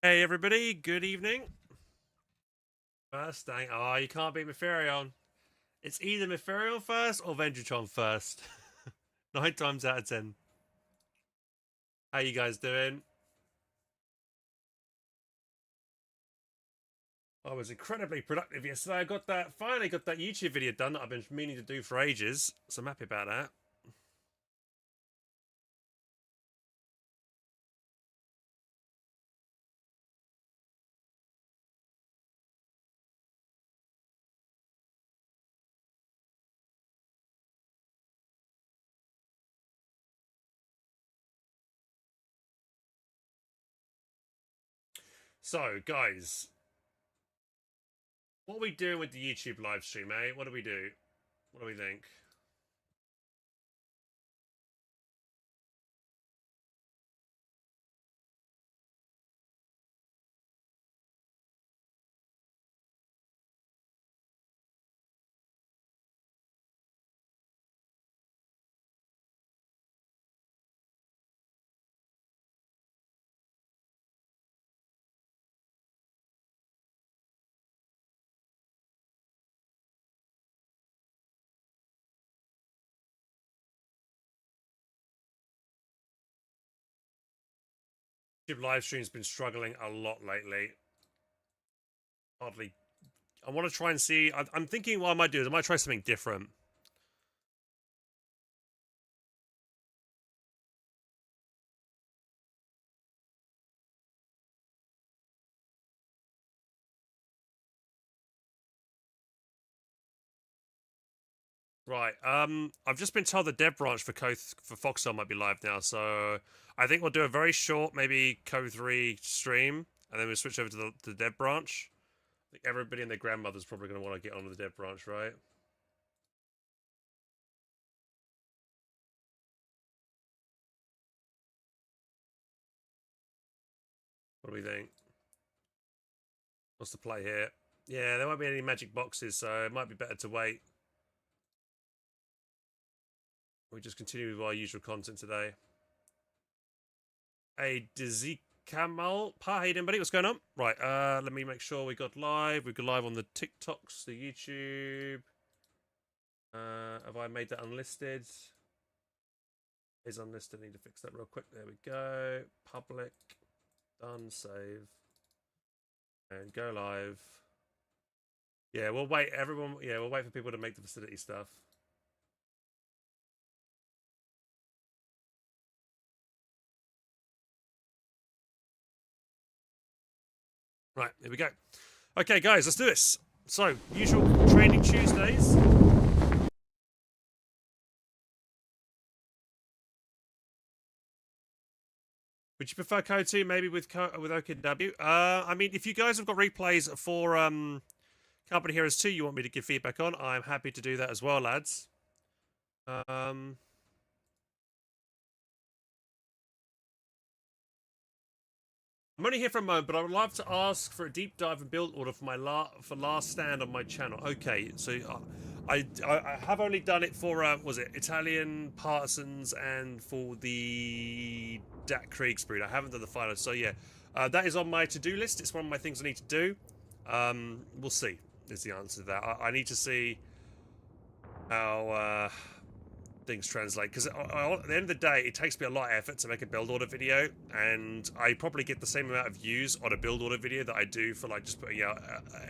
Hey everybody, good evening. First thing, oh, you can't beat Miferion. It's either Miferion first or Vengetron first. 9 times out of 10. How you guys doing? I was incredibly productive yesterday. Finally got that YouTube video done that I've been meaning to do for ages. So I'm happy about that. So, guys, what are we doing with the YouTube live stream, eh? What do we do? What do we think? YouTube live stream's been struggling a lot lately. Hardly. I want to try and see. I'm thinking what I might do is I might try something different. Right. I've just been told the dev branch for Foxtel might be live now, so I think we'll do a very short, maybe Code 3 stream, and then we'll switch over to the dev branch. I think everybody and their grandmother's probably going to want to get on the dev branch, right? What do we think? What's the play here? Yeah, there won't be any magic boxes, so it might be better to wait. We just continue with our usual content today. Hey, Dizzy Kamal. Hi, anybody? What's going on? Right, let me make sure we got live. We got live on the TikToks, the YouTube. Have I made that unlisted? Is unlisted. Need to fix that real quick. There we go. Public. Done. Save. And go live. Yeah, we'll wait. Everyone. Yeah, we'll wait for people to make the facility stuff. Right, here we go. Okay, guys, let's do this. So, usual training Tuesdays. Would you prefer Code 2 maybe with OKW? I mean, if you guys have got replays for Company Heroes 2 you want me to give feedback on, I'm happy to do that as well, lads. I'm only here for a moment, but I would love to ask for a deep dive and build order for my last stand on my channel. Okay, so I have only done it for was it Italian Partisans and for the Dat Kriegsbrüder. I haven't done the final, so yeah, that is on my to-do list. It's one of my things I need to do. We'll see. Is the answer to that. I need to see how things translate, because at the end of the day it takes me a lot of effort to make a build order video, and I probably get the same amount of views on a build order video that I do for like just putting out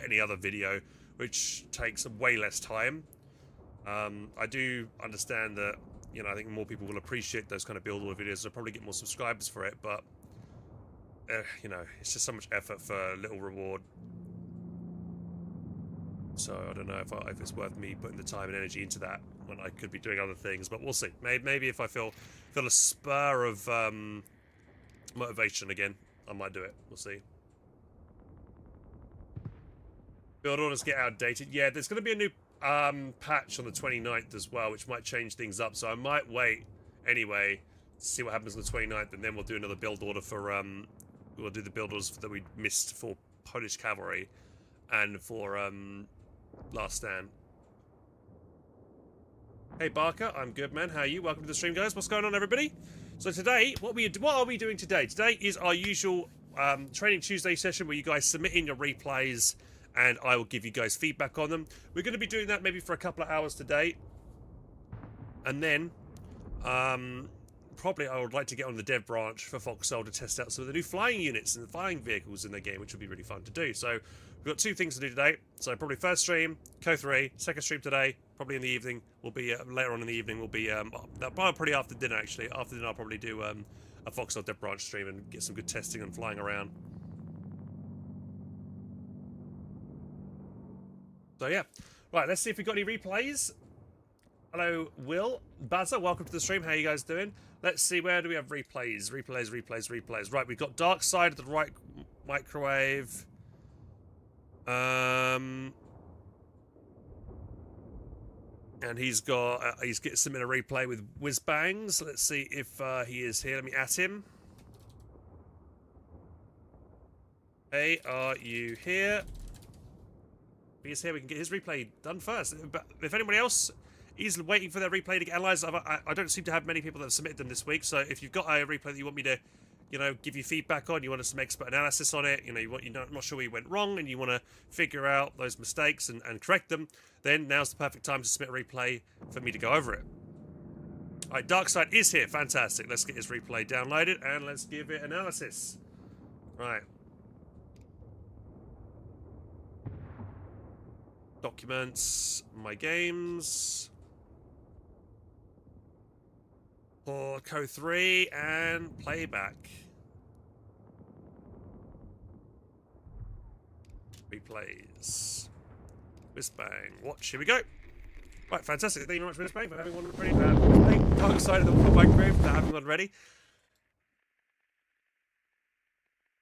any other video, which takes way less time. I do understand that, you know, I think more people will appreciate those kind of build order videos. I'll probably get more subscribers for it, but you know, it's just so much effort for little reward. So I don't know if it's worth me putting the time and energy into that when I could be doing other things, but we'll see. Maybe if I feel a spur of motivation again, I might do it. We'll see. Build orders get outdated. Yeah, there's going to be a new patch on the 29th as well, which might change things up. So I might wait anyway to see what happens on the 29th, and then we'll do another build order for we'll do the build orders that we missed for Polish Cavalry and for Last Stand. Hey Barker, I'm good, man. How are you? Welcome to the stream, guys. What's going on, everybody? So today, what are we doing today? Today is our usual Training Tuesday session where you guys submit in your replays and I will give you guys feedback on them. We're going to be doing that maybe for a couple of hours today. And then, probably I would like to get on the dev branch for Foxhole to test out some of the new flying units and flying vehicles in the game, which will be really fun to do. So we've got 2 things to do today. So probably first stream, Co3, second stream today, probably in the evening. Will be later on in the evening. Will be probably after dinner actually. After dinner I'll probably do a Foxhole dev branch stream and get some good testing and flying around. So yeah, right. Let's see if we've got any replays. Hello, Will. Bazza, welcome to the stream. How you guys doing? Let's see, where do we have replays? Replays. Right, we've got Dark Side of the Right Microwave. And he's getting some in a replay with Whiz Bangs. Let's see if he is here. Let me at him. Hey, are you here? If he's here, we can get his replay done first. But if anybody else is waiting for their replay to get analysed, I don't seem to have many people that have submitted them this week. So if you've got a replay that you want me to, you know, give you feedback on, you want some expert analysis on it, you know, you're not sure where you went wrong, and you want to figure out those mistakes and correct them, then now's the perfect time to submit a replay for me to go over it. All right, Darkside is here. Fantastic. Let's get his replay downloaded and let's give it analysis. Right. Documents, my games, or Co3 and playback. Replays. Whiz Bang. Watch. Here we go. Right, fantastic. Thank you very much, Whiz Bang, for having one ready. Dark Side of the Microwave for having one ready.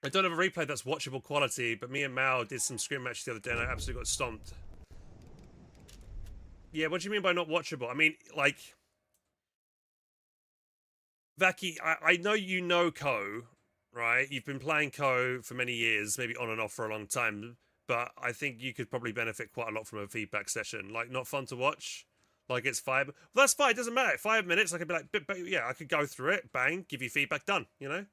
I don't have a replay that's watchable quality, but me and Mao did some scrim matches the other day and I absolutely got stomped. Yeah, what do you mean by not watchable? I mean, like, Vaky, I know you know Co, right? You've been playing Co for many years, maybe on and off for a long time, but I think you could probably benefit quite a lot from a feedback session. Like, not fun to watch. Like, it's 5. Well, that's fine. It doesn't matter. 5 minutes, I could be like, yeah, I could go through it, bang, give you feedback, done, you know?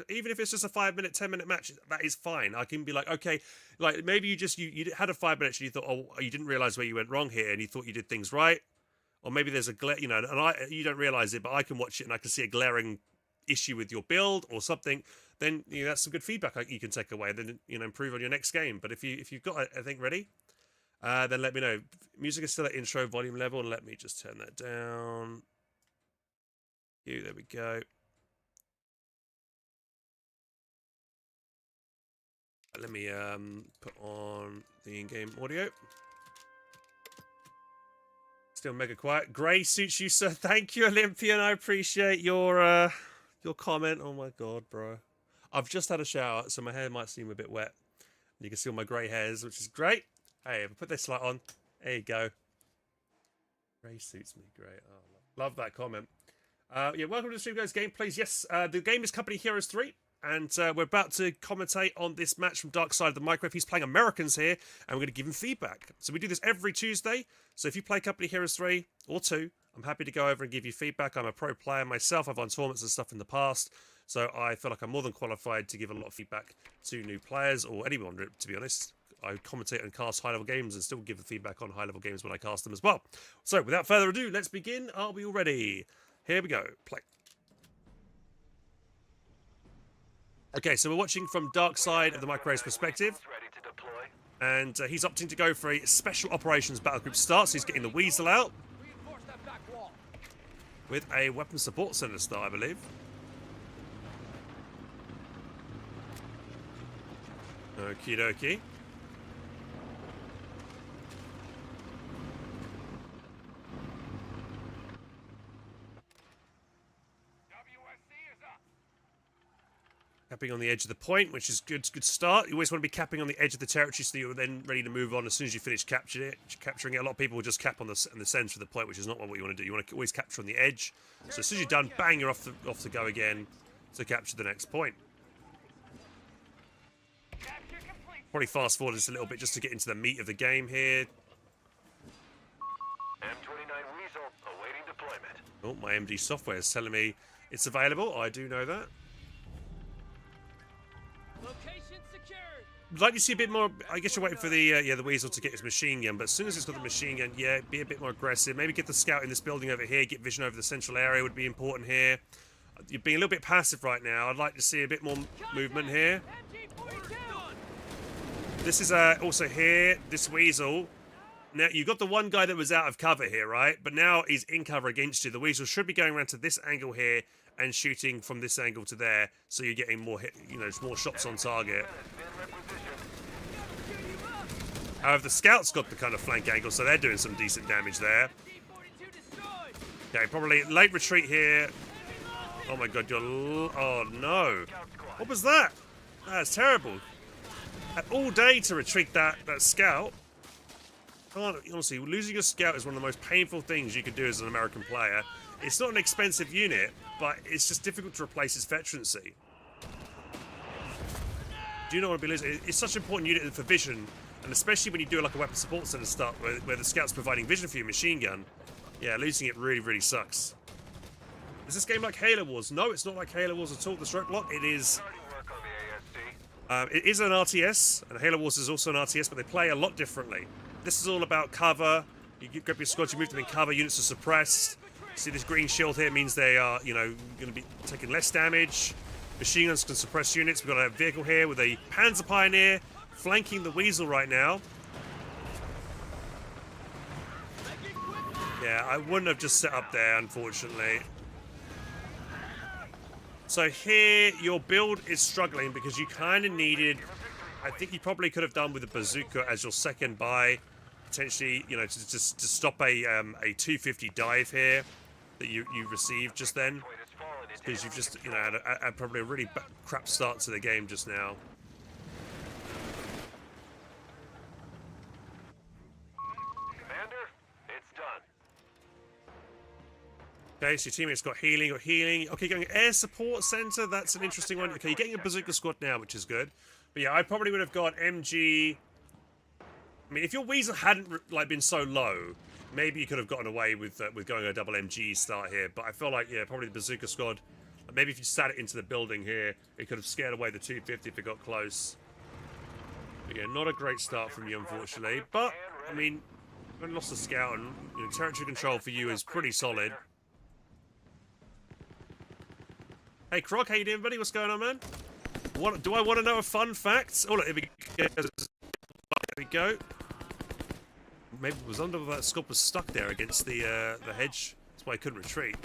Even if it's just a 5-minute, 10-minute match, that is fine. I can be like, okay, like maybe you had a 5 minutes and you thought, oh, you didn't realize where you went wrong here, and you thought you did things right, or maybe there's a glare, you know, and you don't realize it, but I can watch it and I can see a glaring issue with your build or something. Then you know, that's some good feedback you can take away. Then you know, improve on your next game. But if you've got I think ready, then let me know. Music is still at intro volume level. Let me just turn that down. There we go. Let me put on the in-game audio. Still mega quiet. Grey suits you, sir. Thank you, Olympian. I appreciate your comment. Oh my god, bro. I've just had a shower, so my hair might seem a bit wet. You can see all my grey hairs, which is great. Hey, if I put this light on, there you go. Grey suits me. Great. Oh, love that comment. Yeah, welcome to the stream, guys. Gameplays. Yes, the game is Company Heroes 3. And we're about to commentate on this match from Dark Side of the Microwave. He's playing Americans here, and we're going to give him feedback. So we do this every Tuesday. So if you play Company Heroes 3 or 2, I'm happy to go over and give you feedback. I'm a pro player myself. I've won tournaments and stuff in the past. So I feel like I'm more than qualified to give a lot of feedback to new players or anyone, to be honest. I commentate and cast high-level games and still give the feedback on high-level games when I cast them as well. So without further ado, let's begin. Are we all ready? Here we go. Play. Okay, so we're watching from Dark Side of the Microwave's perspective, and he's opting to go for a Special Operations Battlegroup start, so he's getting the Weasel out, with a Weapon Support Center start, I believe. Okie dokie. Capping on the edge of the point, which is good start. You always want to be capping on the edge of the territory so you're then ready to move on as soon as you finish capturing it. A lot of people will just cap on the centre of the point, which is not what you want to do. You want to always capture on the edge. So as soon as you're done, bang, you're off to go again to capture the next point. Probably fast forward just a little bit just to get into the meat of the game here. M29 Weasel awaiting deployment. Oh, my MD software is telling me it's available. I do know that. I'd like to see a bit more. I guess you're waiting for the the weasel to get his machine gun, but as soon as it's got the machine gun, yeah, be a bit more aggressive. Maybe get the scout in this building over here. Get vision over the central area would be important here. You're being a little bit passive right now. I'd like to see a bit more movement here. This is also here. This weasel. Now you've got the one guy that was out of cover here, right? But now he's in cover against you. The weasel should be going around to this angle here and shooting from this angle to there, so you're getting more hit, more shots on target. However, the scout's got the kind of flank angle, so they're doing some decent damage there. Okay, probably late retreat here. Oh my god, oh no. What was that? That's terrible. Had all day to retreat that scout. Honestly, losing your scout is one of the most painful things you could do as an American player. It's not an expensive unit, but it's just difficult to replace its veterancy. Do you not want to be losing? It's such an important unit for vision, and especially when you do like a weapon support center start where the scout's providing vision for your machine gun. Yeah, losing it really, really sucks. Is this game like Halo Wars? No, it's not like Halo Wars at all. The stroke block, it is. It is an RTS, and Halo Wars is also an RTS, but they play a lot differently. This is all about cover. You grab your squad, you move them in cover. Units are suppressed. See this green shield here means they are, going to be taking less damage. Machine guns can suppress units. We've got a vehicle here with a Panzer Pioneer flanking the Weasel right now. Yeah, I wouldn't have just set up there, unfortunately. So here, your build is struggling because you kind of needed... I think you probably could have done with a bazooka as your second buy. Potentially, to stop a 250 dive here that you received just then. Because you've just, had probably a really crap start to the game just now. Commander, it's done. Okay, so your teammate's got healing. Okay, going air support center. That's an interesting one. Okay, you're getting a bazooka squad now, which is good. But yeah, I probably would have got MG. I mean, if your Weasel hadn't been so low, maybe you could have gotten away with going a double MG start here. But I feel like, yeah, probably the bazooka squad. Maybe if you sat it into the building here, it could have scared away the 250 if it got close. But yeah, not a great start from you, unfortunately. But I mean, you lost a scout, and territory control for you is pretty solid. Hey, Croc, how you doing, buddy? What's going on, man? Do I want to know a fun fact? Oh, look, here we go. There we go. Maybe it was under that scope was stuck there against the hedge. That's why I couldn't retreat.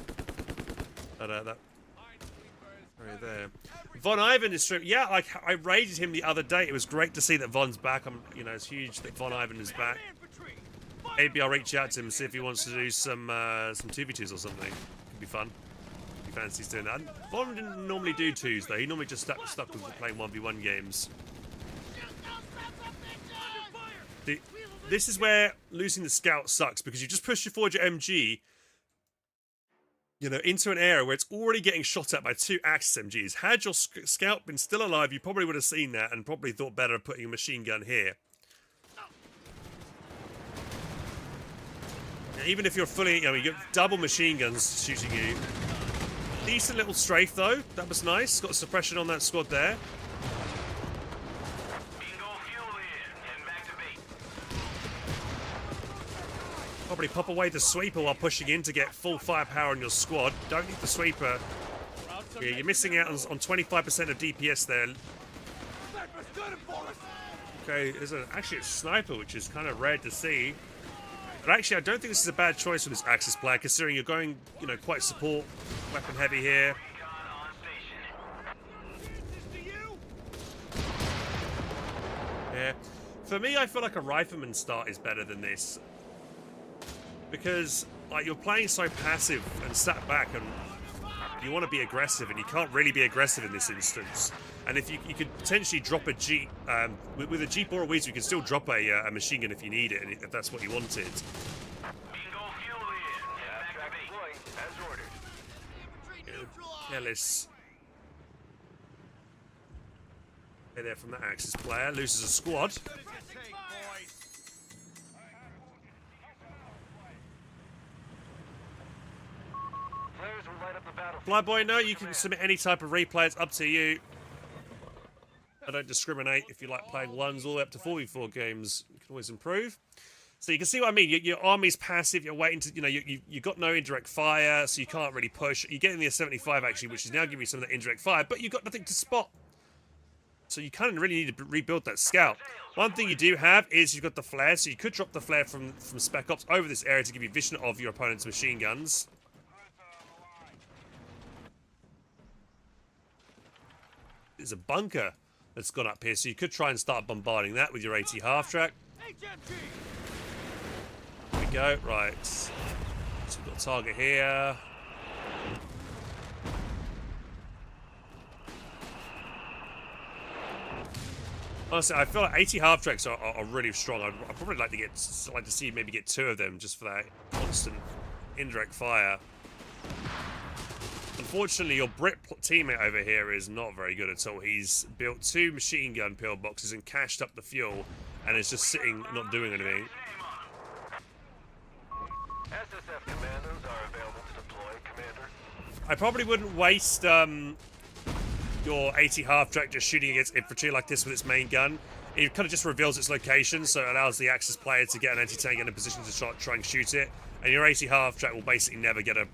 But that right there. Von Ivan is streaming. Yeah, I raided him the other day. It was great to see that Von's back. It's huge that Von Ivan is back. Maybe I'll reach out to him and see if he wants to do some 2v2s or something. Could be fun. He fancies doing that. Von didn't normally do 2s though. He normally just stuck with playing 1v1 games. This is where losing the scout sucks, because you just push forward your MG, into an area where it's already getting shot at by 2 Axis MGs. Had your scout been still alive, you probably would have seen that and probably thought better of putting a machine gun here. Now, even if you're fully, you get double machine guns shooting you. Decent little strafe though. That was nice. Got a suppression on that squad there. Probably pop away the sweeper while pushing in to get full firepower on your squad. Don't need the sweeper. Yeah, you're missing out on 25% of DPS there. Okay, there's actually a sniper, which is kind of rare to see. But actually, I don't think this is a bad choice for this Axis player, considering you're going, quite support, weapon heavy here. Yeah. For me, I feel like a rifleman start is better than this. Because, you're playing so passive and sat back, and you want to be aggressive, and you can't really be aggressive in this instance. And if you could potentially drop a Jeep, with a Jeep or a Weasel, you can still drop a machine gun if you need it, and if that's what you wanted. Careless. Okay, there from that Axis player, loses a squad. Flyboy, no, you can submit any type of replay, it's up to you. I don't discriminate if you like playing 1s all the way up to 4v4 games. You can always improve. So you can see what I mean. Your army's passive. You're waiting to, you got no indirect fire, so you can't really push. You get in the 75 actually, which is now giving you some of that indirect fire, but you've got nothing to spot. So you kind of really need to rebuild that scout. One thing you do have is you've got the flare, so you could drop the flare from Spec Ops over this area to give you vision of your opponent's machine guns. There's a bunker that's gone up here, so you could try and start bombarding that with your AT half-track. There we go, right. So we've got a target here. Honestly, I feel like AT half-tracks are really strong. I'd probably like to see maybe get 2 of them just for that constant indirect fire. Unfortunately, your Brit teammate over here is not very good at all. He's built 2 machine gun pillboxes and cached up the fuel, and is just sitting, not doing anything. SSF commandos are available to deploy, Commander. I probably wouldn't waste your AT half-track just shooting against infantry like this with its main gun. It kind of just reveals its location, so it allows the Axis player to get an anti-tank in a position to try and shoot it. And your AT half-track will basically never get a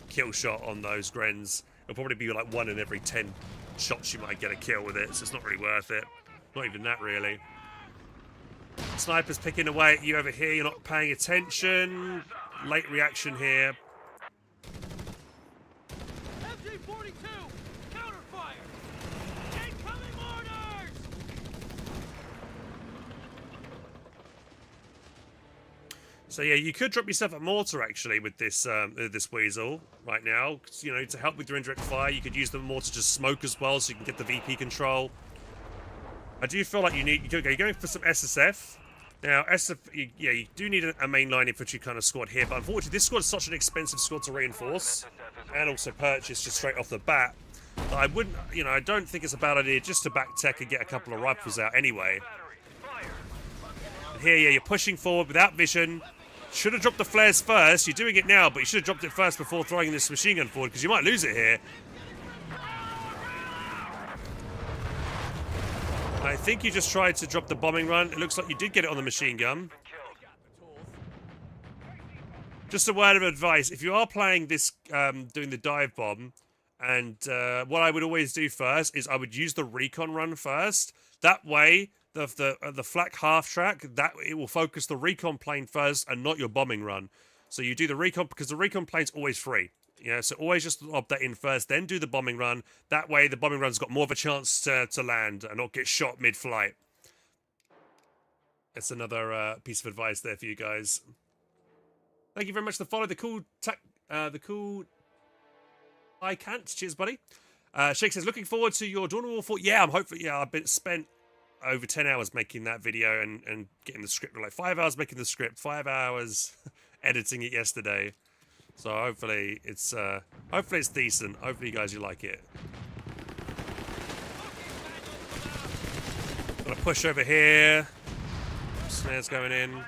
kill shot on those Grens. It'll probably be like 1 in every 10 shots you might get a kill with it, so it's not really worth it. Not even that, really. Sniper's picking away at you over here. You're not paying attention. Late reaction here. MG-42, counterfire! Incoming orders! So yeah, you could drop yourself a mortar actually with this this weasel right now. To help with your indirect fire. You could use the mortar to smoke as well, so you can get the VP control. I do feel like you're going for some SSF. Now, you do need a mainline infantry kind of squad here, but unfortunately this squad is such an expensive squad to reinforce and also purchase just straight off the bat. But I wouldn't, I don't think it's a bad idea just to back tech and get a couple of rifles out anyway. And here, yeah, you're pushing forward without vision. Should have dropped the flares first. You're doing it now, but you should have dropped it first before throwing this machine gun forward, because you might lose it here. I think you just tried to drop the bombing run. It looks like you did get it on the machine gun. Just a word of advice. If you are playing this, doing the dive bomb, and what I would always do first is I would use the recon run first. That way, the flak half track, that it will focus the recon plane first and not your bombing run. So you do the recon, because the recon plane's always free. Yeah, so always just lob that in first, then do the bombing run. That way, the bombing run's got more of a chance to land and not get shot mid-flight. That's another piece of advice there for you guys. Thank you very much for the follow. The cool I can't. Cheers, buddy. Shake says, looking forward to your Dawn of War 4. Yeah, I'm hopefully. Yeah, I've spent over 10 hours making that video and getting the script. Like 5 hours making the script, 5 hours editing it yesterday. So hopefully it's decent. Hopefully you guys like it. Gonna push over here. Snares going in.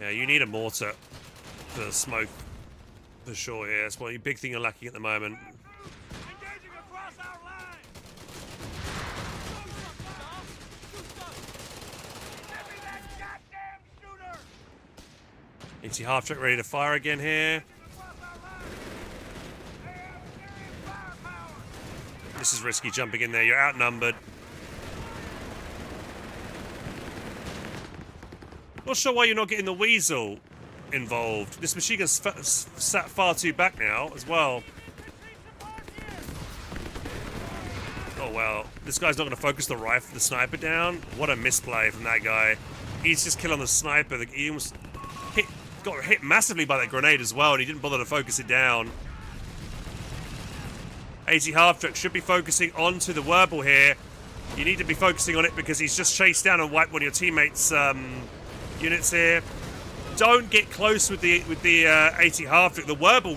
Yeah, you need a mortar to smoke the shore here. That's one big thing you're lacking at the moment. AT half track ready to fire again here. This is risky jumping in there. You're outnumbered. Not sure why you're not getting the weasel involved. This machine gun's sat far too back now as well. Oh well, this guy's not going to focus the sniper down. What a misplay from that guy. He's just killing the sniper. He almost got hit massively by that grenade as well, and he didn't bother to focus it down. AT half-track should be focusing onto the Werble here. You need to be focusing on it because he's just chased down and wiped one of your teammates' units here. Don't get close with the AT half-track. The Werble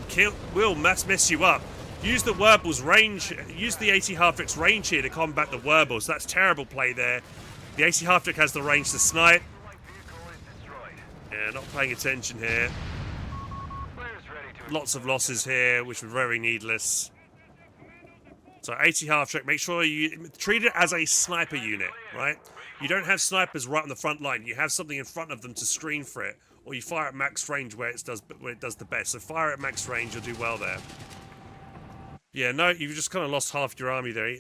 will mess you up. Use the Werble's range. Use the AT half-track's range here to combat the Werble. So that's terrible play there. The AT half-track has the range to snipe. Yeah, not paying attention here. Players ready to Lots of losses here, which were very needless. So 80 half-track, make sure you treat it as a sniper unit, right? You don't have snipers right on the front line. You have something in front of them to screen for it. Or you fire at max range where it does the best. So fire at max range, you'll do well there. Yeah, no, you've just kind of lost half your army there,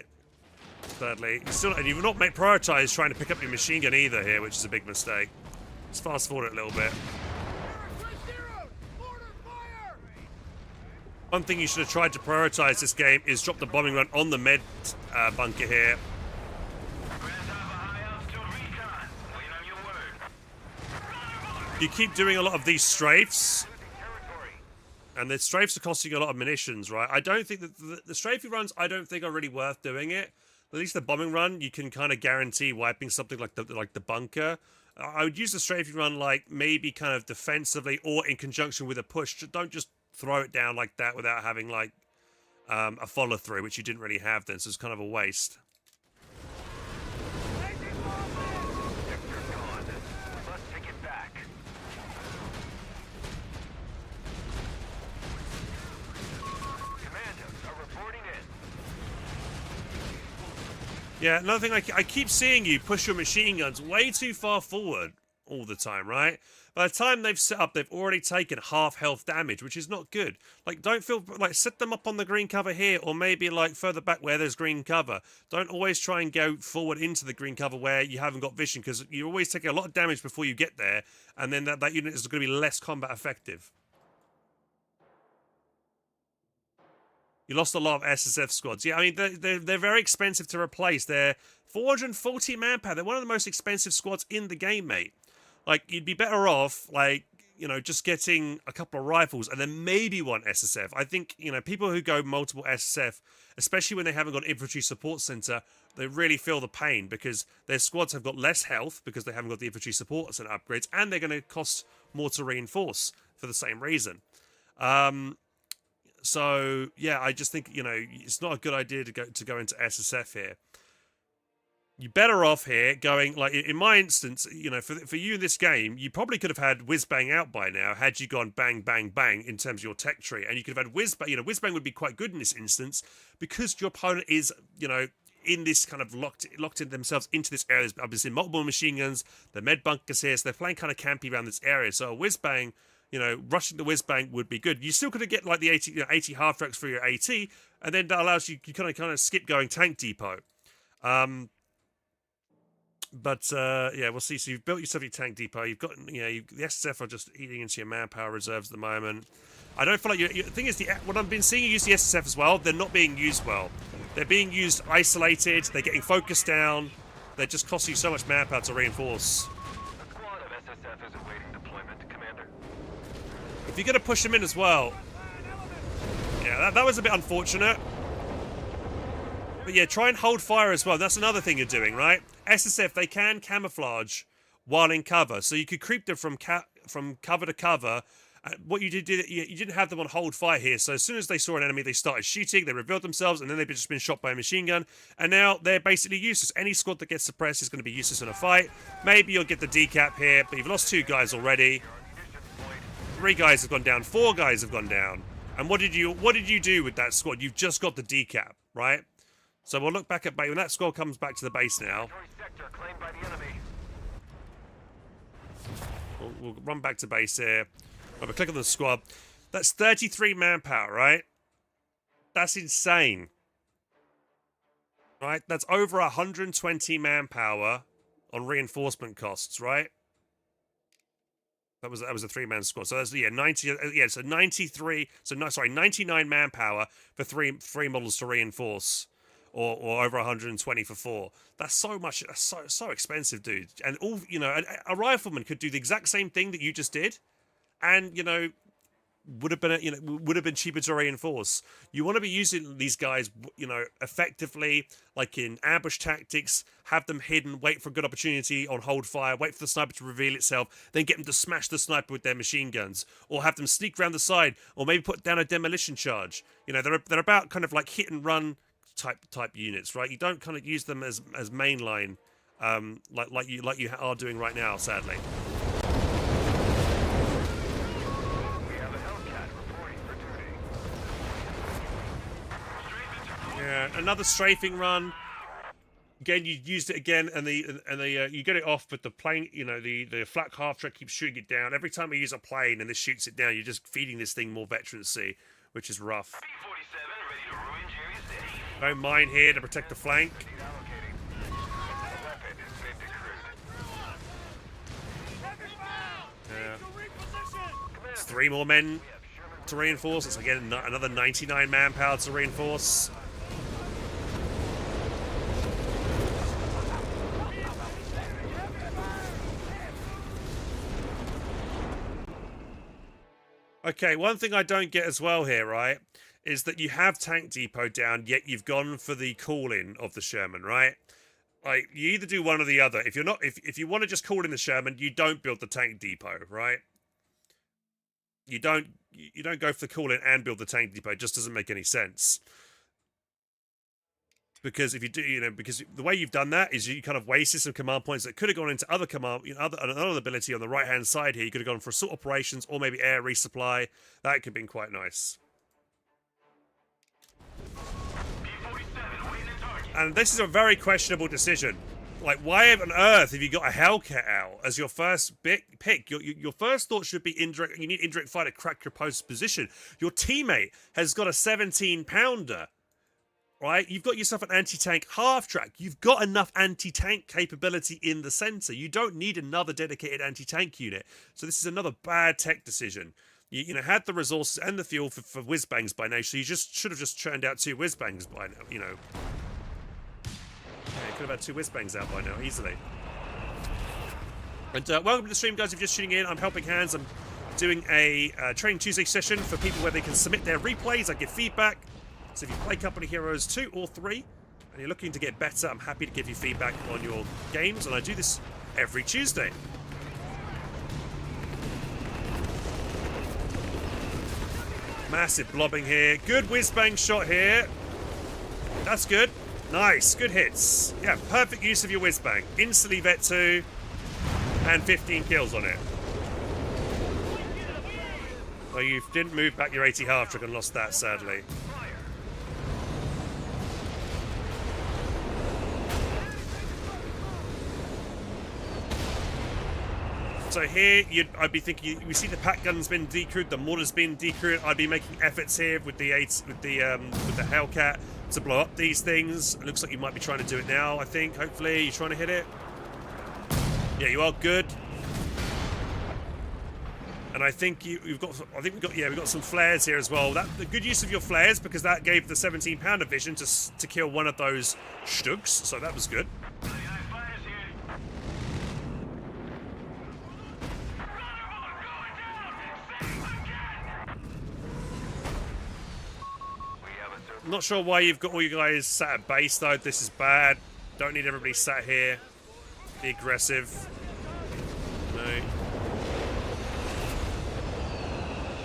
sadly. And you've not prioritized trying to pick up your machine gun either here, which is a big mistake. Let's fast forward it a little bit. One thing you should have tried to prioritize this game is drop the bombing run on the med bunker here. You keep doing a lot of these strafes, and the strafes are costing you a lot of munitions, right? I don't think that the strafing runs, I don't think are really worth doing it. At least the bombing run, you can kind of guarantee wiping something like the bunker. I would use the strafing run like maybe kind of defensively or in conjunction with a push. Don't just throw it down like that without having like a follow through, which you didn't really have then, so it's kind of a waste. Yeah, another thing, I keep seeing you push your machine guns way too far forward all the time, right? By the time they've set up, they've already taken half health damage, which is not good. Like, don't feel like set them up on the green cover here, or maybe like further back where there's green cover. Don't always try and go forward into the green cover where you haven't got vision, because you're always taking a lot of damage before you get there, and then that unit is going to be less combat effective. You lost a lot of SSF squads. Yeah, I mean, they're very expensive to replace. They're 440 manpower. They're one of the most expensive squads in the game, mate. Like, you'd be better off, like, you know, just getting a couple of rifles and then maybe one SSF. I think, you know, people who go multiple SSF, especially when they haven't got an infantry support center, they really feel the pain because their squads have got less health because they haven't got the infantry support center upgrades, and they're going to cost more to reinforce for the same reason. So yeah, I just think, you know, it's not a good idea to go into SSF here. You're better off here going, like in my instance, you know, for you in this game, you probably could have had whiz bang out by now had you gone bang bang bang in terms of your tech tree, and you could have had whiz bang. You know, whiz bang would be quite good in this instance because your opponent is, you know, in this kind of locked in themselves into this area. There's obviously multiple machine guns, the med bunkers here, so they're playing kind of campy around this area. So a whiz bang, you know, rushing the whiz bang would be good. You still could get like the 80 half tracks for your AT, and then that allows you kind of skip going tank depot. But yeah, we'll see. So you've built yourself your tank depot. You've got, you know, the SSF are just eating into your manpower reserves at the moment. I don't feel like the thing is, what I've been seeing you use the SSF as well, they're not being used well. They're being used isolated. They're getting focused down. They're just costing you so much manpower to reinforce. A squad of SSF is awaiting deployment, Commander. If you're going to push them in as well, yeah, that was a bit unfortunate. But yeah, try and hold fire as well. That's another thing you're doing, right? SSF, they can camouflage while in cover, so you could creep them from cover to cover. What you did, you didn't have them on hold fire here. So as soon as they saw an enemy, they started shooting. They revealed themselves, and then they've just been shot by a machine gun. And now they're basically useless. Any squad that gets suppressed is going to be useless in a fight. Maybe you'll get the decap here, but you've lost 2 guys already. 3 guys have gone down. 4 guys have gone down. And what did you do with that squad? You've just got the decap, right? So we'll look back at base when that squad comes back to the base now. We'll run back to base here. Right, we'll click on the squad. That's 33 manpower, right? That's insane. Right? That's over 120 manpower on reinforcement costs, right? That was a 3-man squad. So that's, yeah, 90, yeah, so 93, so no, sorry, 99 manpower for three models to reinforce. Or over 120 for 4. That's so much. That's so expensive, dude. And all, you know, a rifleman could do the exact same thing that you just did, and, you know, would have been cheaper to reinforce. You want to be using these guys, you know, effectively, like in ambush tactics. Have them hidden, wait for a good opportunity on hold fire, wait for the sniper to reveal itself, then get them to smash the sniper with their machine guns, or have them sneak around the side, or maybe put down a demolition charge. You know, they're about kind of like hit and run type units, right? You don't kind of use them as mainline, like you are doing right now, sadly. Another strafing run. Again, you used it again, and you get it off, but the plane, the flak half track keeps shooting it down. Every time we use a plane and this shoots it down, you're just feeding this thing more veterancy, which is rough. B-47 ready to ruin Jerry's day. No mine here to protect the flank. It's 3 more men to reinforce. It's again another 99 manpower to reinforce. Okay, one thing I don't get as well here, right, is that you have Tank Depot down, yet you've gone for the call-in of the Sherman, right? Like, you either do one or the other. If you want to just call in the Sherman, you don't build the Tank Depot, right? You don't go for the call-in and build the Tank Depot. It just doesn't make any sense. Because if you do, because the way you've done that is you kind of wasted some command points that could have gone into other command, another ability on the right-hand side here. You could have gone for assault operations or maybe air resupply. That could have been quite nice. And this is a very questionable decision. Like, why on earth have you got a Hellcat out as your first pick? Your first thought should be indirect. You need indirect fire to crack your opponent's position. Your teammate has got a 17-pounder. Right, you've got yourself an anti-tank half-track. You've got enough anti-tank capability in the center. You don't need another dedicated anti-tank unit. So this is another bad tech decision. You had the resources and the fuel for whiz-bangs by now, so you should have just churned out 2 whiz-bangs by now, Yeah, you could have had 2 whiz-bangs out by now, easily. And welcome to the stream, guys. If you're just tuning in, I'm HelpingHans. I'm doing a Training Tuesday session for people where they can submit their replays. I give feedback. So if you play Company Heroes 2 or 3 and you're looking to get better, I'm happy to give you feedback on your games, and I do this every Tuesday. Massive blobbing here. Good whiz-bang shot here. That's good. Nice. Good hits. Yeah, perfect use of your whiz-bang. Instantly vet 2 and 15 kills on it. Well, you didn't move back your 80 half-track and lost that, sadly. So here, I'd be thinking, we see the pack gun's been decrewed, the mortar's been decrewed. I'd be making efforts here with the Hellcat to blow up these things. It looks like you might be trying to do it now. I think, hopefully, you're trying to hit it. Yeah, you are good. And I think we've got some flares here as well. The good use of your flares, because that gave the 17-pounder vision to kill one of those Stugs. So that was good. Not sure why you've got all you guys sat at base, though. This is bad. Don't need everybody sat here. Be aggressive. No.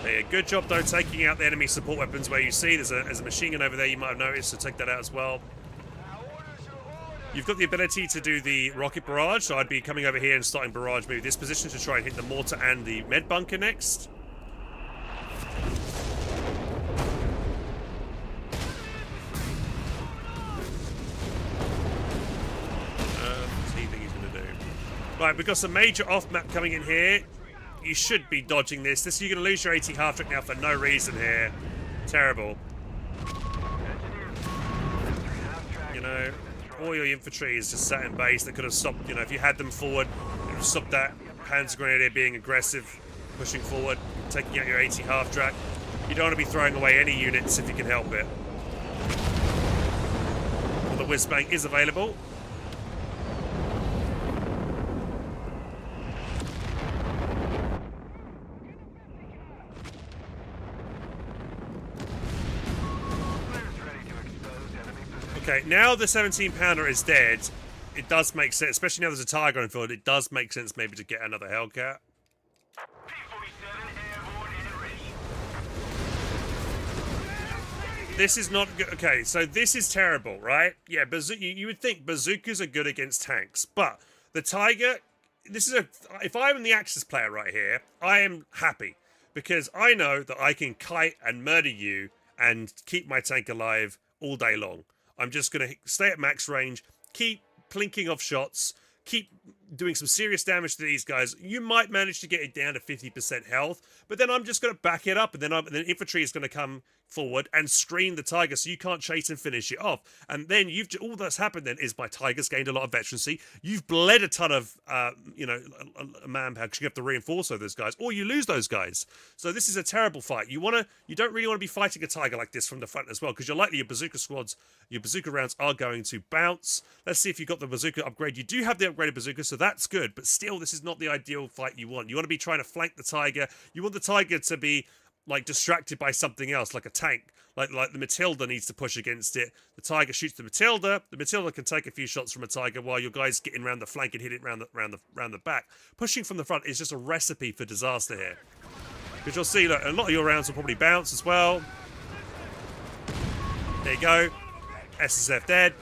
Yeah, good job, though, taking out the enemy support weapons where you see there's a machine gun over there you might have noticed, so take that out as well. You've got the ability to do the rocket barrage, so I'd be coming over here and starting barrage maybe this position to try and hit the mortar and the med bunker next. Right, we've got some major off-map coming in here. You should be dodging this. You're going to lose your 80 half-track now for no reason here. Terrible. All your infantry is just sat in base. They could have stopped, if you had them forward, it would have stopped that Panzer Grenadier being aggressive, pushing forward, taking out your 80 half-track. You don't want to be throwing away any units if you can help it. Well, the whiz-bang is available. Okay, now the 17-pounder is dead. It does make sense, especially now there's a Tiger on field. It does make sense maybe to get another Hellcat. This is not good. Okay, so this is terrible, right? Yeah, you would think bazookas are good against tanks, but the Tiger, if I'm the Axis player right here, I am happy because I know that I can kite and murder you and keep my tank alive all day long. I'm just going to stay at max range, keep plinking off shots, keep doing some serious damage to these guys. You might manage to get it down to 50% health, but then I'm just going to back it up, and then infantry is going to come forward and screen the tiger so you can't chase and finish it off. And then all that's happened then is my tigers gained a lot of veterancy. You've bled a ton of manpower because you have to reinforce those guys, or you lose those guys. So this is a terrible fight. You don't really want to be fighting a tiger like this from the front as well, because you're likely your bazooka rounds are going to bounce. Let's see if you've got the bazooka upgrade. You do have the upgraded bazooka, so that's good, but still this is not the ideal fight you want. You want to be trying to flank the tiger. You want the tiger to be like distracted by something else, like a tank, like the Matilda needs to push against it. The tiger shoots the Matilda can take a few shots from a tiger while your guys getting around the flank and hit it round the back. Pushing from the front is just a recipe for disaster here, because you'll see that a lot of your rounds will probably bounce as well. There you go, SSF dead.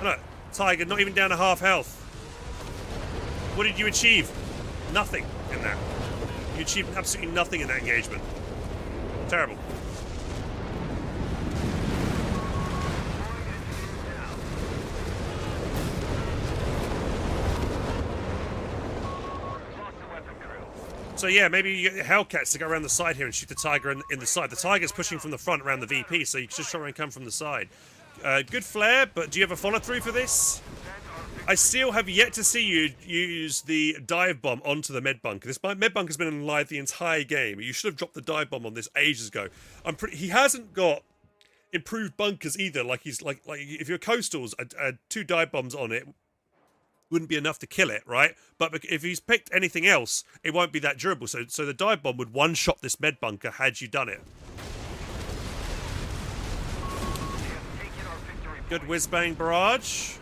Look, tiger not even down to half health. What did you achieve? Nothing in that. You achieved absolutely nothing in that engagement. Terrible. So yeah, maybe you get your Hellcats to go around the side here and shoot the tiger in the side. The tiger's pushing from the front around the VP, so you can just try and come from the side. Good flare, but do you have a follow-through for this? I still have yet to see you use the dive bomb onto the med bunker. This med bunker has been alive the entire game. You should have dropped the dive bomb on this ages ago. He hasn't got improved bunkers either. Like if your coastals, 2 dive bombs on it wouldn't be enough to kill it, right? But if he's picked anything else, it won't be that durable. So the dive bomb would one-shot this med bunker had you done it. Good whiz-bang barrage.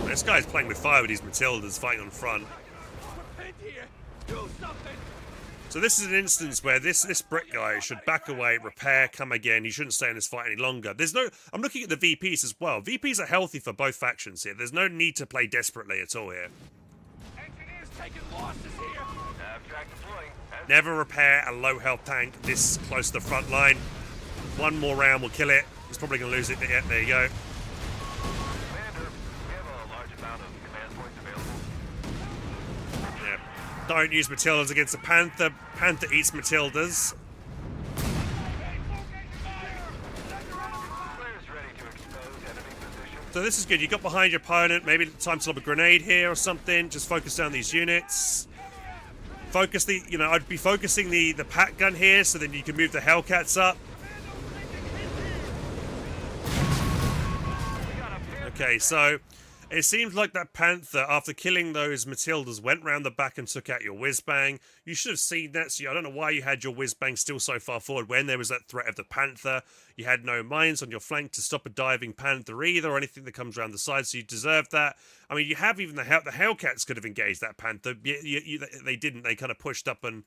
This guy's playing with fire with these Matildas fighting on front. So this is an instance where this brick guy should back away, repair, come again. He shouldn't stay in this fight any longer. I'm looking at the VPs as well. VPs are healthy for both factions here. There's no need to play desperately at all here. Never repair a low health tank this close to the front line. One more round will kill it. He's probably going to lose it. Yeah, there you go. Don't use Matildas against the Panther. Panther eats Matildas. So this is good. You got behind your opponent. Maybe time to lob a grenade here or something. Just focus down these units. Focus I'd be focusing the pack gun here so then you can move the Hellcats up. Okay, so it seems like that Panther, after killing those Matildas, went round the back and took out your whiz-bang. You should have seen that, so I don't know why you had your whiz-bang still so far forward when there was that threat of the Panther. You had no mines on your flank to stop a diving Panther either, or anything that comes around the side, so you deserve that. I mean, you have even the Hellcats could have engaged that Panther. They didn't. They kind of pushed up and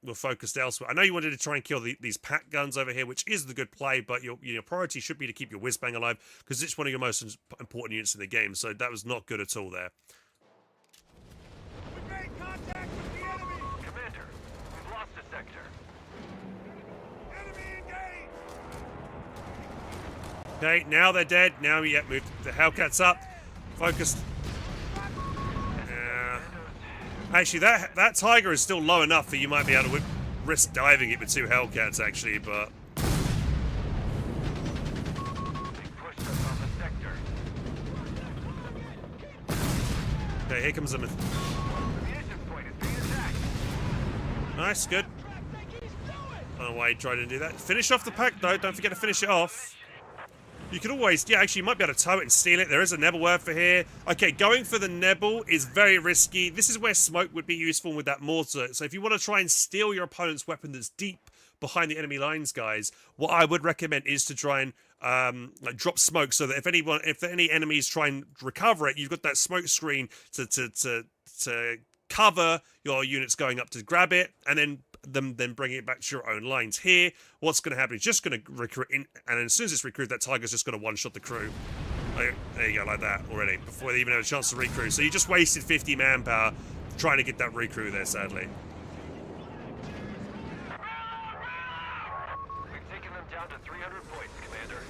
were focused elsewhere. I know you wanted to try and kill these pack guns over here, which is the good play, but your priority should be to keep your whiz-bang alive, because it's one of your most important units in the game, so that was not good at all there. We made contact with the enemy! Commander, we've lost a sector. Enemy engaged! Okay, now they're dead. Now we move the Hellcats up. Focused. Actually, that tiger is still low enough that you might be able to risk diving it with 2 Hellcats, actually, but... Okay, here comes the... Nice, good. I don't know why he tried to do that. Finish off the pack, though. Don't forget to finish it off. You could always, actually, you might be able to tow it and steal it. There is a Nebel worth for here. Okay, going for the Nebel is very risky. This is where smoke would be useful with that mortar. So if you want to try and steal your opponent's weapon that's deep behind the enemy lines, guys, what I would recommend is to try and drop smoke so that if any enemies try and recover it, you've got that smoke screen to cover your units going up to grab it, and then them then bringing it back to your own lines. Here, what's going to happen is just going to recruit, and as soon as it's recruited, that tiger's just going to one-shot the crew. There you go, like that already, before they even have a chance to recruit. So you just wasted 50 manpower trying to get that recruit there, sadly. We've taken them down to 300 points, Commander.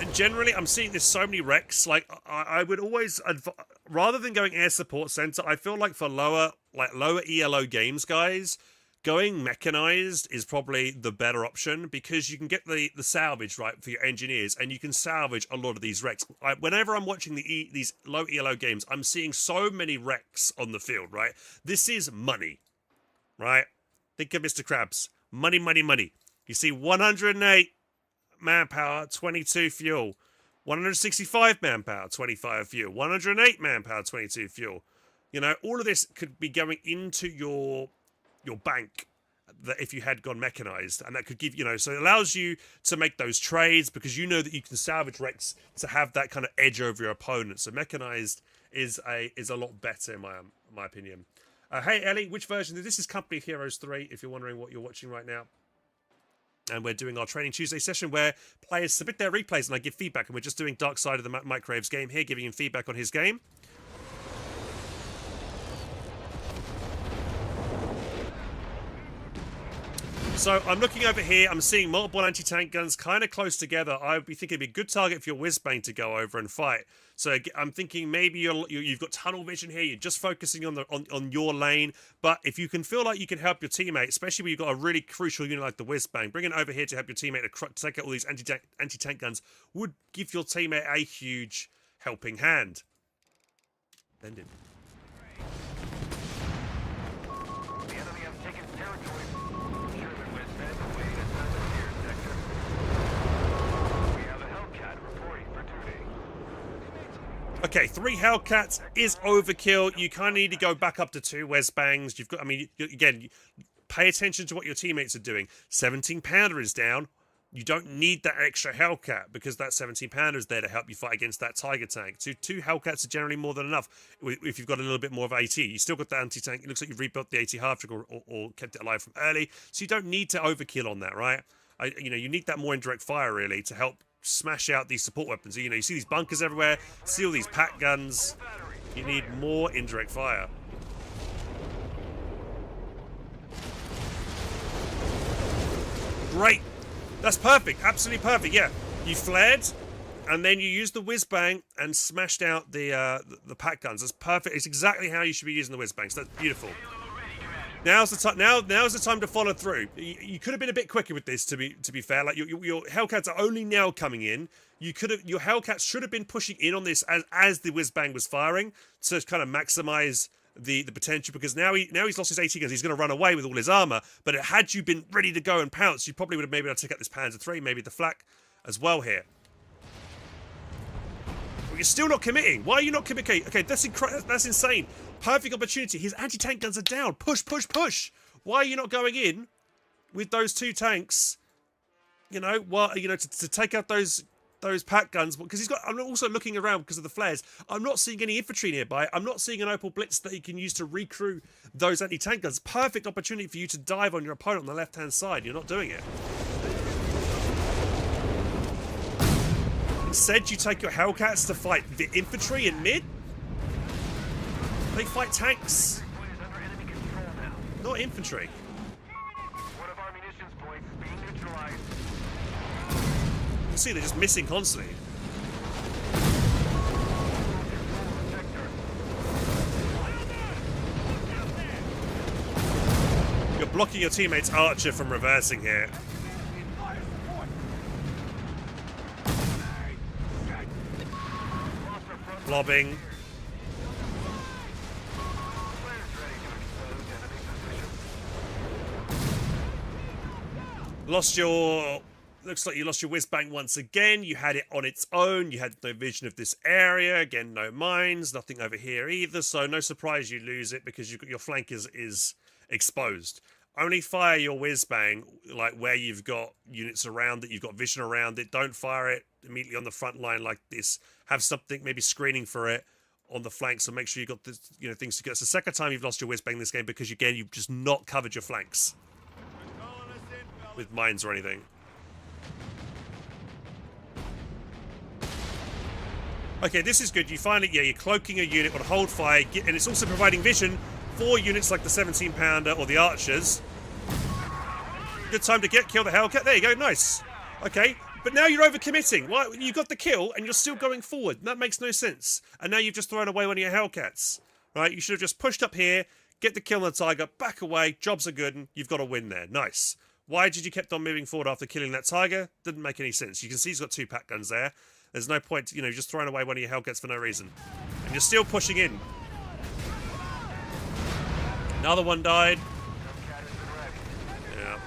And generally, I'm seeing this so many wrecks. Like, I would always, rather than going air support center, I feel like for lower ELO games, guys, going mechanized is probably the better option, because you can get the salvage right for your engineers, and you can salvage a lot of these wrecks. Whenever I'm watching these low ELO games, I'm seeing so many wrecks on the field, right? This is money, right? Think of Mr. Krabs. Money, money, money. You see 108 manpower, 22 fuel. 165 manpower, 25 fuel. 108 manpower, 22 fuel. You know, all of this could be going into your bank, that if you had gone mechanized, and that could give, you know, so it allows you to make those trades, because you know that you can salvage wrecks to have that kind of edge over your opponent. So mechanized is a lot better in my opinion. Hey Ellie, which version? This is Company of Heroes 3, if you're wondering what you're watching right now. And we're doing our Training Tuesday session where players submit their replays and I give feedback, and we're just doing Dark Side of the Microwave's game here, giving him feedback on his game. So I'm looking over here, I'm seeing multiple anti-tank guns kind of close together. I would be thinking it'd be a good target for your whiz-bang to go over and fight. So I'm thinking maybe you've got tunnel vision here, you're just focusing on your lane, but if you can feel like you can help your teammate, especially when you've got a really crucial unit like the whiz-bang, bring it over here to help your teammate to take out all these anti-tank guns would give your teammate a huge helping hand. Bend it. The enemy has taken territory. Sherman Whiz-Bang away to Seven sector. We have a Hellcat reporting for duty. Okay, 3 Hellcats is overkill. You kind of need to go back up to 2 Whiz-Bangs. You've got, I mean, again, pay attention to what your teammates are doing. 17 Pounder is down. You don't need that extra Hellcat, because that 17 Pounder is there to help you fight against that Tiger tank. Two Hellcats are generally more than enough if you've got a little bit more of AT. You still got the anti-tank. It looks like you've rebuilt the AT half trick or kept it alive from early. So you don't need to overkill on that, right? You know, you need that more indirect fire, really, to help smash out these support weapons. You know, you see these bunkers everywhere, see all these pack guns. You need more indirect fire. Great. That's perfect. Absolutely perfect. Yeah. You flared, and then you used the whiz-bang and smashed out the pack guns. That's perfect. It's exactly how you should be using the whiz-bangs. That's beautiful. Now's the time. Now's the time to follow through. You could have been a bit quicker with this. To be fair, like your Hellcats are only now coming in. Your Hellcats should have been pushing in on this as the whiz-bang was firing to kind of maximize the potential, because now he's lost his AT guns. He's going to run away with all his armor. But had you been ready to go and pounce, you probably would have maybe able to take out this Panzer III, maybe the flak as well here. But you're still not committing. Why are you not committing? Okay, that's insane. Perfect opportunity. His anti-tank guns are down. Push, push, push. Why are you not going in with those 2 tanks? You know, to take out those pack guns, because he's got. I'm also looking around because of the flares. I'm not seeing any infantry nearby. I'm not seeing an Opal Blitz that he can use to recrew those anti-tank guns. Perfect opportunity for you to dive on your opponent on the left-hand side. You're not doing it. Instead, you take your Hellcats to fight the infantry in mid. They fight tanks, not infantry. One of our munitions points is being neutralized. You can see they're just missing constantly. You're blocking your teammate's archer from reversing here. Blobbing. Looks like you lost your whiz-bang once again. You had it on its own. You had no vision of this area. Again, no mines. Nothing over here either. So no surprise you lose it, because your flank is exposed. Only fire your whiz-bang like where you've got units around it. You've got vision around it. Don't fire it immediately on the front line like this. Have something maybe screening for it on the flanks, so make sure you got the things to go. It's the second time you've lost your whiz bang this game because again you've just not covered your flanks Calling us in, fellas. with mines or anything. Okay, this is good. You finally, you're cloaking a unit on hold fire, and it's also providing vision for units like the 17-pounder or the archers. Good time to kill the Hellcat. There you go, nice. Okay, but now you're overcommitting. Why? You got the kill, and you're still going forward. That makes no sense. And now you've just thrown away one of your Hellcats. Right? You should have just pushed up here, get the kill on the Tiger, back away, jobs are good, and you've got a win there. Nice. Why did you kept on moving forward after killing that Tiger? Didn't make any sense. You can see he's got 2 pack guns there. There's no point, just throwing away one of your Hellcats for no reason. And you're still pushing in. Another one died. Yeah.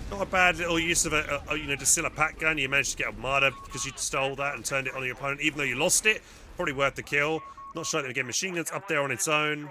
Not a bad little use of just still a pack gun. You managed to get a martyr because you stole that and turned it on your opponent, even though you lost it. Probably worth the kill. Not sure that we get machine guns up there on its own.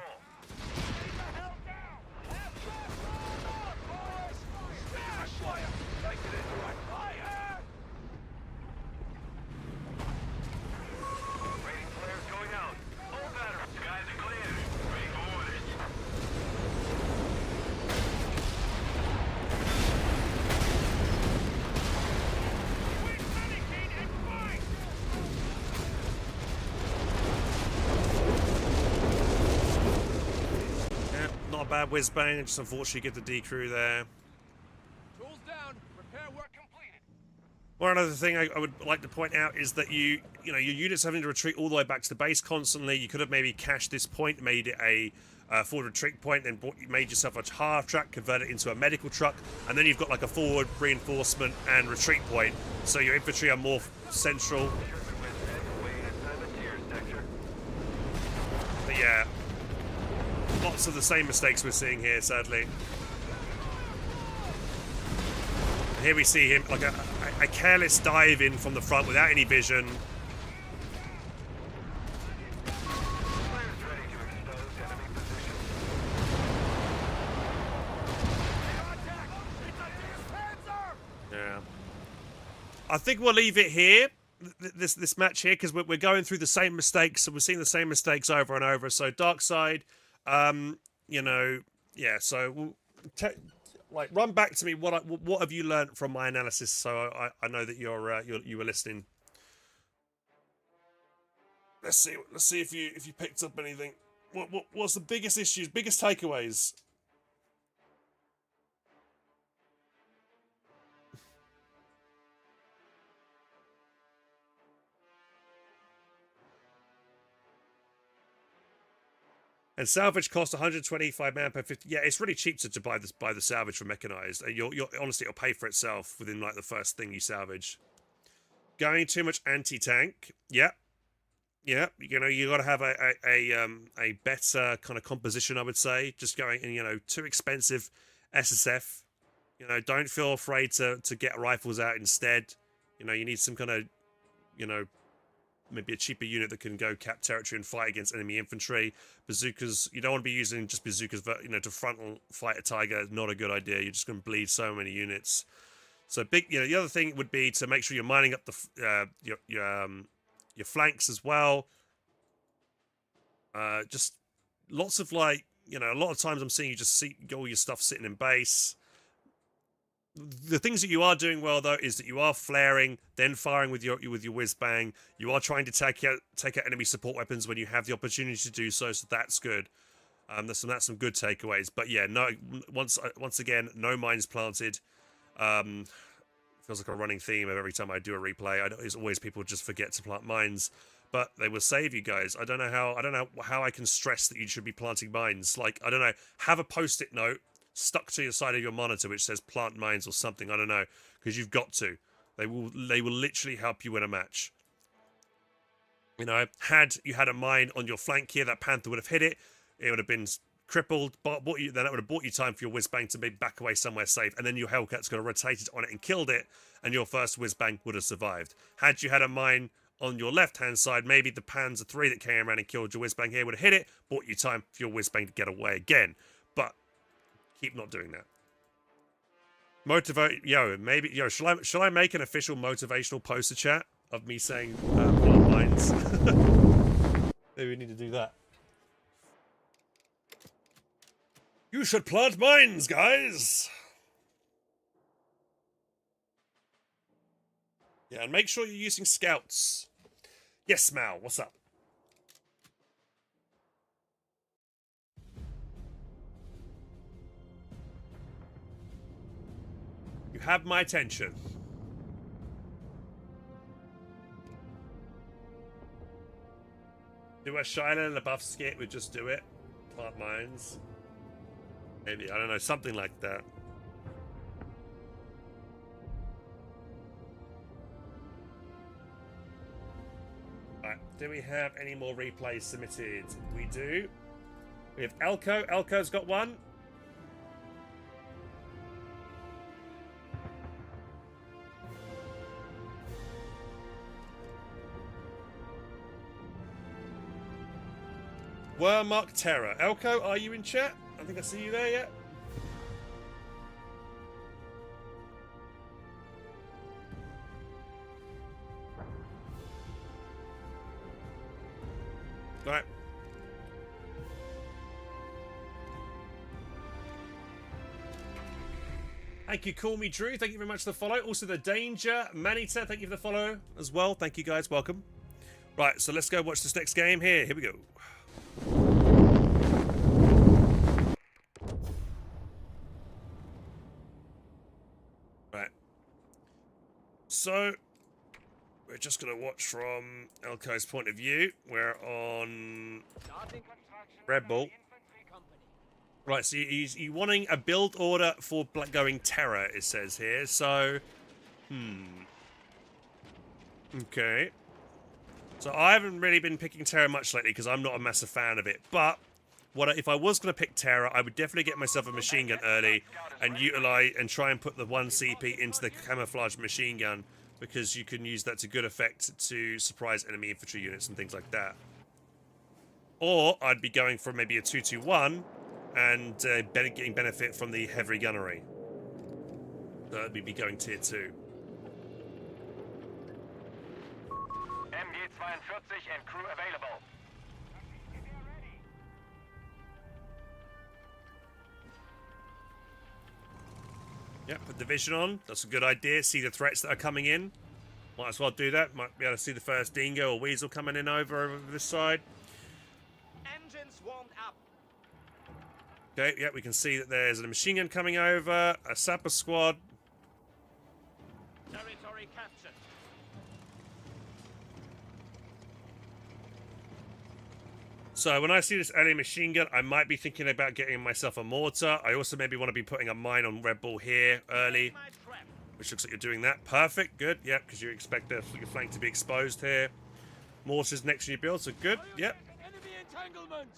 Bad whiz bang, just unfortunately get the D crew there. Tools down. Repair work completed. One other thing I would like to point out is that your units having to retreat all the way back to the base constantly. You could have maybe cached this point, made it a forward retreat point, then made yourself a half track, convert it into a medical truck, and then you've got like a forward reinforcement and retreat point. So your infantry are more central. But yeah. Lots of the same mistakes we're seeing here, sadly. And here we see him, like a careless dive in from the front without any vision. Yeah. I think we'll leave it here. This match here, because we're going through the same mistakes, and we're seeing the same mistakes over and over. So Dark Side. Yeah, so run back to me what have you learned from my analysis, so I know that you were listening. Let's see if you picked up anything. What's the biggest issues, biggest takeaways? And salvage cost 125 man per 50. Yeah, it's really cheap to buy the salvage from mechanized. You'll honestly, it'll pay for itself within like the first thing you salvage. Going too much anti-tank. Yeah. You got to have a better kind of composition, I would say. Just going too expensive SSF. Don't feel afraid to get rifles out instead. You need some kind of maybe a cheaper unit that can go cap territory and fight against enemy infantry. Bazookas, you don't want to be using just bazookas, to frontal fight a Tiger. Not a good idea. You're just going to bleed so many units. So the other thing would be to make sure you're mining up the your flanks as well. Just lots of a lot of times I'm seeing you just see all your stuff sitting in base. The things that you are doing well, though, is that you are flaring, then firing with your whiz bang. You are trying to take out enemy support weapons when you have the opportunity to do so. So that's good. That's some good takeaways. But yeah, no. Once again, no mines planted. Feels like a running theme of every time I do a replay. It's always people just forget to plant mines, but they will save you guys. I don't know how I can stress that you should be planting mines. I don't know. Have a post-it note stuck to your side of your monitor which says plant mines or something. I don't know, because you've got to. They will literally help you win a match. Had you had a mine on your flank here, that Panther would have hit it. It would have been crippled, then it would have bought you time for your whiz bang to be back away somewhere safe, and then your Hellcat's going to rotate it on it and killed it, and your first whiz bang would have survived. Had you had a mine on your left-hand side, maybe the Panzer III that came around and killed your whiz-bang here would have hit it, bought you time for your whiz-bang to get away again. But keep not doing that. Shall I make an official motivational poster chat of me saying plant mines? Maybe we need to do that. You should plant mines, guys! Yeah, and make sure you're using scouts. Yes, Mal, what's up? You have my attention. Do a Shiner and a buff skit, we just do it. Plant mines. Maybe, I don't know, something like that. Right, do we have any more replays submitted? We do. We have Elco. Elco's got one. Wormark Terror. Elco, are you in chat? I think I see you there yet. Right. Thank you, Call Me Drew. Thank you very much for the follow. Also, the Danger Manita. Thank you for the follow as well. Thank you, guys. Welcome. Right, so let's go watch this next game here. Here we go. Right. So, we're just going to watch from Elco's point of view. We're on Red Bull. Right, so he's wanting a build order for going Terror, it says here. So, okay. So I haven't really been picking Terror much lately because I'm not a massive fan of it. But if I was going to pick Terror, I would definitely get myself a machine gun early and utilize and try and put the 1 CP into the camouflage machine gun, because you can use that to good effect to surprise enemy infantry units and things like that. Or I'd be going for maybe a 221 and getting benefit from the heavy gunnery. So we'd be going tier 2. MG-42 and crew available. Yeah, put division on. That's a good idea. See the threats that are coming in. Might as well do that. Might be able to see the first dingo or weasel coming in over this side. Engines warmed up. Okay, yeah, we can see that there's a machine gun coming over, a sapper squad. Territory captured. So when I see this early machine gun, I might be thinking about getting myself a mortar. I also maybe want to be putting a mine on Red Bull here early, which looks like you're doing that. Perfect, good, yeah, because you expect your flank to be exposed here. Mortars next to your build, so good, yep. Enemy entanglement.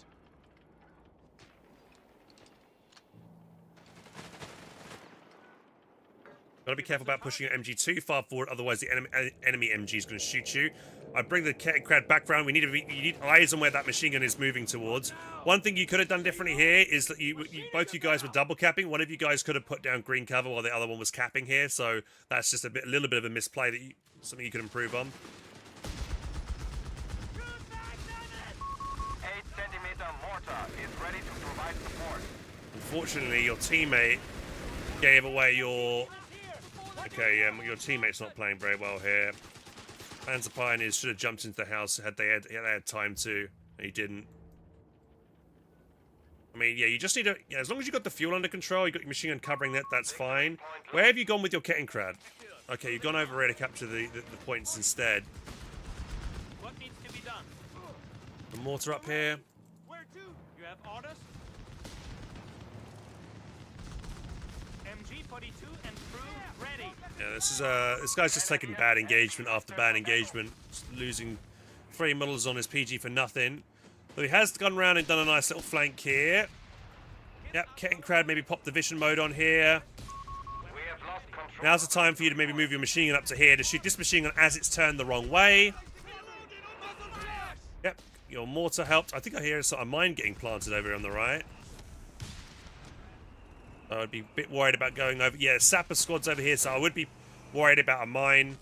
Gotta be careful about pushing your MG too far forward, otherwise the enemy MG is going to shoot you. I bring the crowd back round. You need eyes on where that machine gun is moving towards. One thing you could have done differently here is that both you guys were double capping. One of you guys could have put down green cover while the other one was capping here. So that's just a little bit of a misplay that something you could improve on. 8-centimeter mortar is ready to provide support. Unfortunately, your teammate gave away your. Okay, your teammate's not playing very well here. Panzer Pioneers should have jumped into the house had they had time to, and he didn't. I mean, yeah, you just need to. Yeah, as long as you got the fuel under control, you got your machine gun covering that. That's fine. Where have you gone with your Kettenkrad? Okay, you've gone over here to capture the points instead. What needs to be done? The mortar up here. Where to? You have orders? MG-42 and crew ready. Yeah, this guy's just taking bad engagement after bad engagement, losing 3 models on his PG for nothing. But he has gone around and done a nice little flank here. Yep, Kettenkrad maybe pop the vision mode on here. We have lost control. Now's the time for you to maybe move your machine gun up to here to shoot this machine gun as it's turned the wrong way. Yep, your mortar helped. I think I hear a sort of mine getting planted over here on the right. I'd be a bit worried about going over. Yeah, sapper squad's over here, so I would be worried about a mine.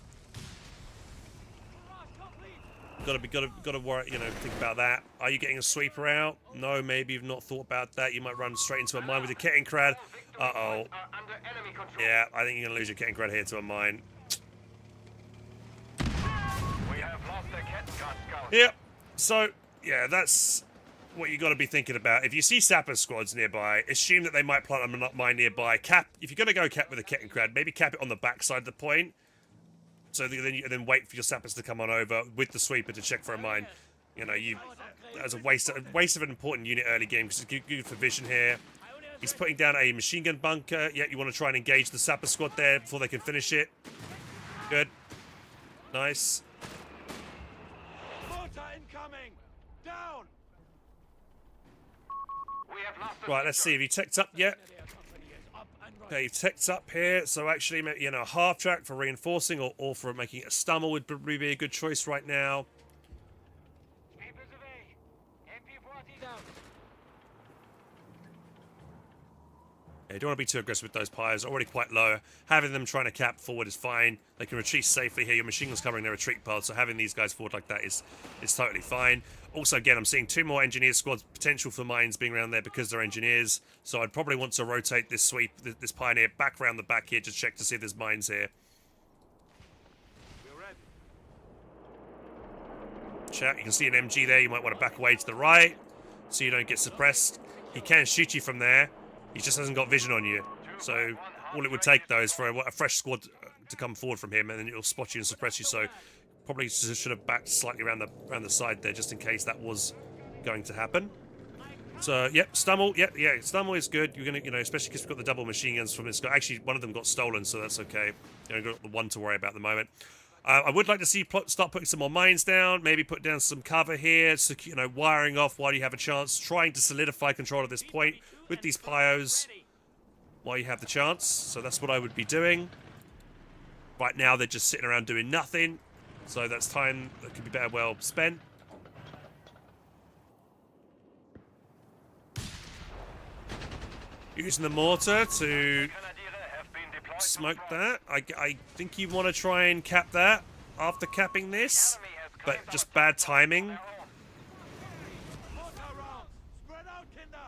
Gotta worry, you know, think about that. Are you getting a sweeper out? No, maybe you've not thought about that. You might run straight into a mine with your Kettenkrad. Uh-oh. Yeah, I think you're gonna lose your Kettenkrad here to a mine. We have lost the Kettenkrad scout. Yep. So, yeah, that's what you got to be thinking about. If you see sapper squads nearby, assume that they might plant a mine nearby. Cap, if you're going to go cap with a Kettenkrad, maybe cap it on the backside of the point. So then wait for your sappers to come on over with the sweeper to check for a mine. You know, that's a waste of an important unit early game because it's good for vision here. He's putting down a machine gun bunker. Yeah, you want to try and engage the sapper squad there before they can finish it. Good. Nice. Mortar incoming! Down! We have lost the Right, let's see. Have you teched up yet? Okay, you've teched up here. So actually, you know, half track for reinforcing or for making it a stumble would probably be a good choice right now. Yeah, you don't want to be too aggressive with those pyres. Already quite low. Having them trying to cap forward is fine. They can retreat safely here. Your machine gun's covering their retreat path, so having these guys forward like that is totally fine. Also, again, I'm seeing 2 more engineer squads, potential for mines being around there because they're engineers. So I'd probably want to rotate this sweep, this pioneer, back around the back here to check to see if there's mines here. We're ready. Chat, you can see an MG there. You might want to back away to the right so you don't get suppressed. He can shoot you from there. He just hasn't got vision on you. So all it would take, though, is for a fresh squad to come forward from him, and then it'll spot you and suppress you. So probably should have backed slightly around the side there, just in case that was going to happen. So, yep, Stummel. Yeah, Stummel is good. You're gonna, you know, especially because we've got the double machine guns from this guy. Actually, one of them got stolen, so that's okay. You know, got the one to worry about at the moment. I would like to see start putting some more mines down. Maybe put down some cover here. So, you know, wiring off while you have a chance. Trying to solidify control of this point with these pyos while you have the chance. So that's what I would be doing. Right now, they're just sitting around doing nothing. So that's time that could be better well spent. Using the mortar to smoke that. I think you want to try and cap that after capping this, but just bad timing. Mortar rounds! Spread out, Kinder!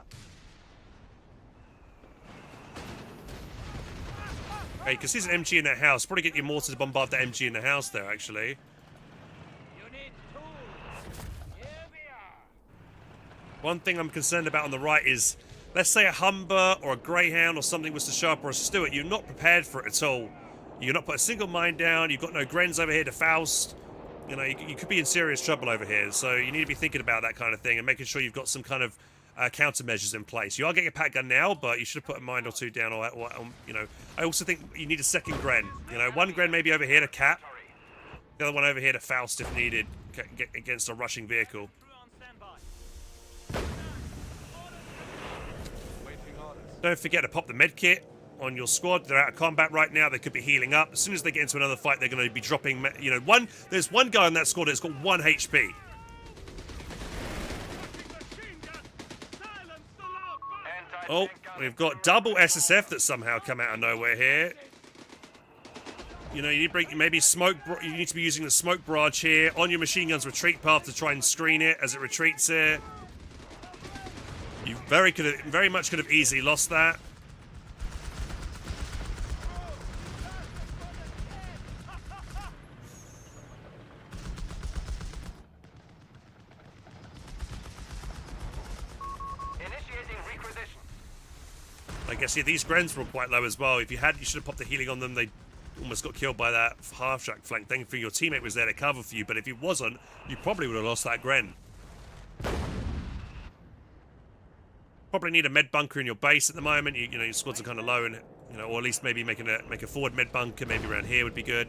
Hey, because there's an MG in that house. Probably get your mortar to bombard the MG in the house there, actually. You need tools! Here we are! One thing I'm concerned about on the right is, let's say a Humber or a Greyhound or something was to show up, or a Stuart. You're not prepared for it at all. You're not put a single mine down. You've got no Grens over here to Faust. You know, you could be in serious trouble over here. So you need to be thinking about that kind of thing and making sure you've got some kind of countermeasures in place. You are getting a pack gun now, but you should have put a mine or 2 down. Or you know, I also think you need a second Gren. You know, 1 Gren maybe over here to cap. The other one over here to Faust if needed against a rushing vehicle. Crew on standby. Don't forget to pop the med kit on your squad. They're out of combat right now. They could be healing up. As soon as they get into another fight, they're going to be dropping. You know, there's one guy on that squad that's got 1 HP. Oh, we've got double SSF that somehow come out of nowhere here. You know, you need to bring maybe smoke. You need to be using the smoke barrage here on your machine gun's retreat path to try and screen it as it retreats here. You very much could have easily lost that. Initiating requisition. I guess, yeah, these Grens were quite low as well. If you should have popped the healing on them. They almost got killed by that half-track flank. Thankfully, your teammate was there to cover for you, but if he wasn't, you probably would have lost that Gren. Probably need a med bunker in your base at the moment. You know, your squads are kind of low, and you know, or at least maybe make a forward med bunker, maybe around here would be good.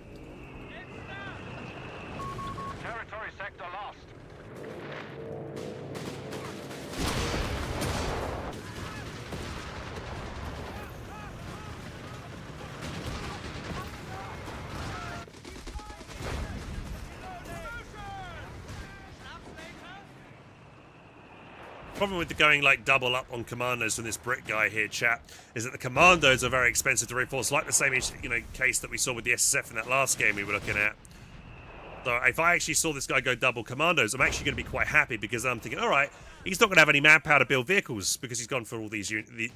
Territory sector lost. Problem with the going like double up on commandos from this Brit guy here, chat, is that the commandos are very expensive to reinforce, like the same case that we saw with the SSF in that last game we were looking at. So if I actually saw this guy go double commandos, I'm actually going to be quite happy because I'm thinking, all right, he's not going to have any manpower to build vehicles because he's gone for all these elite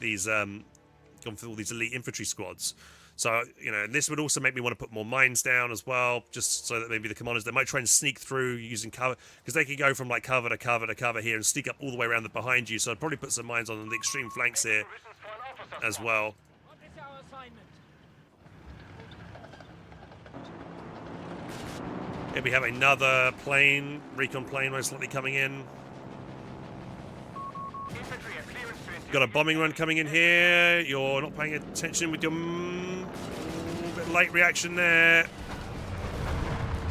infantry squads. So, you know, and this would also make me want to put more mines down as well, just so that maybe the commanders, they might try and sneak through using cover, because they could go from like cover to cover to cover here and sneak up all the way around the behind you. So I'd probably put some mines on the extreme flanks here as well. What is our assignment? Here we have another plane, recon plane most likely coming in. Infantry have clearance to enter. Got a bombing run coming in here. You're not paying attention with your bit late reaction there.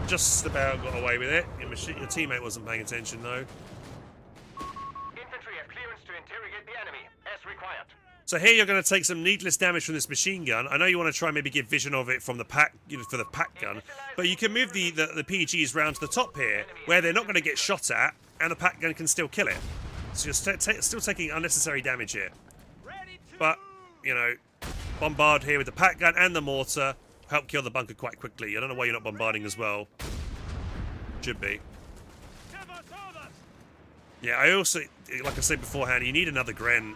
Just about got away with it. Your teammate wasn't paying attention though. Infantry have clearance to interrogate the enemy, as required. So here you're going to take some needless damage from this machine gun. I know you want to try and maybe get vision of it from the pack, for the pack gun, but you can move the PGs round to the top here, where they're not going to get shot at, and the pack gun can still kill it. So you're still taking unnecessary damage here. But, you know, bombard here with the pack gun and the mortar, help kill the bunker quite quickly. I don't know why you're not bombarding as well. Should be. Yeah, I also, like I said beforehand, you need another Gren.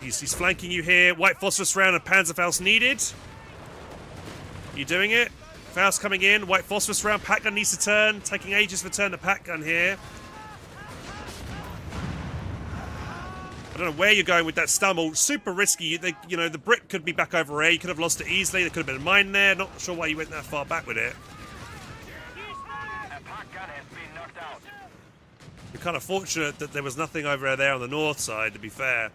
He's flanking you here. White phosphorus round and Panzerfaust needed. You doing it? Faust coming in. White phosphorus round. Pack gun needs to turn. Taking ages for turn the pack gun here. I don't know where you're going with that stumble. Super risky. You know, the Brit could be back over here. You could have lost it easily. There could have been a mine there. Not sure why you went that far back with it. A pack gun has been knocked out. You're kind of fortunate that there was nothing over there on the north side, to be fair.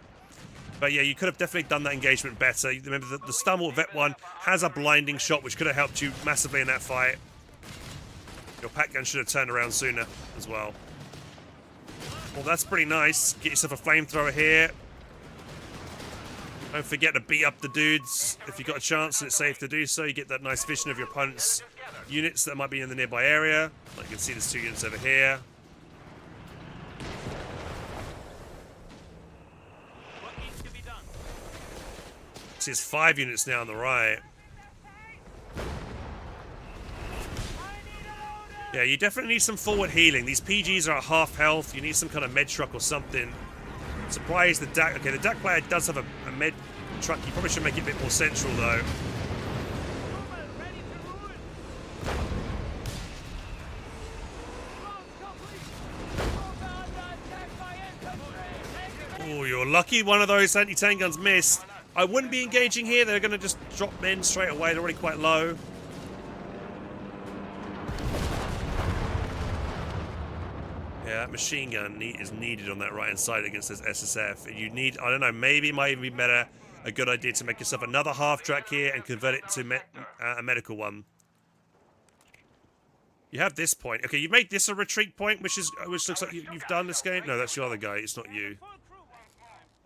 But yeah, you could have definitely done that engagement better. Remember that the Stumble Vet one has a blinding shot, which could have helped you massively in that fight. Your pack gun should have turned around sooner as well. Well, that's pretty nice. Get yourself a flamethrower here. Don't forget to beat up the dudes if you've got a chance and it's safe to do so. You get that nice vision of your opponent's units that might be in the nearby area. Like you can see there's 2 units over here. See, it's 5 units now on the right. Yeah, you definitely need some forward healing. These PGs are at half health. You need some kind of med truck or something. Surprised the DAC... Okay, the DAC player does have a med truck. You probably should make it a bit more central, though. Oh, you're lucky one of those anti-tank guns missed. I wouldn't be engaging here. They're going to just drop men straight away. They're already quite low. Yeah, that machine gun is needed on that right-hand side against this SSF. And you need, I don't know, maybe it might even be better, a good idea to make yourself another half-track here and convert it to a medical one. You have this point. Okay, you made this a retreat point, which looks like you've done this game. No, that's your other guy. It's not you.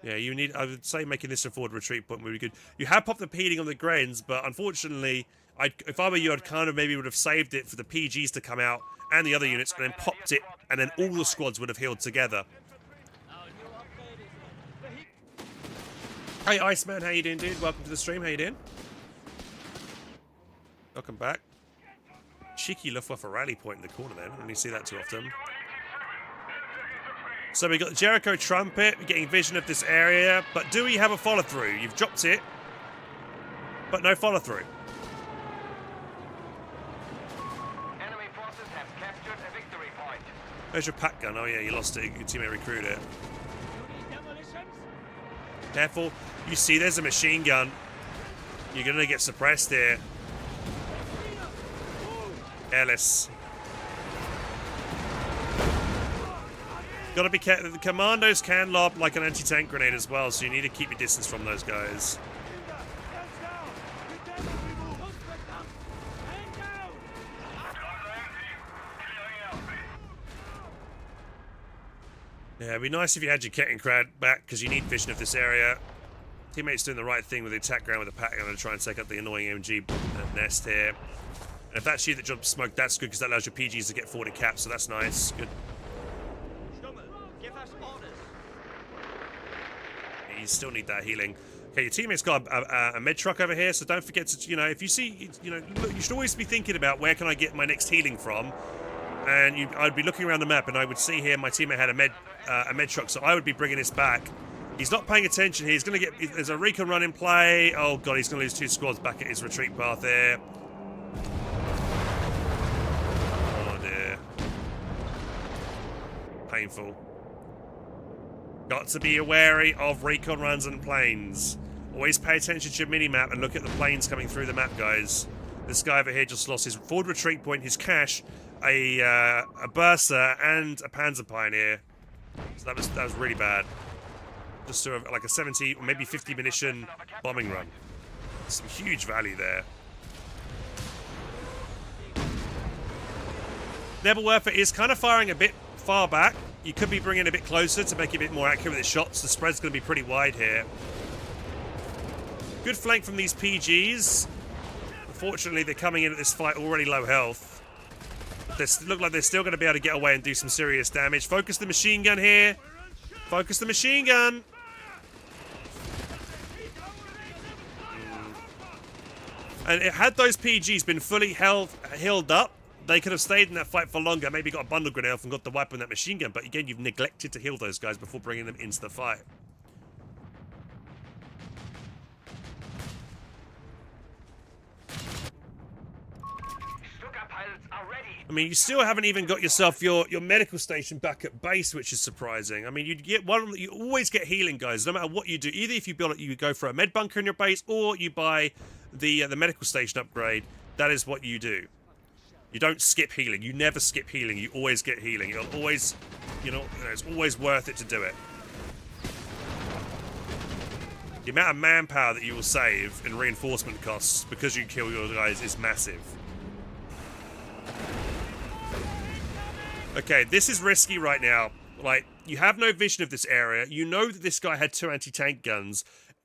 Yeah, you need, I would say making this a forward retreat point would be good. You have popped the healing on the Grens, but unfortunately, if I were you, I'd kind of maybe would have saved it for the PGs to come out and the other units, and then popped it, and then all the squads would have healed together. Hey, Iceman, how you doing, dude? Welcome to the stream. How you doing? Welcome back. Cheeky Luftwaffe rally point in the corner there. I don't really see that too often. So we got the Jericho Trumpet, we're getting vision of this area, but do we have a follow-through? You've dropped it, but no follow-through. Enemy forces have captured a victory point. There's your pack gun. Oh yeah, you lost it. Your teammate recruited it. Careful. You see there's a machine gun. You're going to get suppressed here. Careless. Gotta be careful. The commandos can lob like an anti-tank grenade as well, so you need to keep your distance from those guys. Yeah, it'd be nice if you had your Kettenkrad back, because you need vision of this area. Teammates doing the right thing with the attack ground with the pack. I'm going to try and take up the annoying MG nest here. And if that's you that jumps smoke, that's good, because that allows your PGs to get forward and cap, so that's nice. Good. Give us orders. You still need that healing. Okay, your teammate's got a med truck over here, so don't forget to, you know, if you see, you know, look, you should always be thinking about where can I get my next healing from. And I'd be looking around the map, and I would see here my teammate had a med truck, so I would be bringing this back. He's not paying attention here. He's going to get... There's a recon run in play. Oh, God, he's going to lose 2 squads back at his retreat path there. Oh, dear. Painful. Got to be wary of recon runs and planes. Always pay attention to your mini-map and look at the planes coming through the map, guys. This guy over here just lost his forward retreat point, his cache, a Bursa, and a Panzer Pioneer. So that was really bad. Just sort of like a 70 or maybe 50 munition bombing run. Some huge value there. Nebelwerfer is kind of firing a bit far back. You could be bringing it a bit closer to make it a bit more accurate with its shots. The spread's going to be pretty wide here. Good flank from these PGs. Unfortunately, they're coming into this fight already low health. They look like they're still going to be able to get away and do some serious damage. Focus the machine gun here. Focus the machine gun. And had those PGs been fully healed up, they could have stayed in that fight for longer, maybe got a bundle grenade off and got the wipe on that machine gun. But again, you've neglected to heal those guys before bringing them into the fight. I mean, you still haven't even got yourself your medical station back at base, which is surprising. I mean, you always get healing, guys, no matter what you do. Either if you build it, you go for a med bunker in your base, or you buy the medical station upgrade. That is what you do. You don't skip healing. You never skip healing. You always get healing. You'll always, you know, it's always worth it to do it. The amount of manpower that you will save in reinforcement costs because you kill your guys is massive. Okay, this is risky right now. Like, you have no vision of this area. You know that this guy had 2 anti-tank guns.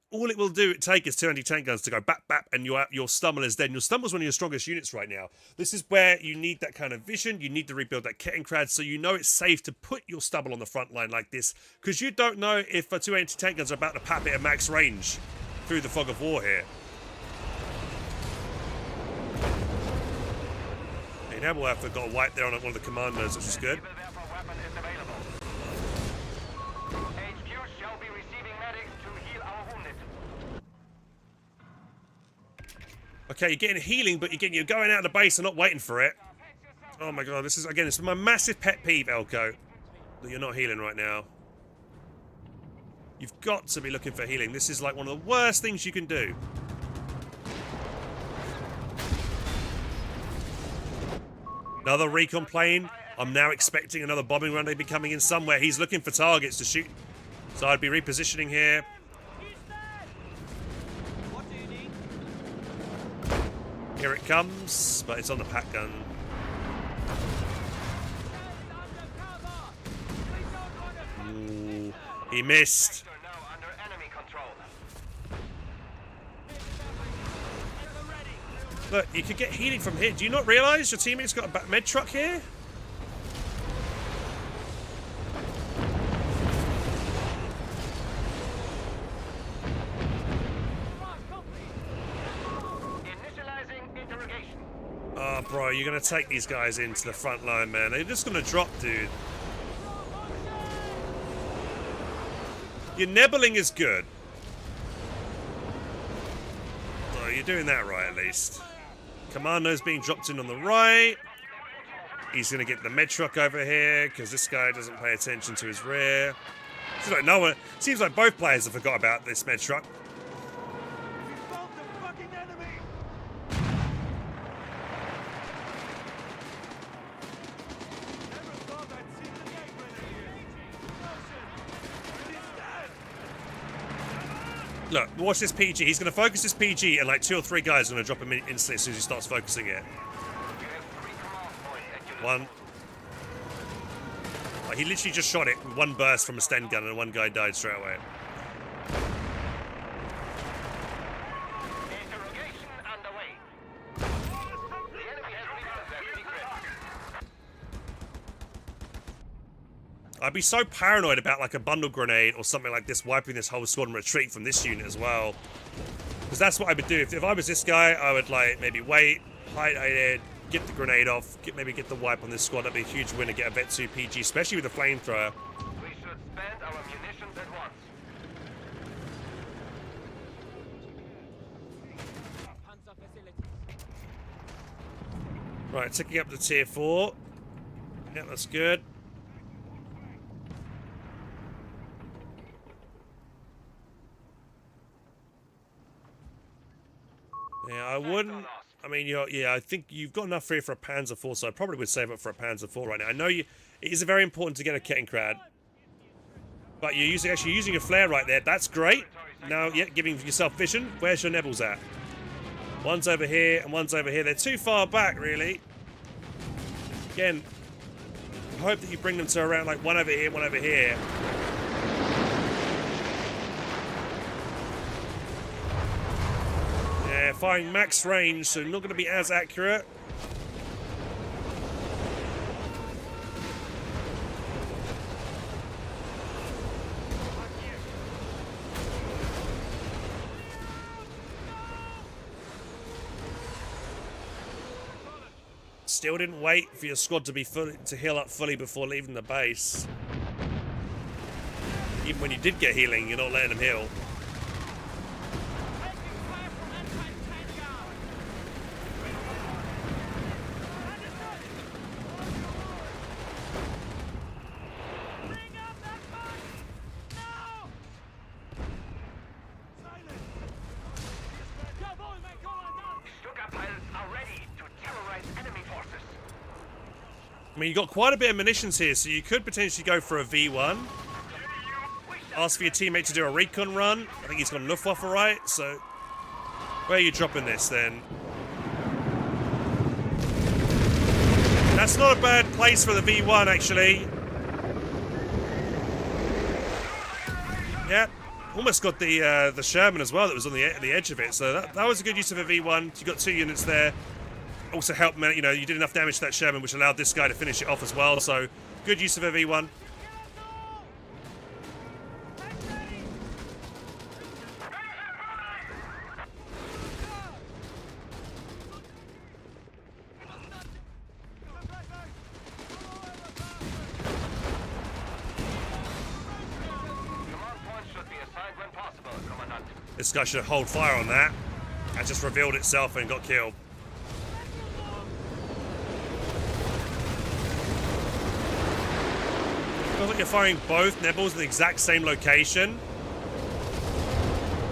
All it will take is 2 anti-tank guns to go bap, bap, and your Stummel is dead. And your Stummel's one of your strongest units right now. This is where you need that kind of vision. You need to rebuild that Kettenkrad, so you know it's safe to put your Stummel on the front line like this. Because you don't know if 2 anti-tank guns are about to pap it at max range through the fog of war here. Nebelwerfer got a wipe there on one of the commandos, which is good. Okay, you're getting healing, but you're going out of the base and not waiting for it. Oh my god, this is my massive pet peeve, Elco, that you're not healing right now. You've got to be looking for healing. This is like one of the worst things you can do. Another recon plane. I'm now expecting another bombing run to be coming in somewhere. He's looking for targets to shoot. So I'd be repositioning here. Here it comes, but it's on the pack gun. Ooh, he missed. Look, you could get healing from here. Do you not realise your teammate's got a med truck here? Oh, bro, you're going to take these guys into the front line, man. They're just going to drop, dude. Your nebbling is good. Oh, you're doing that right, at least. Commando's being dropped in on the right. He's going to get the med truck over here because this guy doesn't pay attention to his rear. Seems like both players have forgot about this med truck. Look, watch this PG. He's going to focus this PG, and like 2 or 3 guys are going to drop him in instantly as soon as he starts focusing it. One. Like, he literally just shot it with 1 burst from a Sten gun, and 1 guy died straight away. I'd be so paranoid about like a bundle grenade or something like this wiping this whole squad and retreat from this unit as well. Because that's what I would do. If I was this guy, I would like maybe wait, hide there, get the grenade off, maybe get the wipe on this squad. That'd be a huge win to get a Vet 2 PG, especially with a flamethrower. We should spend our munitions at once. Panzer facilities. Right, ticking up to tier 4. Yeah, that's good. Yeah, I wouldn't. I mean, yeah, I think you've got enough here for a Panzer 4, so I probably would save up for a Panzer 4 right now. I know it is very important to get a Kettenkrad, but you're actually using a flare right there. That's great. Now, yeah, giving yourself vision. Where's your Nebels at? One's over here and one's over here. They're too far back, really. Again, I hope that you bring them to around like one over here, one over here. Yeah, firing max range, so not going to be as accurate. Still didn't wait for your squad to be to heal up fully before leaving the base. Even when you did get healing, you're not letting them heal. I mean, you've got quite a bit of munitions here, so you could potentially go for a V1. Ask for your teammate to do a recon run. I think he's got Luftwaffe, right? So, where are you dropping this, then? That's not a bad place for the V1, actually. Yep. Almost got the Sherman as well that was on the edge of it. So that was a good use of a V1. You got 2 units there. Also helped, you know, you did enough damage to that Sherman, which allowed this guy to finish it off as well. So good use of a V1. This guy should hold fire on that. That just revealed itself and got killed. Feels like you're firing both Nebels in the exact same location.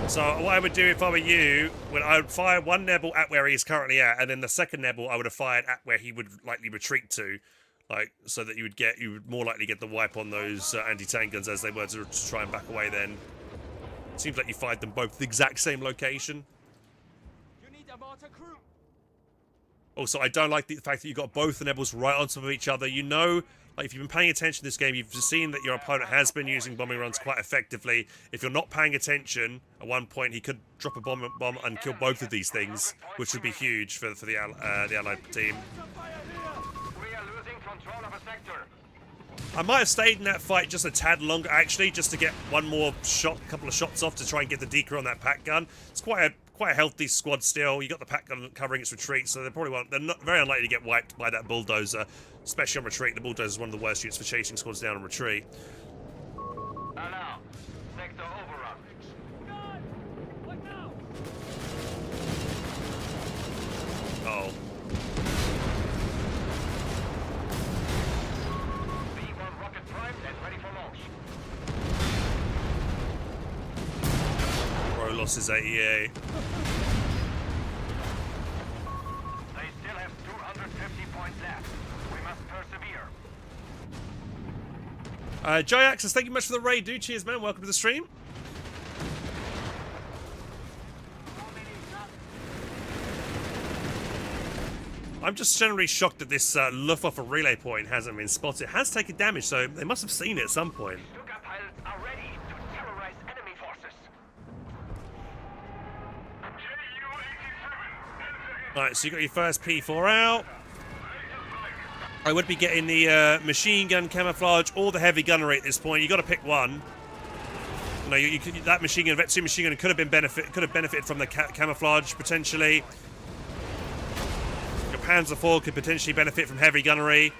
So what I would do if I were you, I would fire one Nebel at where he is currently at, and then the second Nebel I would have fired at where he would likely retreat to, like so that you would more likely get the wipe on those anti-tank guns as they were to try and back away. Then seems like you fired them both at the exact same location. You need a mortar crew. Also, I don't like the fact that you got both the Nebels right on top of each other. You know, like if you've been paying attention to this game, you've seen that your opponent has been using bombing runs quite effectively. If you're not paying attention, at one point he could drop a bomb and kill both of these things, which would be huge for the Allied team. We are losing control of a sector. I might have stayed in that fight just a tad longer, actually, just to get one more shot, couple of shots off to try and get the decoy on that pack gun. It's quite a healthy squad still. You got the pack gun covering its retreat, so they're not very unlikely to get wiped by that bulldozer, especially on retreat. The bulldozer is one of the worst units for chasing squads down on retreat. And now, sector overrun. God! What now? Oh. V1 rocket primed and ready for launch. Bro lost his AEA. They still have 250 points left. We must persevere. Joe Axis, thank you much for the raid, dude. Cheers, man. Welcome to the stream. I'm just generally shocked that this Luftwaffe relay point hasn't been spotted. It has taken damage, so they must have seen it at some point. Stuka pilots are ready to terrorize enemy forces. Right, so you got your first P4 out. I would be getting the machine gun camouflage or the heavy gunnery at this point. You got to pick one. You know, you could, that machine gun, Vet 2 machine gun, could have benefited from the camouflage potentially. Your Panzer IV could potentially benefit from heavy gunnery.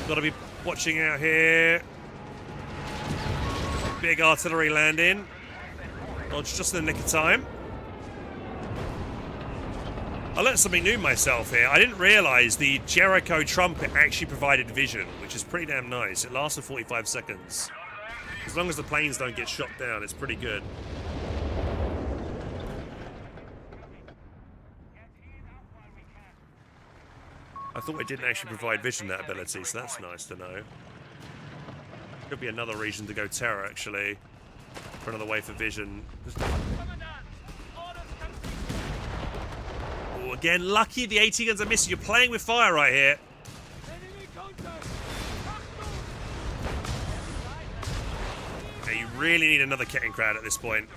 Got to be watching out here. Big artillery landing. Dodge just in the nick of time. I learned something new myself here. I didn't realise the Jericho trumpet actually provided vision, which is pretty damn nice. It lasts for 45 seconds. As long as the planes don't get shot down, it's pretty good. I thought it didn't actually provide vision, that ability, so that's nice to know. Could be another reason to go terror, actually. For another way for vision. Oh, again, lucky the AT guns are missing. You're playing with fire right here. Yeah, you really need another Kettenkrad at this point.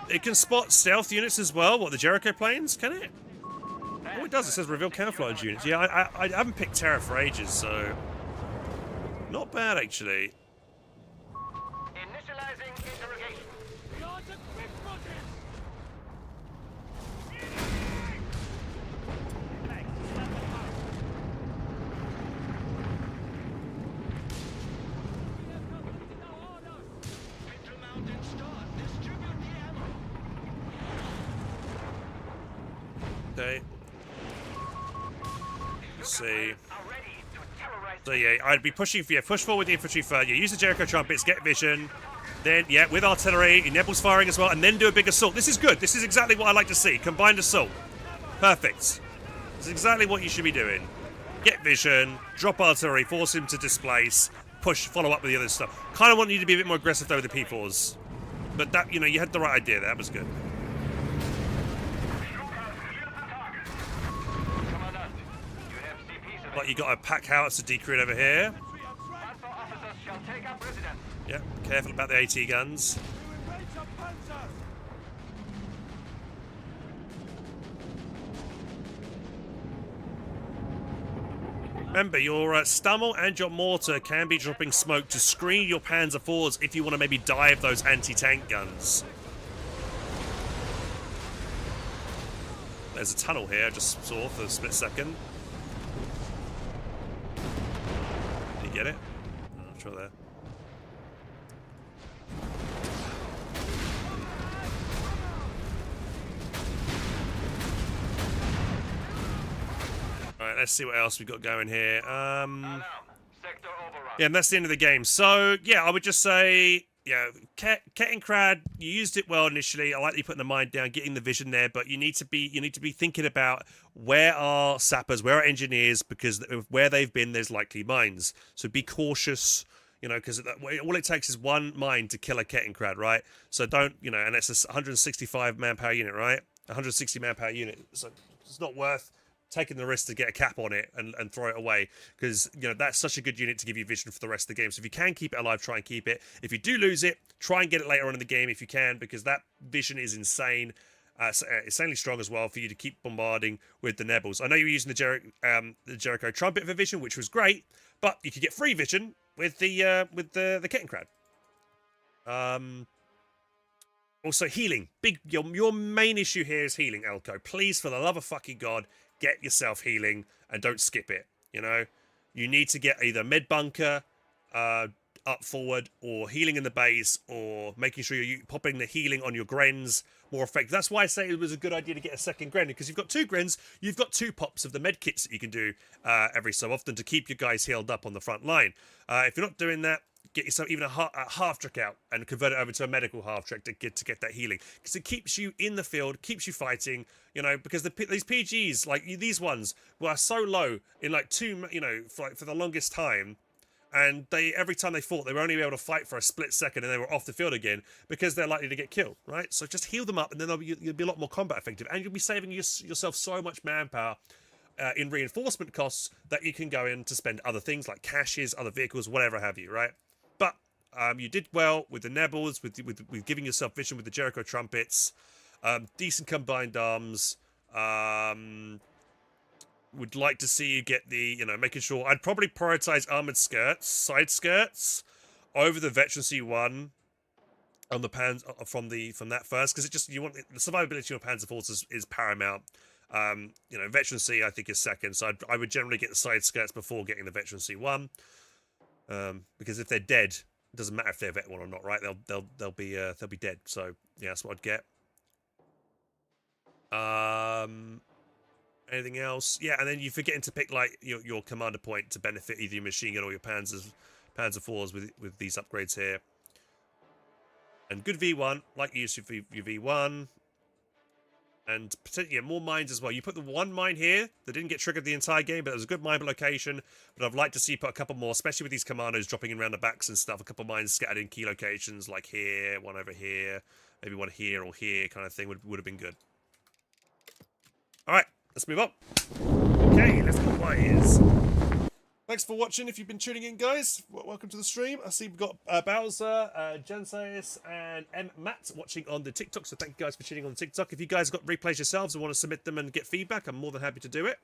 It can spot stealth units as well. What, the Jericho planes? Can it? Oh, it does. It says reveal camouflage units. Yeah, I haven't picked terror for ages, so... Not bad, actually. Initializing interrogation. Okay. Let's see. So yeah, I'd be pushing for push forward the infantry first. You use the Jericho trumpets, get vision. Then yeah, with artillery, your Nebel's firing as well, and then do a big assault. This is good. This is exactly what I like to see. Combined assault. Perfect. This is exactly what you should be doing. Get vision, drop artillery, force him to displace, push, follow up with the other stuff. Kind of want you to be a bit more aggressive though with the P4s. But that, you know, you had the right idea there. That was good. Like you got a pack howitzer decreed over here. Yep, careful about the AT guns. Remember, your Stummel and your mortar can be dropping smoke to screen your Panzer IVs if you want to maybe dive those anti-tank guns. There's a tunnel here, I just saw for a split second. Get it? No, not sure there. Alright, let's see what else we've got going here. Yeah, and that's the end of the game. So, yeah, I would just say, yeah, Kettenkrad, you used it well initially. I like that you putting the mind down, getting the vision there, but you need to be thinking about where are sappers, where are engineers, because where they've been, there's likely mines. So be cautious, you know, because all it takes is one mine to kill a Kettenkrad, right? So don't, you know, and it's a 165 manpower unit, right? 160 manpower unit. So it's not worth taking the risk to get a cap on it and throw it away, because, you know, that's such a good unit to give you vision for the rest of the game. So if you can keep it alive, try and keep it. If you do lose it, try and get it later on in the game if you can, because that vision is insane. Insanely strong as well for you to keep bombarding with the Nebels. I know you were using the Jericho trumpet for vision, which was great, but you could get free vision with the Kettenkrad. Also healing. Your main issue here is healing, Elco. Please, for the love of fucking God, get yourself healing and don't skip it. You know, you need to get either med bunker up forward, or healing in the base, or making sure you're popping the healing on your Grens more effective. That's why I say it was a good idea to get a second Gren, because you've got two Grens, you've got two pops of the med kits that you can do every so often to keep your guys healed up on the front line. If you're not doing that, get yourself even a half trick out and convert it over to a medical half trick to get that healing, because it keeps you in the field, keeps you fighting, you know, because these PGs, like these ones, were so low in like for the longest time, and every time they fought, they were only able to fight for a split second and they were off the field again because they're likely to get killed, right? So just heal them up, and then you'll be a lot more combat effective, and you'll be saving yourself so much manpower in reinforcement costs that you can go in to spend other things like caches, other vehicles, whatever have you, right? But you did well with the Nebels, with giving yourself vision with the Jericho trumpets, decent combined arms. Would like to see you get the, making sure. I'd probably prioritize armored skirts, side skirts, over the veterancy one on the from that first, because it just, you want the survivability of Panzer forces is paramount. Veterancy I think is second, so I would generally get the side skirts before getting the veterancy one, because if they're dead, it doesn't matter if they're vet one or not, right? They'll be dead. So yeah, that's what I'd get. Anything else? Yeah, and then you're forgetting to pick like your commander point to benefit either your machine gun or your Panzer IVs with these upgrades here. And good V1, like you use your V1. And potentially, more mines as well. You put the one mine here that didn't get triggered the entire game, but it was a good mine location. But I'd like to see you put a couple more, especially with these commandos dropping in around the backs and stuff. A couple mines scattered in key locations, like here, one over here, maybe one here or here, kind of thing would have been good. All right, let's move on. Okay, let's go players. Thanks for watching. If you've been tuning in, guys, welcome to the stream. I see we've got Bowser, Jensis, and Matt watching on the TikTok. So thank you guys for tuning on TikTok. If you guys got replays yourselves and want to submit them and get feedback, I'm more than happy to do it.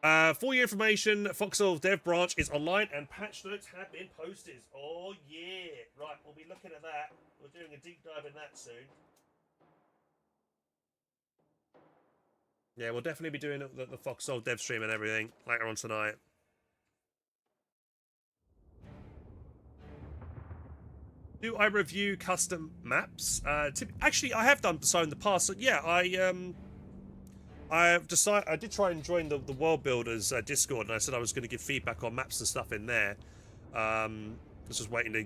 For your information, Foxhole Dev Branch is online and patch notes have been posted. Oh yeah, right. We'll be looking at that. We're doing a deep dive in that soon. Yeah, we'll definitely be doing the Foxhole Dev stream and everything later on tonight. Do I review custom maps? Actually, I have done so in the past. So yeah, I did try and join the World Builders Discord, and I said I was going to give feedback on maps and stuff in there. I was just waiting to.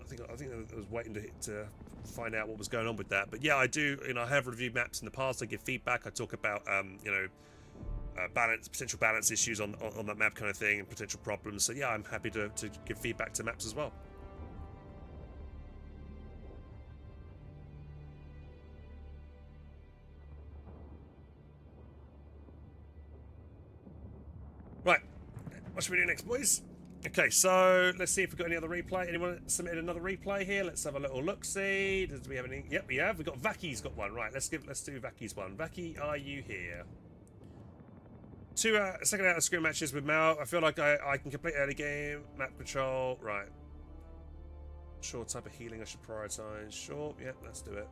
I think I was waiting to find out what was going on with that. But yeah, I do. I have reviewed maps in the past. I give feedback. I talk about potential balance issues on that map kind of thing, and potential problems. So yeah, I'm happy to give feedback to maps as well. Right, what should we do next, boys? Okay, so let's see if we've got any other replay. Anyone submitted another replay here? Let's have a little look-see. Do we have any? Yep, we have. We've got Vaky's got one. Right, let's do Vaky's one. Vaky, are you here? Second out of screen matches with Mal. I feel like I can complete early game. Map patrol. Right. Sure, type of healing I should prioritize. Sure, yep, let's do it.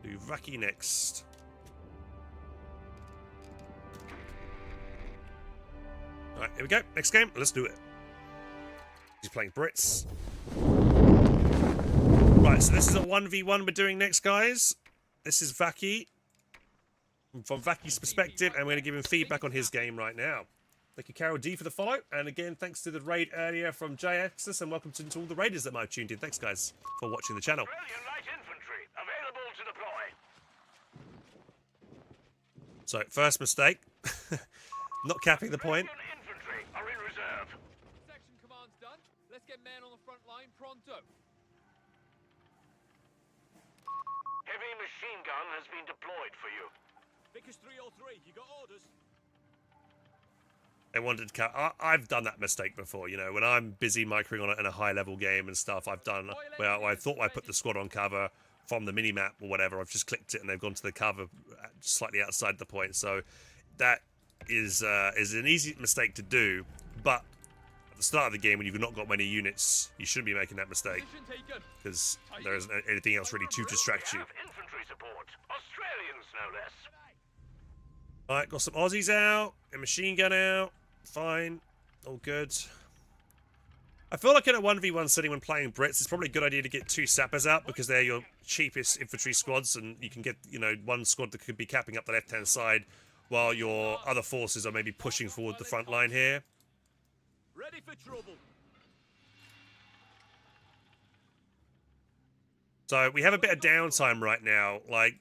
Do Vaky next. Alright, here we go. Next game. Let's do it. He's playing Brits. Right, so this is a 1v1 we're doing next, guys. This is Vaky. From Vaky's perspective, and we're going to give him feedback on his game right now. Thank you, Carol D, for the follow. And again, thanks to the raid earlier from JXS, and welcome to all the raiders that might have tuned in. Thanks, guys, for watching the channel. Australian light infantry available to deploy. So, first mistake. Not capping the point. Infantry are in reserve. Section command's done. Let's get men on the front line pronto. Heavy machine gun has been deployed for you. Vickers 303, you got orders? They wanted to cut. I've done that mistake before, when I'm busy microing on it in a high-level game and stuff. I've done where I thought I put the squad on cover from the mini-map or whatever. I've just clicked it and they've gone to the cover slightly outside the point. So that is an easy mistake to do, but at the start of the game when you've not got many units, you shouldn't be making that mistake because there isn't anything else really to distract you. Infantry support. Australians, no less. Alright, got some Aussies out, a machine gun out, fine, all good. I feel like in a 1v1 setting when playing Brits, it's probably a good idea to get 2 sappers out because they're your cheapest infantry squads, and you can get, one squad that could be capping up the left-hand side while your other forces are maybe pushing forward the front line here. Ready for trouble. So we have a bit of downtime right now. Like,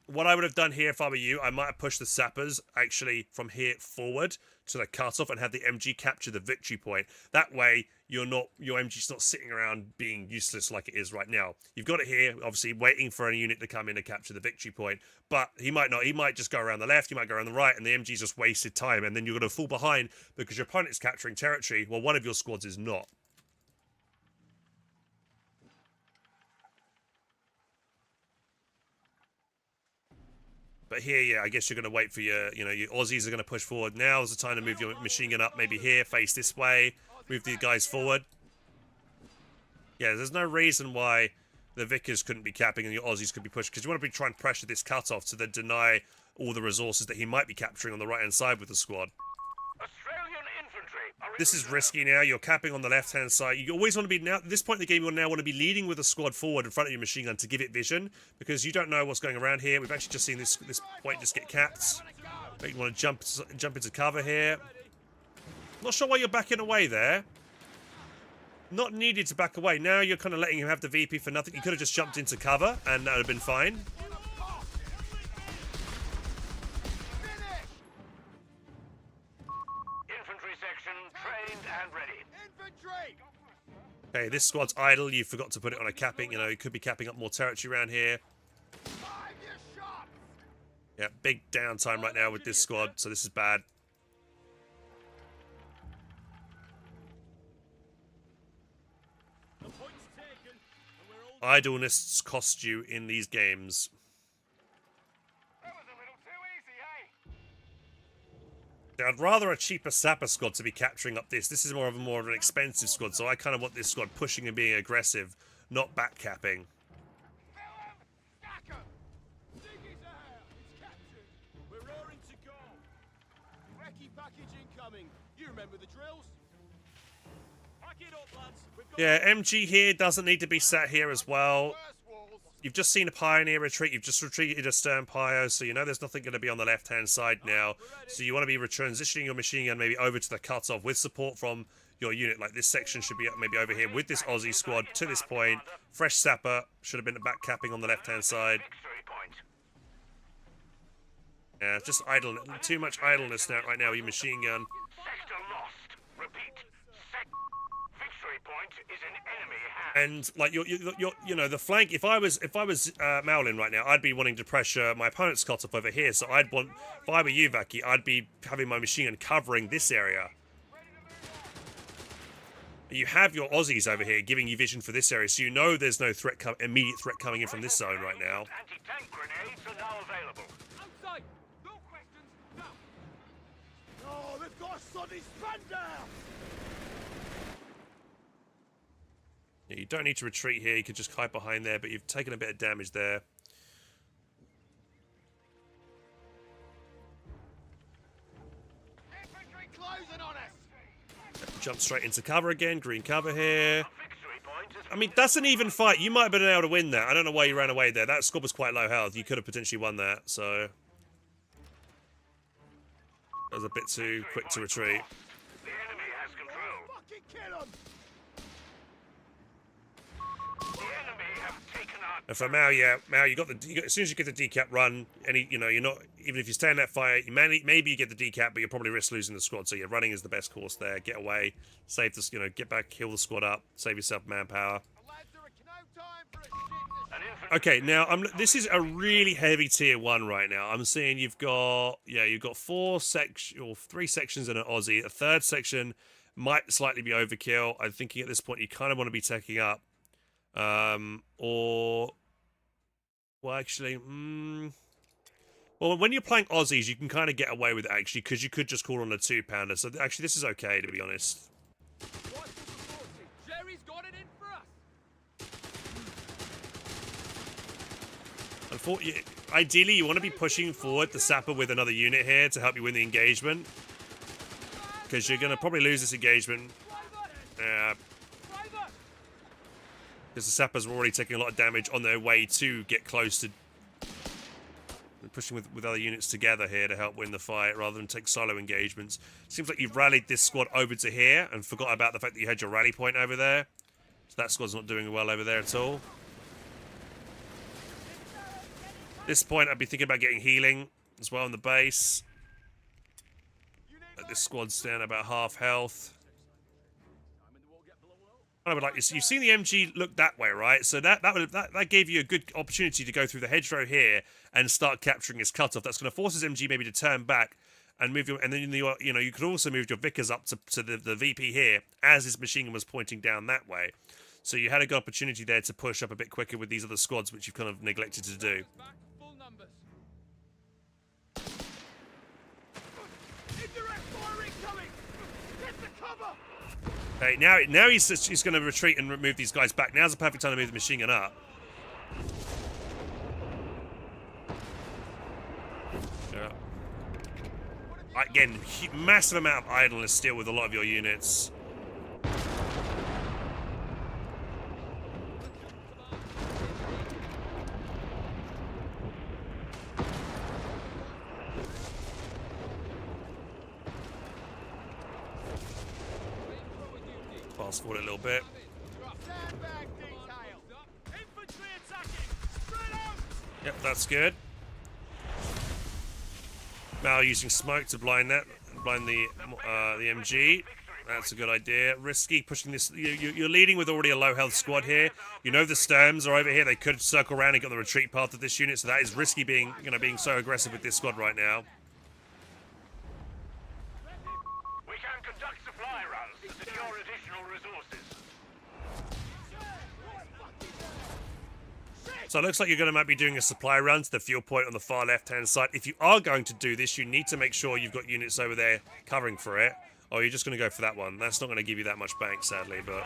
what I would have done here if I were you, I might have pushed the sappers actually from here forward to the cutoff and had the MG capture the victory point. That way, your MG's not sitting around being useless like it is right now. You've got it here, obviously waiting for a unit to come in to capture the victory point. But he might not. He might just go around the left. He might go around the right, and the MG's just wasted time. And then you're going to fall behind because your opponent's capturing territory while one of your squads is not. But here, yeah, I guess you're going to wait for your Aussies are going to push forward. Now's the time to move your machine gun up, maybe here, face this way, move these guys forward. Yeah, there's no reason why the Vickers couldn't be capping and your Aussies could be pushed, because you want to be trying to pressure this cutoff to then deny all the resources that he might be capturing on the right-hand side with the squad. Australian infantry are in This is reserve. risky now. You're capping on the left-hand side. You always want to be, now at this point in the game, you now want to be leading with a squad forward in front of your machine gun to give it vision, because you don't know what's going around here. We've actually just seen this point just get capped. But you want to jump into cover here. Not sure why you're backing away there. Not needed to back away. Now you're kind of letting him have the VP for nothing. You could have just jumped into cover and that would have been fine. Infantry section trained and ready. Infantry! Okay, this squad's idle. You forgot to put it on a capping. You know, you could be capping up more territory around here. Fire your shots! Yeah, big downtime right now with this squad, so this is bad. The point's taken, and we're all... Idleness cost you in these games. That was a little too easy, eh? Now, I'd rather a cheaper sapper squad to be capturing up this. This is more of an expensive squad, so I kind of want this squad pushing and being aggressive, not back capping. Stack 'em! Diggy's out! It's captured! We're roaring to go! Recce package incoming! You remember the drills? Pack it up, lads! We've got... Yeah, MG here doesn't need to be sat here as well. First walls! You've just seen a Pioneer retreat. You've just retreated a Stern Pio, so you know there's nothing going to be on the left-hand side now. So you want to be transitioning your machine gun maybe over to the cutoff with support from your unit. Like this section should be maybe over here with this Aussie squad to this point. Fresh sapper should have been the back capping on the left-hand side. Victory point. Yeah, just idle. Too much idleness now right now with your machine gun. Sector lost. Repeat. Victory point is in enemy hands. And like you know the flank. If I was Maolin right now, I'd be wanting to pressure my opponent's cutoff over here. So I'd want, if I were you, Vaky, I'd be having my machine gun covering this area. You have your Aussies over here giving you vision for this area, so you know there's no immediate threat coming in from this zone right now. Anti-tank grenades are now available. Outside! No questions! No! Oh, they've got a soddy span down! Yeah, you don't need to retreat here. You could just hide behind there, but you've taken a bit of damage there. Infantry closing on us! Jump straight into cover again. Green cover here. Victory point is I mean, that's an even fight. You might have been able to win that. I don't know why you ran away there. That squad was quite low health. You could have potentially won that, so... That was a bit too quick to retreat. the enemy has control. Fucking kill 'em! The enemy have taken our And for Mao, yeah, Mao, as soon as you get the decap run, you're not, even if you stay in that fight, maybe you get the decap, but you'll probably risk losing the squad. So yeah, running is the best course there. Get away, save this, get back, heal the squad up, save yourself manpower. Lads, there are no time for a shit an infantry. Okay, now this is a really heavy tier 1 right now. I'm seeing you've got 3 sections in an Aussie. A third section might slightly be overkill. I'm thinking at this point you kind of want to be taking up. Well, actually, well, when you're playing Aussies, you can kind of get away with it, actually, because you could just call on a 2-pounder. So, actually, this is okay, to be honest. What's the authority? Jerry's got it in for us! Unfortunately, ideally, you want to be pushing forward the sapper with another unit here to help you win the engagement. Because you're going to probably lose this engagement. Driver! Because the sappers were already taking a lot of damage on their way to get close to pushing with other units together here to help win the fight rather than take solo engagements. Seems like you've rallied this squad over to here and forgot about the fact that you had your rally point over there. So that squad's not doing well over there at all. this point, I'd be thinking about getting healing as well on the base. This squad's down about half health. I would like. You've seen the MG look that way, right? So that gave you a good opportunity to go through the hedgerow here and start capturing his cutoff. That's going to force his MG maybe to turn back and move your. And then you could also move your Vickers up to the VP here as his machine gun was pointing down that way. So you had a good opportunity there to push up a bit quicker with these other squads, which you've kind of neglected to do. Okay, now he's going to retreat and move these guys back. Now's the perfect time to move the machine gun up. Yeah. Again, massive amount of idleness still with a lot of your units. Fast forward a little bit. Yep, that's good. Now using smoke to blind the MG. That's a good idea. Risky pushing this. You're leading with already a low health squad here. You know the Sturms are over here. They could circle around and get the retreat path of this unit. So that is risky being so aggressive with this squad right now. So it looks like you're might be doing a supply run to the fuel point on the far left-hand side. If you are going to do this, you need to make sure you've got units over there covering for it. Or you're just going to go for that one. That's not going to give you that much bank, sadly, but...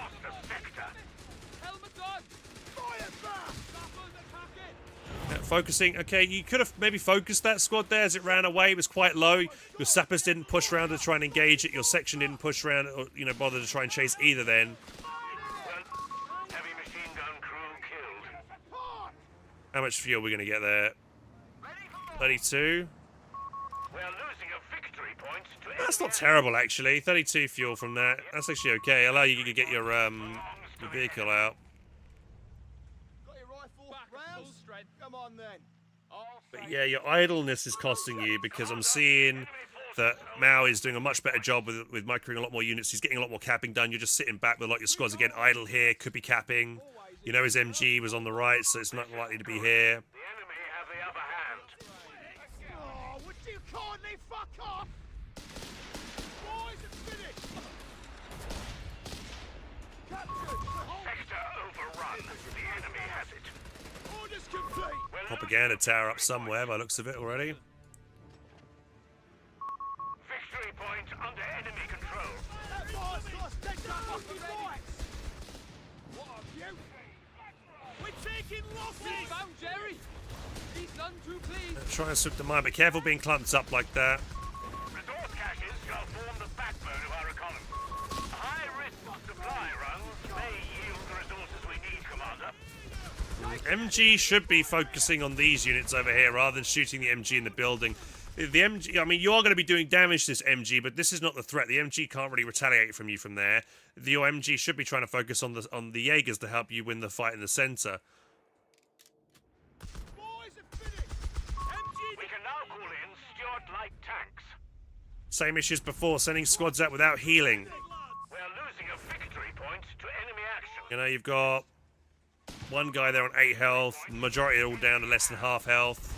Yeah, focusing. Okay, you could have maybe focused that squad there as it ran away. It was quite low. Your sappers didn't push around to try and engage it. Your section didn't push around or, bother to try and chase either then. How much fuel are we going to get there? 32. We're losing a victory point to That's not terrible, actually. 32 fuel from that. That's actually okay. Allow you to get your vehicle out. Got your rifle? Rounds? Come on then. But yeah, your idleness is costing you because I'm seeing that Mao is doing a much better job with microing a lot more units. He's getting a lot more capping done. You're just sitting back with your squads again idle here. Could be capping. You know his MG was on the right, so it's not likely to be here. The enemy have the upper hand. Oh, would you kindly fuck off? Boys, it's finished. Captured. Sector overrun. The enemy has it. Orders complete. Propaganda tower up somewhere by the looks of it already. Victory point under enemy control. That boss lost their fucking rights. What have you? We're taking losses! Found Jerry! He's none too pleased. Try and sweep the mine, but careful being clumped up like that. Resource caches shall form the backbone of our economy. High-risk supply runs may yield the resources we need, Commander. MG should be focusing on these units over here rather than shooting the MG in the building. The MG, I mean, you are going to be doing damage to this MG, but this is not the threat. The MG can't really retaliate from you from there. Your MG should be trying to focus on the Jaegers to help you win the fight in the center. Boys are finished. MG. We can now call in Stuart light tanks. Same issues before, sending squads out without healing. We're losing a victory point to enemy action. You've got one guy there on 8 health. The majority are all down to less than half health.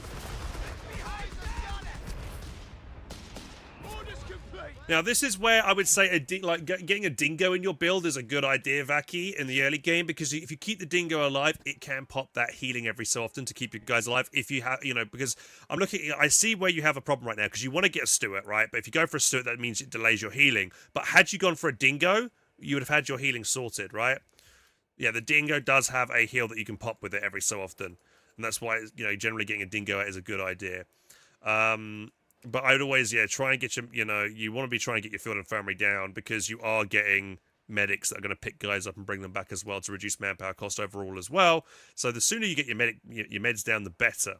Now, this is where I would say getting a dingo in your build is a good idea, Vaky, in the early game, because if you keep the dingo alive, it can pop that healing every so often to keep you guys alive. If you have, because I see where you have a problem right now, because you want to get a Stuart, right? But if you go for a Stuart, that means it delays your healing. But had you gone for a dingo, you would have had your healing sorted, right? Yeah, the dingo does have a heal that you can pop with it every so often. And that's why, generally getting a dingo out is a good idea. But I'd always, try and get your, you want to be trying to get your field infirmary down because you are getting medics that are going to pick guys up and bring them back as well to reduce manpower cost overall as well. So the sooner you get your meds down, the better.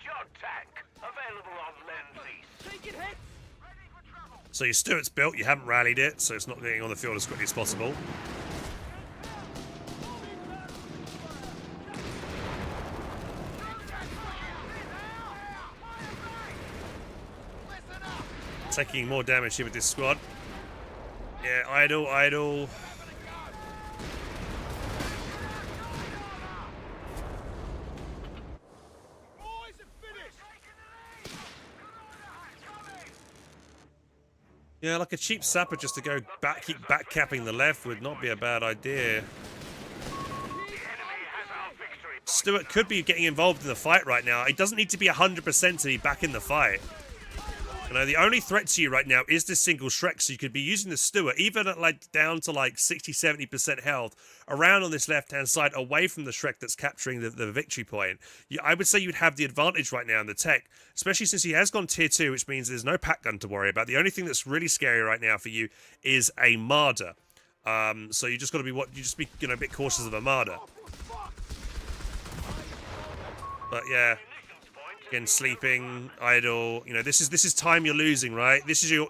Stuart tank available on Lend-Lease. Taking hits. So your Stuart's built, you haven't rallied it, so it's not getting on the field as quickly as possible. Taking more damage here with this squad. Yeah, idle, idle. Boys are finished. Yeah, like a cheap sapper just to go back, keep back capping the left would not be a bad idea. Stuart could be getting involved in the fight right now. It doesn't need to be 100% to be back in the fight. You know, the only threat to you right now is this single Shrek, so you could be using the Stuart, even at like down to like 60-70% health, around on this left-hand side, away from the Shrek that's capturing the victory point. I would say you'd have the advantage right now in the tech, especially since he has gone tier 2, which means there's no pack gun to worry about. The only thing that's really scary right now for you is a Marder. So you just got to be a bit cautious of a Marder. But yeah. Again, sleeping, idle. You know, this is time you're losing, right? This is your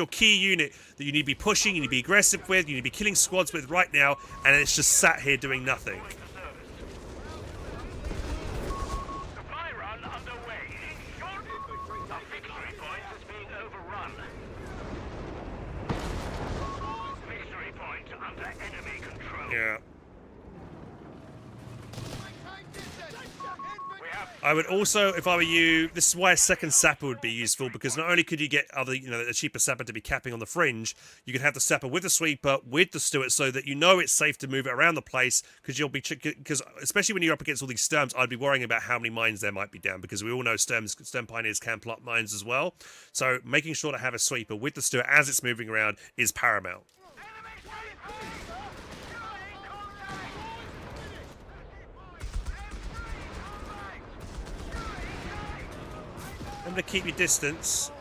key unit that you need to be pushing, you need to be aggressive with, you need to be killing squads with right now, and it's just sat here doing nothing. Supply run underway. The victory point is being overrun. Victory point under enemy control. Yeah. We I would also, if I were you, this is why a second sapper would be useful, because not only could you get a cheaper sapper to be capping on the fringe, you can have the sapper with the sweeper, with the Stuart, so that you know it's safe to move it around the place, because especially when you're up against all these Sturms, I'd be worrying about how many mines there might be down, because we all know Sturm Pioneers can plot mines as well. So making sure to have a sweeper with the Stuart as it's moving around is paramount. I'm going to keep your distance.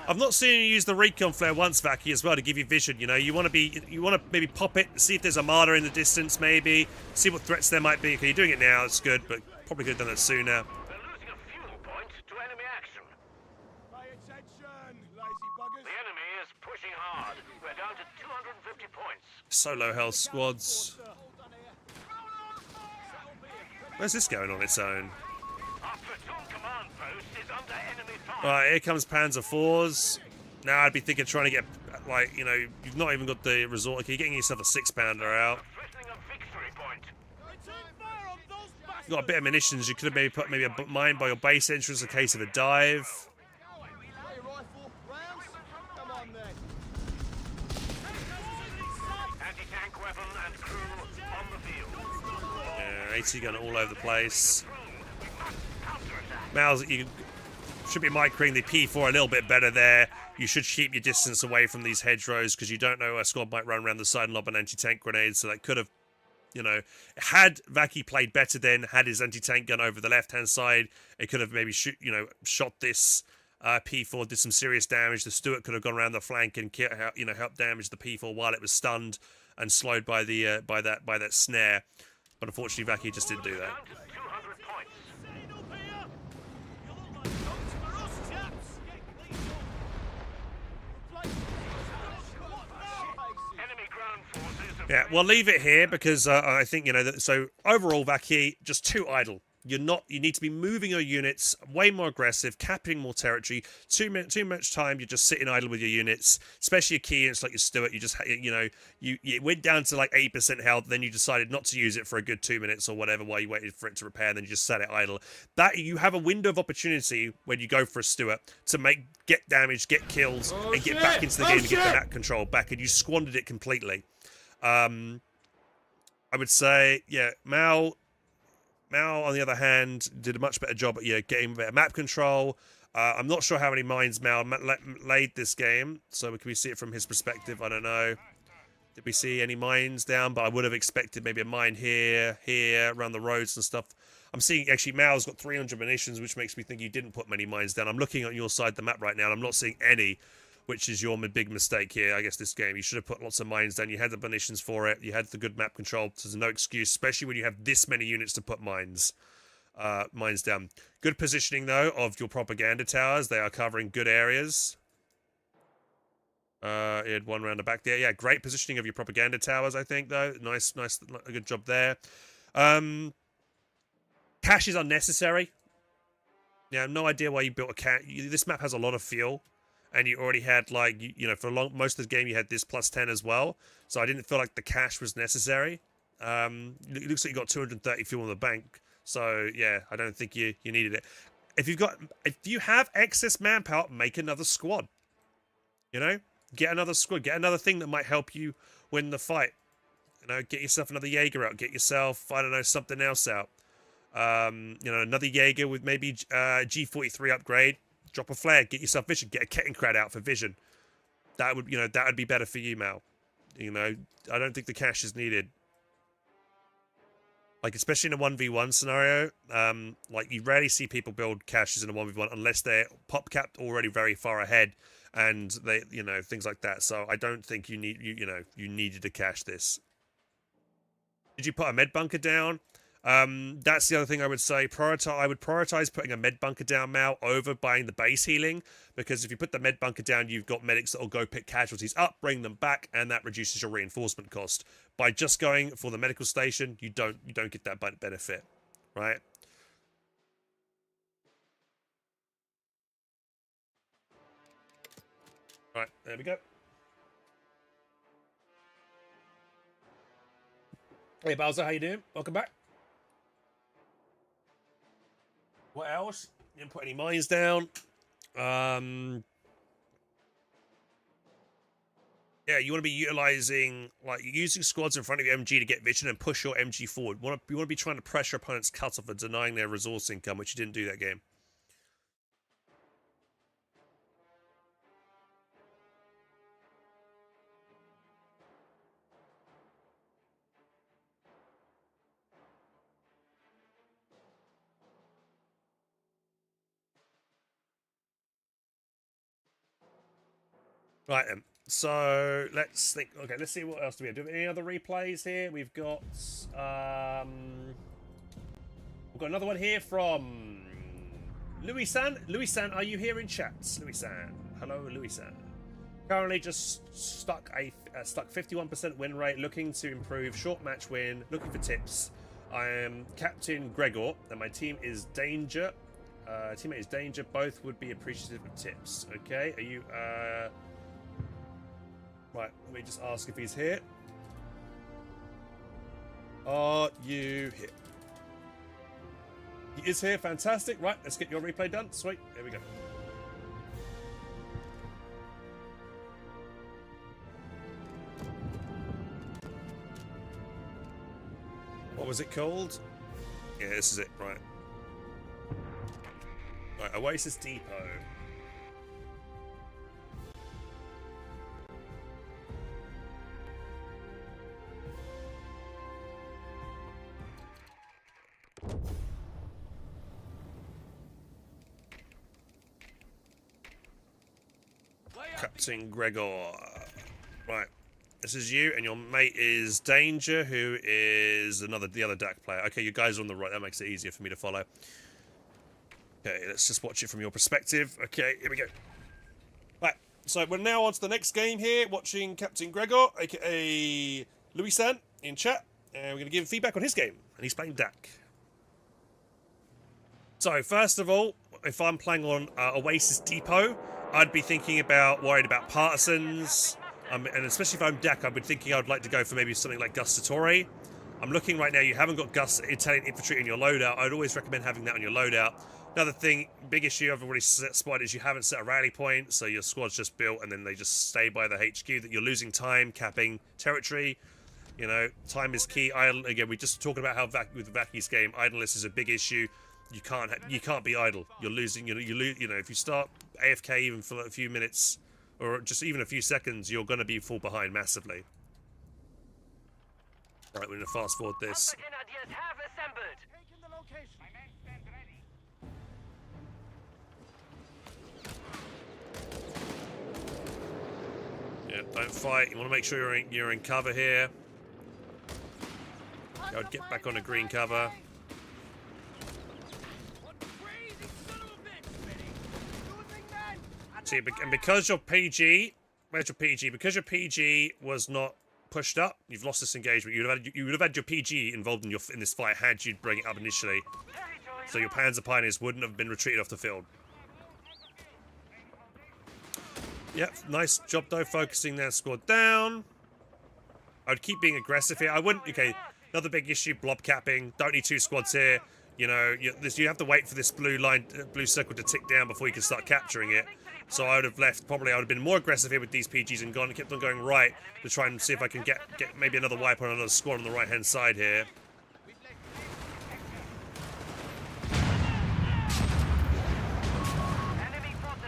I've not seen you use the recon flare once, Vaky, as well, to give you vision. You know, you want to maybe pop it, see if there's a Marder in the distance, maybe see what threats there might be. Okay, you're doing it now. It's good, but probably could have done it sooner. We're losing a fuel point to enemy action. Pay attention, lazy buggers. The enemy is pushing hard. We're down to 250 points. So low health squads. Where's this going on its own? Our platoon command post is under enemy fire. Right, here comes Panzer IVs. Now I'd be thinking trying to get, like, you know, you've not even got the resort. Okay, you're getting yourself a 6-pounder out. Threatening a victory point. You've got a bit of munitions. You could have maybe put a mine by your base entrance in case of a dive. Hey, rifle, rounds? Come on then. Anti-tank weapon and crew on the field. Yeah, AT gun all over the place. Counterattack. Mouse, you should be microing the P4 a little bit better there. You should keep your distance away from these hedgerows, because you don't know a squad might run around the side and lob an anti-tank grenade, so that could have, you know, had Vaky played better then, had his anti-tank gun over the left-hand side, it could have maybe shot this P4, did some serious damage. The Stuart could have gone around the flank and helped damage the P4 while it was stunned and slowed by the by that snare. But unfortunately, Vaky just didn't do that. Down to 200 points. Enemy ground forces have Yeah, we'll leave it here because I think, you know, so overall, Vaky, just too idle. You need to be moving your units, way more aggressive, capping more territory. Too much time, you're just sitting idle with your units, especially your key units like your Stuart. You just, you went down to like 8% health, then you decided not to use it for a good 2 minutes or whatever while you waited for it to repair, and then you just sat it idle. That you have a window of opportunity when you go for a Stuart to get damage, get kills, and get back into the game and get the map control back, and you squandered it completely. I would say, yeah, Mal, on the other hand, did a much better job at getting better map control. I'm not sure how many mines Mal laid this game, so can we see it from his perspective? I don't know. Did we see any mines down? But I would have expected maybe a mine here, around the roads and stuff. I'm seeing, actually, Mal's got 300 munitions, which makes me think you didn't put many mines down. I'm looking on your side of the map right now, and I'm not seeing any, which is your big mistake here, I guess, this game. You should have put lots of mines down. You had the munitions for it. You had the good map control. So there's no excuse, especially when you have this many units to put mines down. Good positioning, though, of your propaganda towers. They are covering good areas. You had one round the back there. Yeah, great positioning of your propaganda towers, I think, though. Nice, a good job there. Cash is unnecessary. Yeah, no idea why you built a cache. This map has a lot of fuel, and you already had like for most of the game you had this plus 10 as well. So I didn't feel like the cache was necessary. It looks like you got 230 fuel in the bank. So yeah, I don't think you needed it. If you have excess manpower, make another squad. You know, get another squad, get another thing that might help you win the fight. You know, get yourself another Jaeger out, get yourself, I don't know, something else out. Another Jaeger with maybe G43 upgrade. Drop a flare, get yourself vision, get a Kettenkrad out for vision. That would be better for you, Mal. I don't think the cache is needed. Like, especially in a 1v1 scenario, like, you rarely see people build caches in a 1v1 unless they're pop capped already very far ahead, and they, things like that. So I don't think you needed to cache this. Did you put a med bunker down? That's the other thing I would say. I would prioritize putting a med bunker down, Mal, over buying the base healing, because if you put the med bunker down, you've got medics that will go pick casualties up, bring them back, and that reduces your reinforcement cost. By just going for the medical station, you don't get that benefit, right? Right, there we go. Hey Bowser, how you doing? Welcome back. What else? You didn't put any mines down. Yeah, you want to be utilizing, like, using squads in front of your MG to get vision and push your MG forward. You want to be trying to pressure opponents' cutoff and denying their resource income, which you didn't do that game. Right then. So let's think. Okay, let's see what else do we have. Do we have any other replays here? We've got another one here from Louis-san. Louis-san, are you here in chat? Louis-san. Hello, Louis-san. Currently just stuck 51% win rate, looking to improve, short match win, looking for tips. I am Captain Gregor, and my team is Danger. Teammate is Danger. Both would be appreciative of tips. Okay, are you right, let me just ask if he's here. Are you here? He is here, fantastic. Right, let's get your replay done. Sweet, here we go. What was it called? Yeah, this is it, right. Right, Oasis Depot. Captain Gregor. Right. This is you, and your mate is Danger, who is the other DAC player. Okay, you guys are on the right. That makes it easier for me to follow. Okay, let's just watch it from your perspective. Okay, here we go. Right, so we're now on to the next game here, watching Captain Gregor, aka Louis-san, in chat. And we're going to give feedback on his game, and he's playing DAC. So, first of all, if I'm playing on Oasis Depot, I'd be worried about partisans, and especially if I'm DAC, I'd be thinking I'd like to go for maybe something like Gustatore. I'm looking right now, you haven't got Italian infantry in your loadout. I'd always recommend having that on your loadout. Another thing, big issue I've already spotted is you haven't set a rally point, so your squad's just built and then they just stay by the HQ, that you're losing time, capping territory. You know, time is key. Again, we're just talking about how with Vaky's game, idleness is a big issue. You can't be idle. You're losing. You know, if you start AFK even for a few minutes or just even a few seconds, you're going to be fall behind massively. Right, we're going to fast forward this. Yeah, don't fight. You want to make sure you're in cover here. I would get back on a green cover. See, and because your PG, where's your PG? Because your PG was not pushed up, you've lost this engagement. You would have had your PG involved in this fight had you bring it up initially. So your Panzer Pioneers wouldn't have been retreated off the field. Yep, nice job though, focusing that squad down. I'd keep being aggressive here. I wouldn't. Okay, another big issue: blob capping. Don't need 2 squads here. You know, you have to wait for this blue line, blue circle to tick down before you can start capturing it. So I would have left. Probably I would have been more aggressive here with these PGs and kept on going right to try and see if I can get maybe another wipe on another squad on the right hand side here.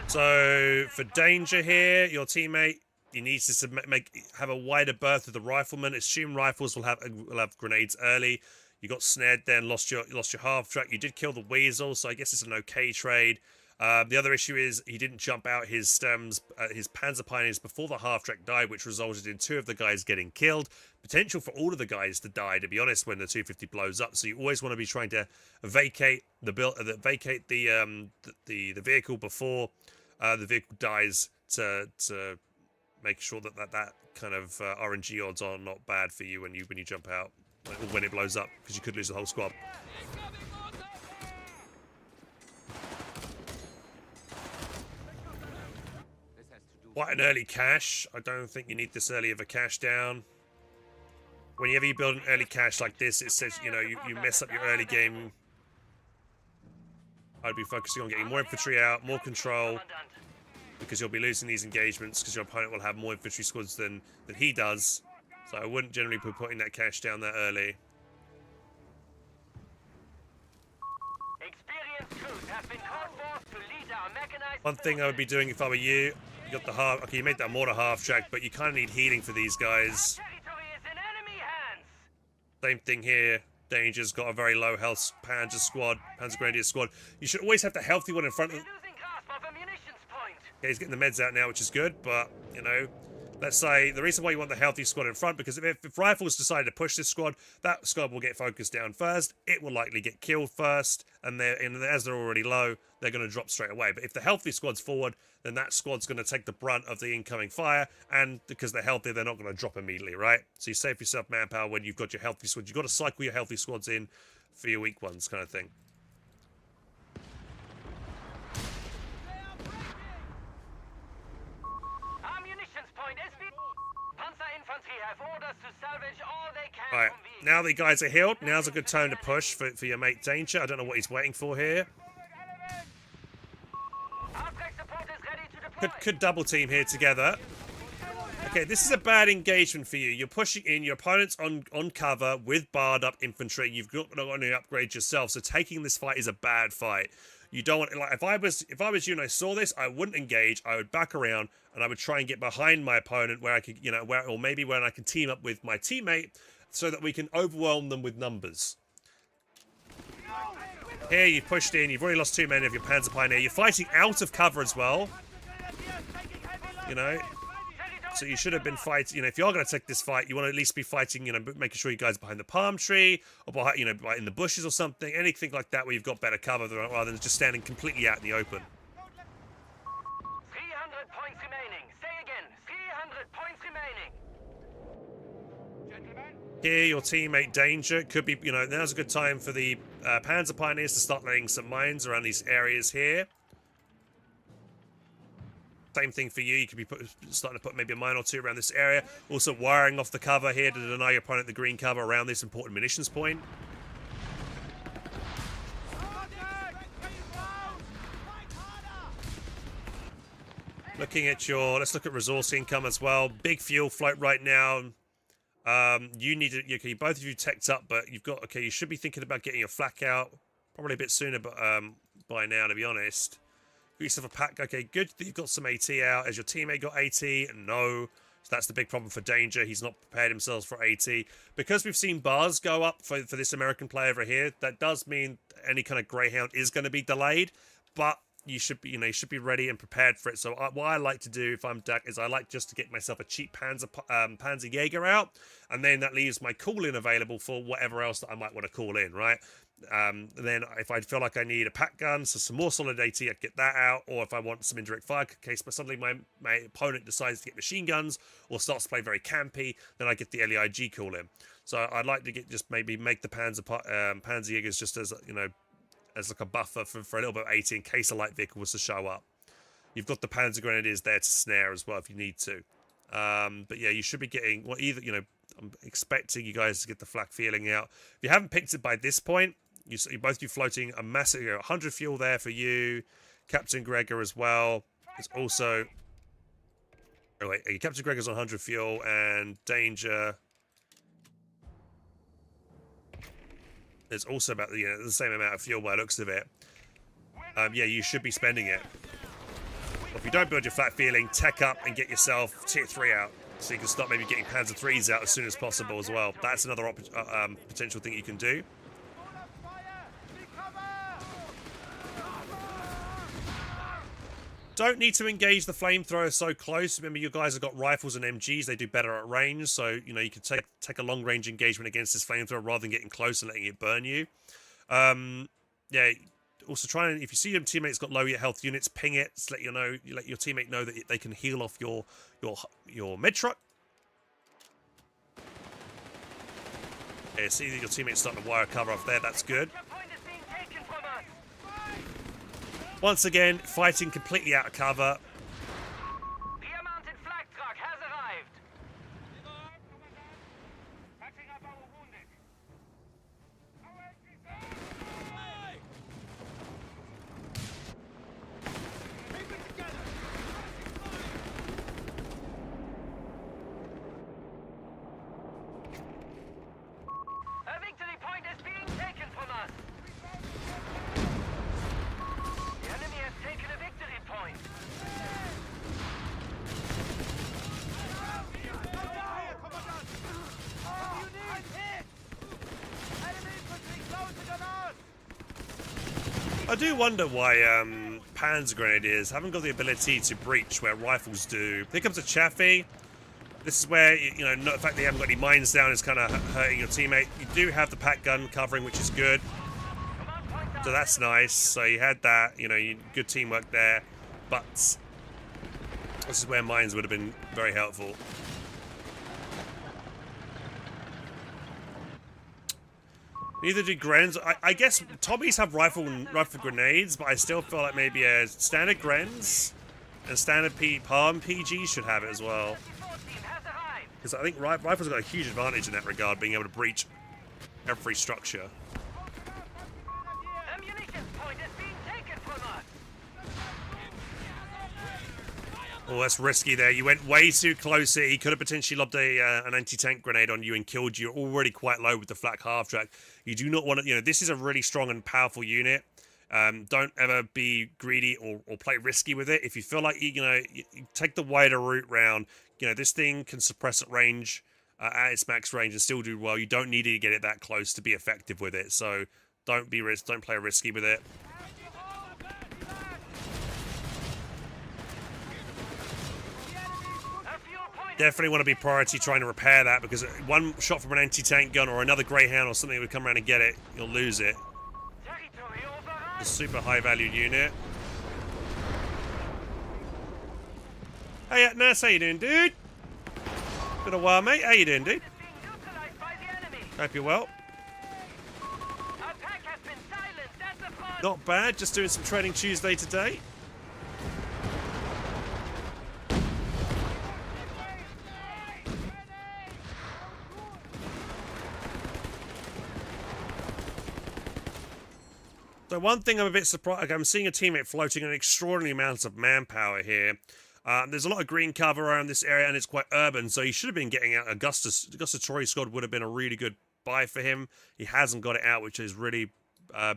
So for danger here, your teammate, he needs to have a wider berth with the rifleman. Assume rifles will have grenades early. You got snared then, lost your half track. You did kill the weasel, so I guess it's an okay trade. The other issue is he didn't jump out his stems, his Panzer Pioneers before the half track died, which resulted in 2 of the guys getting killed. Potential for all of the guys to die, to be honest, when the 250 blows up. So you always want to be trying to vacate the vehicle before the vehicle dies to make sure that kind of RNG odds are not bad for you when you jump out or when it blows up, because you could lose the whole squad. Quite an early cache. I don't think you need this early of a cache down. Whenever you build an early cache like this, it says, you know, you mess up your early game. I'd be focusing on getting more infantry out, more control, because you'll be losing these engagements because your opponent will have more infantry squads than he does. So I wouldn't generally be putting that cache down that early. One thing I would be doing if I were you, got the half. Okay, you made that mortar half track, but you kind of need healing for these guys. Same thing here. Danger's got a very low health Panzer Grenadier squad. You should always have the healthy one in front of them. Okay, he's getting the meds out now, which is good, but, you know, let's say the reason why you want the healthy squad in front, because if rifles decide to push this squad, that squad will get focused down first. It will likely get killed first, and as they're already low, they're going to drop straight away. But if the healthy squad's forward, then that squad's going to take the brunt of the incoming fire, and because they're healthy, they're not going to drop immediately, right? So you save yourself manpower when you've got your healthy squads. You've got to cycle your healthy squads in for your weak ones, kind of thing. Alright, now the guys are healed. Now's a good time to push for your mate Danger. I don't know what he's waiting for here. Could double team here together. Okay, this is a bad engagement for you. You're pushing in, your opponent's on cover with barred up infantry. You've got to upgrade yourself, so taking this fight is a bad fight. You don't want, like, if I was you and I saw this, I wouldn't engage. I would back around and I would try and get behind my opponent where I could, you know, or maybe when I can team up with my teammate so that we can overwhelm them with numbers. Here you've pushed in, you've already lost 2 men of your Panzer Pioneer. You're fighting out of cover as well. You know, so you should have been fighting, you know, if you're going to take this fight, you want to at least be fighting, you know, making sure you guys are behind the palm tree or behind, you know, in the bushes or something, anything like that where you've got better cover rather than just standing completely out in the open. 300 points remaining. Say again, 300 points remaining. Gentlemen. Here, your teammate Danger could be, you know, now's a good time for the Panzer Pioneers to start laying some mines around these areas here. Same thing for you. You could be starting to put maybe a mine or 2 around this area. Also wiring off the cover here to deny your opponent the green cover around this important munitions point. Looking at let's look at resource income as well. Big fuel float right now. You need to, okay, both of you teched up, but you've got, okay, you should be thinking about getting your flak out probably a bit sooner, but by now, to be honest. Got yourself a pack. Okay, good that you've got some AT out. Has your teammate got AT? No. So that's the big problem for Danger. He's not prepared himself for AT. Because we've seen bars go up for this American player over here, that does mean any kind of Greyhound is going to be delayed. But you should be, you know, you should be ready and prepared for it. So what I like to do if I'm Dak is I like just to get myself a cheap Panzer Jaeger out, and then that leaves my call-in available for whatever else that I might want to call in, right? Then if I feel like I need a pack gun, so some more solid AT, I get that out. Or if I want some indirect fire in case but suddenly my opponent decides to get machine guns or starts to play very campy, then I get the LEIG call in. So I'd like to just maybe make the Panzer Jaegers just as, you know, as like a buffer for a little bit of 80 in case a light vehicle was to show up. You've got the Panzer Grenadiers there to snare as well if you need to. But yeah, you should be getting, well, either, you know, I'm expecting you guys to get the flak feeling out. If you haven't picked it by this point, you both you floating a massive, you know, 100 fuel there for you, Captain Gregor as well. It's also, oh wait, Captain Gregor's on 100 fuel and Danger. There's also about the same amount of fuel by the looks of it. Yeah, you should be spending it. Well, if you don't build your flat feeling, tech up and get yourself tier 3 out, so you can start maybe getting Panzer 3s out as soon as possible as well. That's another potential thing you can do. Don't need to engage the flamethrower so close. Remember, you guys have got rifles and MGs. They do better at range, so you know you can take a long range engagement against this flamethrower rather than getting close and letting it burn you. Yeah. Also, try and if you see your teammate's got low health units, ping it. Just let you let your teammate know that they can heal off your med truck. Yeah, see that your teammate's starting to wire cover off there. That's good. Once again, fighting completely out of cover. The mounted flag truck has arrived. Patching up our wounded. Keep it together! A victory point is being taken from us. The enemy has taken a victory point. I do wonder why Panzer Grenadiers haven't got the ability to breach where rifles do. Here comes a Chaffee. This is where, you know, the fact that you haven't got any mines down is kind of hurting your teammate. You do have the pack gun covering, which is good. So that's nice. So you had that, you know, good teamwork there. But this is where mines would have been very helpful. Neither do Grens. I guess Tommies have rifle grenades, but I still feel like maybe a standard Grens and standard Palm PG should have it as well. Because I think rifles got a huge advantage in that regard, being able to breach every structure. Oh, that's risky there. You went way too close here. He could have potentially lobbed an anti-tank grenade on you and killed you. You're already quite low with the flak half-track. You do not want to, you know, this is a really strong and powerful unit. Don't ever be greedy or play risky with it. If you feel like, you take the wider route round, you know, this thing can suppress at range, at its max range and still do well. You don't need to get it that close to be effective with it. So don't play risky with it. Definitely want to be priority trying to repair that, because one shot from an anti-tank gun or another Greyhound or something would come around and get it, you'll lose it. A super high value unit. Hey, Nas, how you doing, dude? Been a while, mate. How you doing, dude? Hope you're well. Not bad, just doing some Training Tuesday today. So one thing I'm a bit surprised, I'm seeing a teammate floating an extraordinary amount of manpower here. There's a lot of green cover around this area and it's quite urban, so he should have been getting out Augustus. Troy Squad would have been a really good buy for him. He hasn't got it out, which is really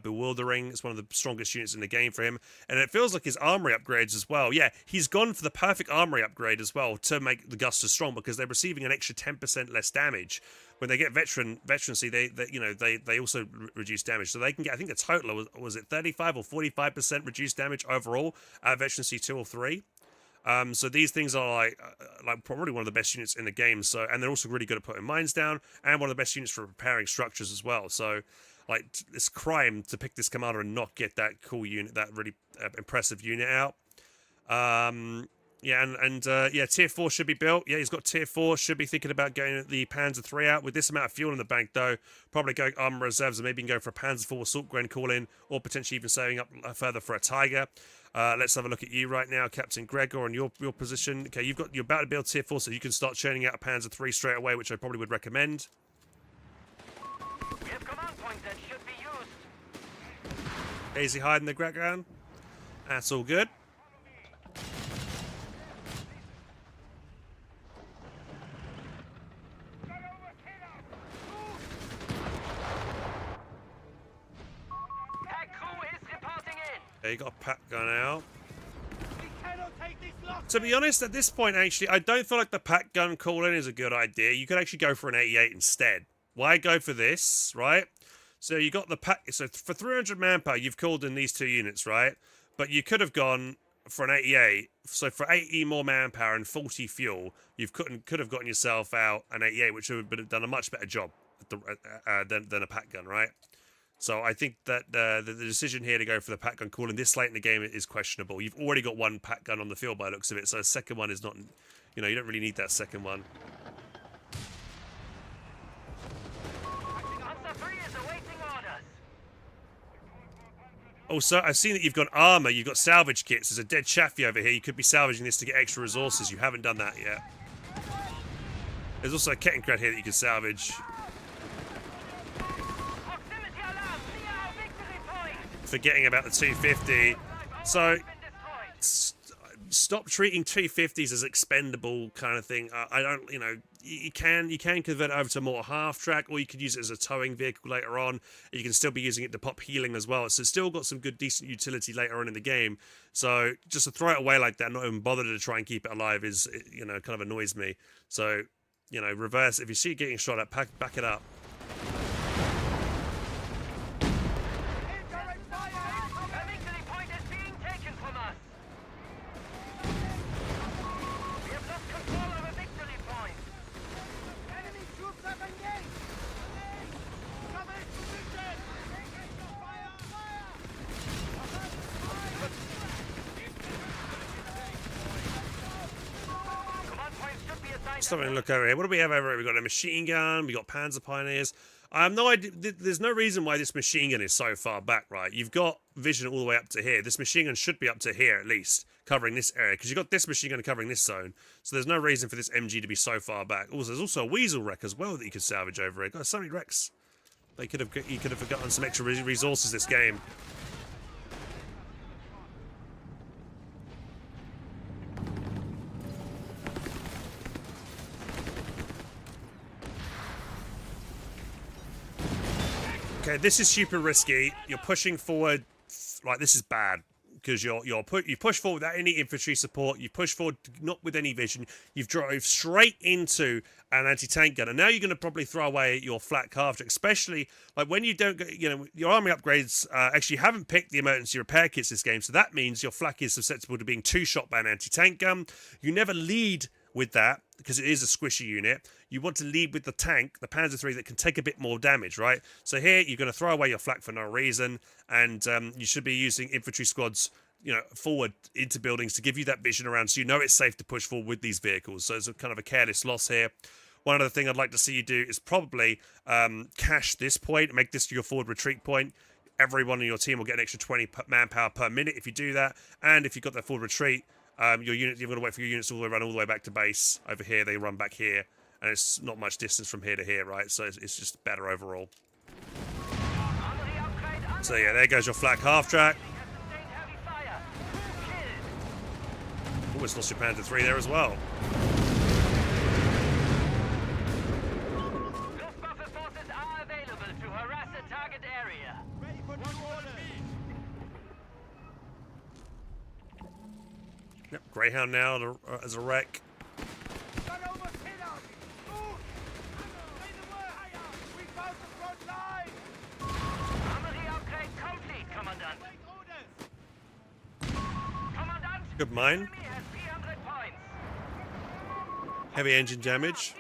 bewildering. It's one of the strongest units in the game for him. And it feels like his armory upgrades as well. Yeah, he's gone for the perfect armory upgrade as well to make the Augustus strong, because they're receiving an extra 10% less damage. When they get veterancy, they also reduce damage. So they can get, I think the total was it 35 or 45% reduced damage overall at veterancy 2 or 3. So these things are like probably one of the best units in the game. So, and they're also really good at putting mines down, and one of the best units for repairing structures as well. So, like, it's crime to pick this commander and not get that cool unit, that really impressive unit out. Yeah, and yeah, tier 4 should be built. Yeah, he's got tier 4. Should be thinking about getting the Panzer 3 out. With this amount of fuel in the bank, though, probably going armor reserves and maybe can go for a Panzer 4 assault gren call in, or potentially even saving up further for a Tiger. Let's have a look at you right now, Captain Gregor, and your position. Okay, you're about to build tier 4, so you can start churning out a Panzer 3 straight away, which I probably would recommend. We have command points that should be used. Easy hide in the background. That's all good. Okay, you got a pack gun out. To be honest, at this point, actually, I don't feel like the pack gun call-in is a good idea. You could actually go for an 88 instead. Why go for this, right? So you got the pack. So for 300 manpower, you've called in these 2 units, right? But you could have gone for an 88. So for 80 more manpower and 40 fuel, you could have gotten yourself out an 88, which would have done a much better job than a pack gun, right? So I think that the decision here to go for the pack gun call in this late in the game is questionable. You've already got 1 pack gun on the field by the looks of it, so a second one is not, you know, you don't really need that second one. Also, I've seen that you've got armor, you've got salvage kits. There's a dead Chaffee over here. You could be salvaging this to get extra resources. You haven't done that yet. There's also a Kettenkrad here that you can salvage. Forgetting about the 250. So stop treating 250s as expendable kind of thing. I don't, you know, you can convert it over to more half track, or you could use it as a towing vehicle later on. You can still be using it to pop healing as well. So it's still got some good, decent utility later on in the game. So just to throw it away like that, not even bother to try and keep it alive is, you know, kind of annoys me. So, you know, reverse. If you see it getting shot at, back it up. Something to look over here. What do we have over here? We've got a machine gun. We've got Panzer Pioneers. I have no idea. There's no reason why this machine gun is so far back, right? You've got vision all the way up to here. This machine gun should be up to here at least, covering this area, because you've got this machine gun covering this zone. So there's no reason for this MG to be so far back. Also, there's also a Weasel wreck as well that you could salvage over here. Got so many wrecks. You could have forgotten some extra resources this game. Okay, this is super risky. You're pushing forward, like this is bad because you push forward without any infantry support. You push forward not with any vision. You've drove straight into an anti-tank gun, and now you're going to probably throw away your flak half track, especially like when you don't get, you know, your army upgrades. Actually, you haven't picked the emergency repair kits this game, so that means your flak is susceptible to being 2-shot by an anti-tank gun. You never lead with that because it is a squishy unit. You want to lead with the tank, the Panzer 3, that can take a bit more damage, right? So here you're going to throw away your flak for no reason, and you should be using infantry squads, you know, forward into buildings to give you that vision around, so you know it's safe to push forward with these vehicles. So it's a kind of a careless loss here. One other thing I'd like to see you do is probably cache this point, make this your forward retreat point. Everyone in your team will get an extra 20 manpower per minute if you do that, and if you've got that forward retreat, your unit, you're going to wait for your units to run all the way back to base. Over here, they run back here, and it's not much distance from here to here, right? So it's just better overall. So yeah, there goes your flak half track. Almost lost your Panther 3 there as well. Luftwaffe forces are available to harass the target area. Ready for new orders. Yep, Greyhound now as a wreck. Good mine. Heavy engine damage.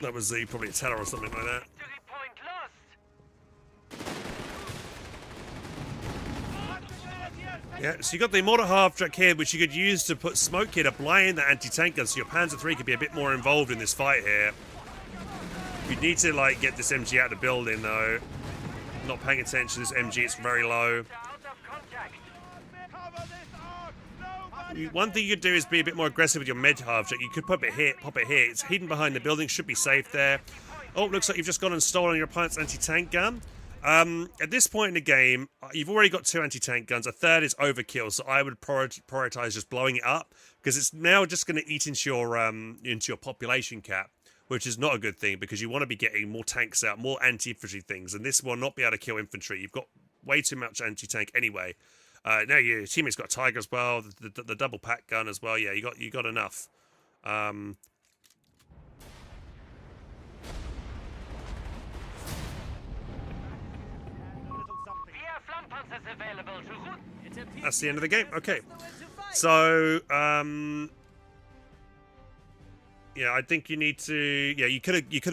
That was probably a Teller or something like that. Yeah, so you got the mortar half-track here, which you could use to put smoke here to blind the anti-tank gun, so your Panzer III could be a bit more involved in this fight here. You need to, like, get this MG out of the building, though. Not paying attention to this MG, it's very low. One thing you could do is be a bit more aggressive with your med half-track. You could pop it here. It's hidden behind the building, should be safe there. Oh, looks like you've just gone and stolen your opponent's anti-tank gun. At this point in the game, you've already got 2 anti-tank guns. A third is overkill, so I would prioritize just blowing it up, because it's now just going to eat into your population cap, which is not a good thing, because you want to be getting more tanks out, more anti-infantry things, and this will not be able to kill infantry. You've got way too much anti-tank anyway. No, your teammate's got Tiger as well, the double pack gun as well. Yeah, you got enough. That's the end of the game. Okay. So, yeah, I think you need to. Yeah,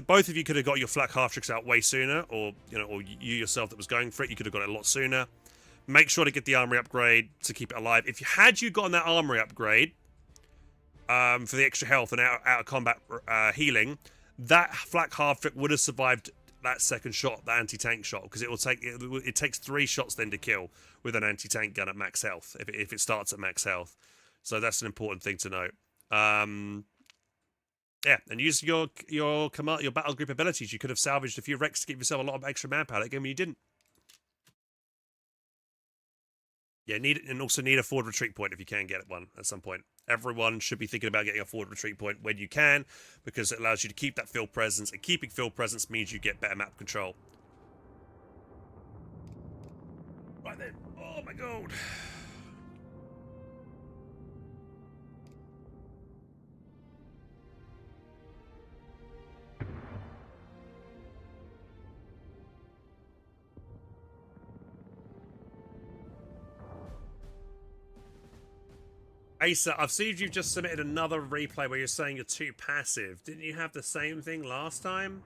both of you could have got your flak half tricks out way sooner, or or you yourself that was going for it, you could have got it a lot sooner. Make sure to get the armory upgrade to keep it alive. If you gotten that armory upgrade, for the extra health and out of combat healing, that flak half trick would have survived that second shot, the anti-tank shot, because it takes 3 shots then to kill with an anti-tank gun at max health if it starts at max health. So that's an important thing to note. Yeah, and use your battle group abilities. You could have salvaged a few wrecks to give yourself a lot of extra manpower that game when you didn't. Yeah, also need a forward retreat point if you can get one at some point. Everyone should be thinking about getting a forward retreat point when you can, because it allows you to keep that field presence, and keeping field presence means you get better map control. Right then. Oh my god. Asa, I've seen you've just submitted another replay where you're saying you're too passive. Didn't you have the same thing last time?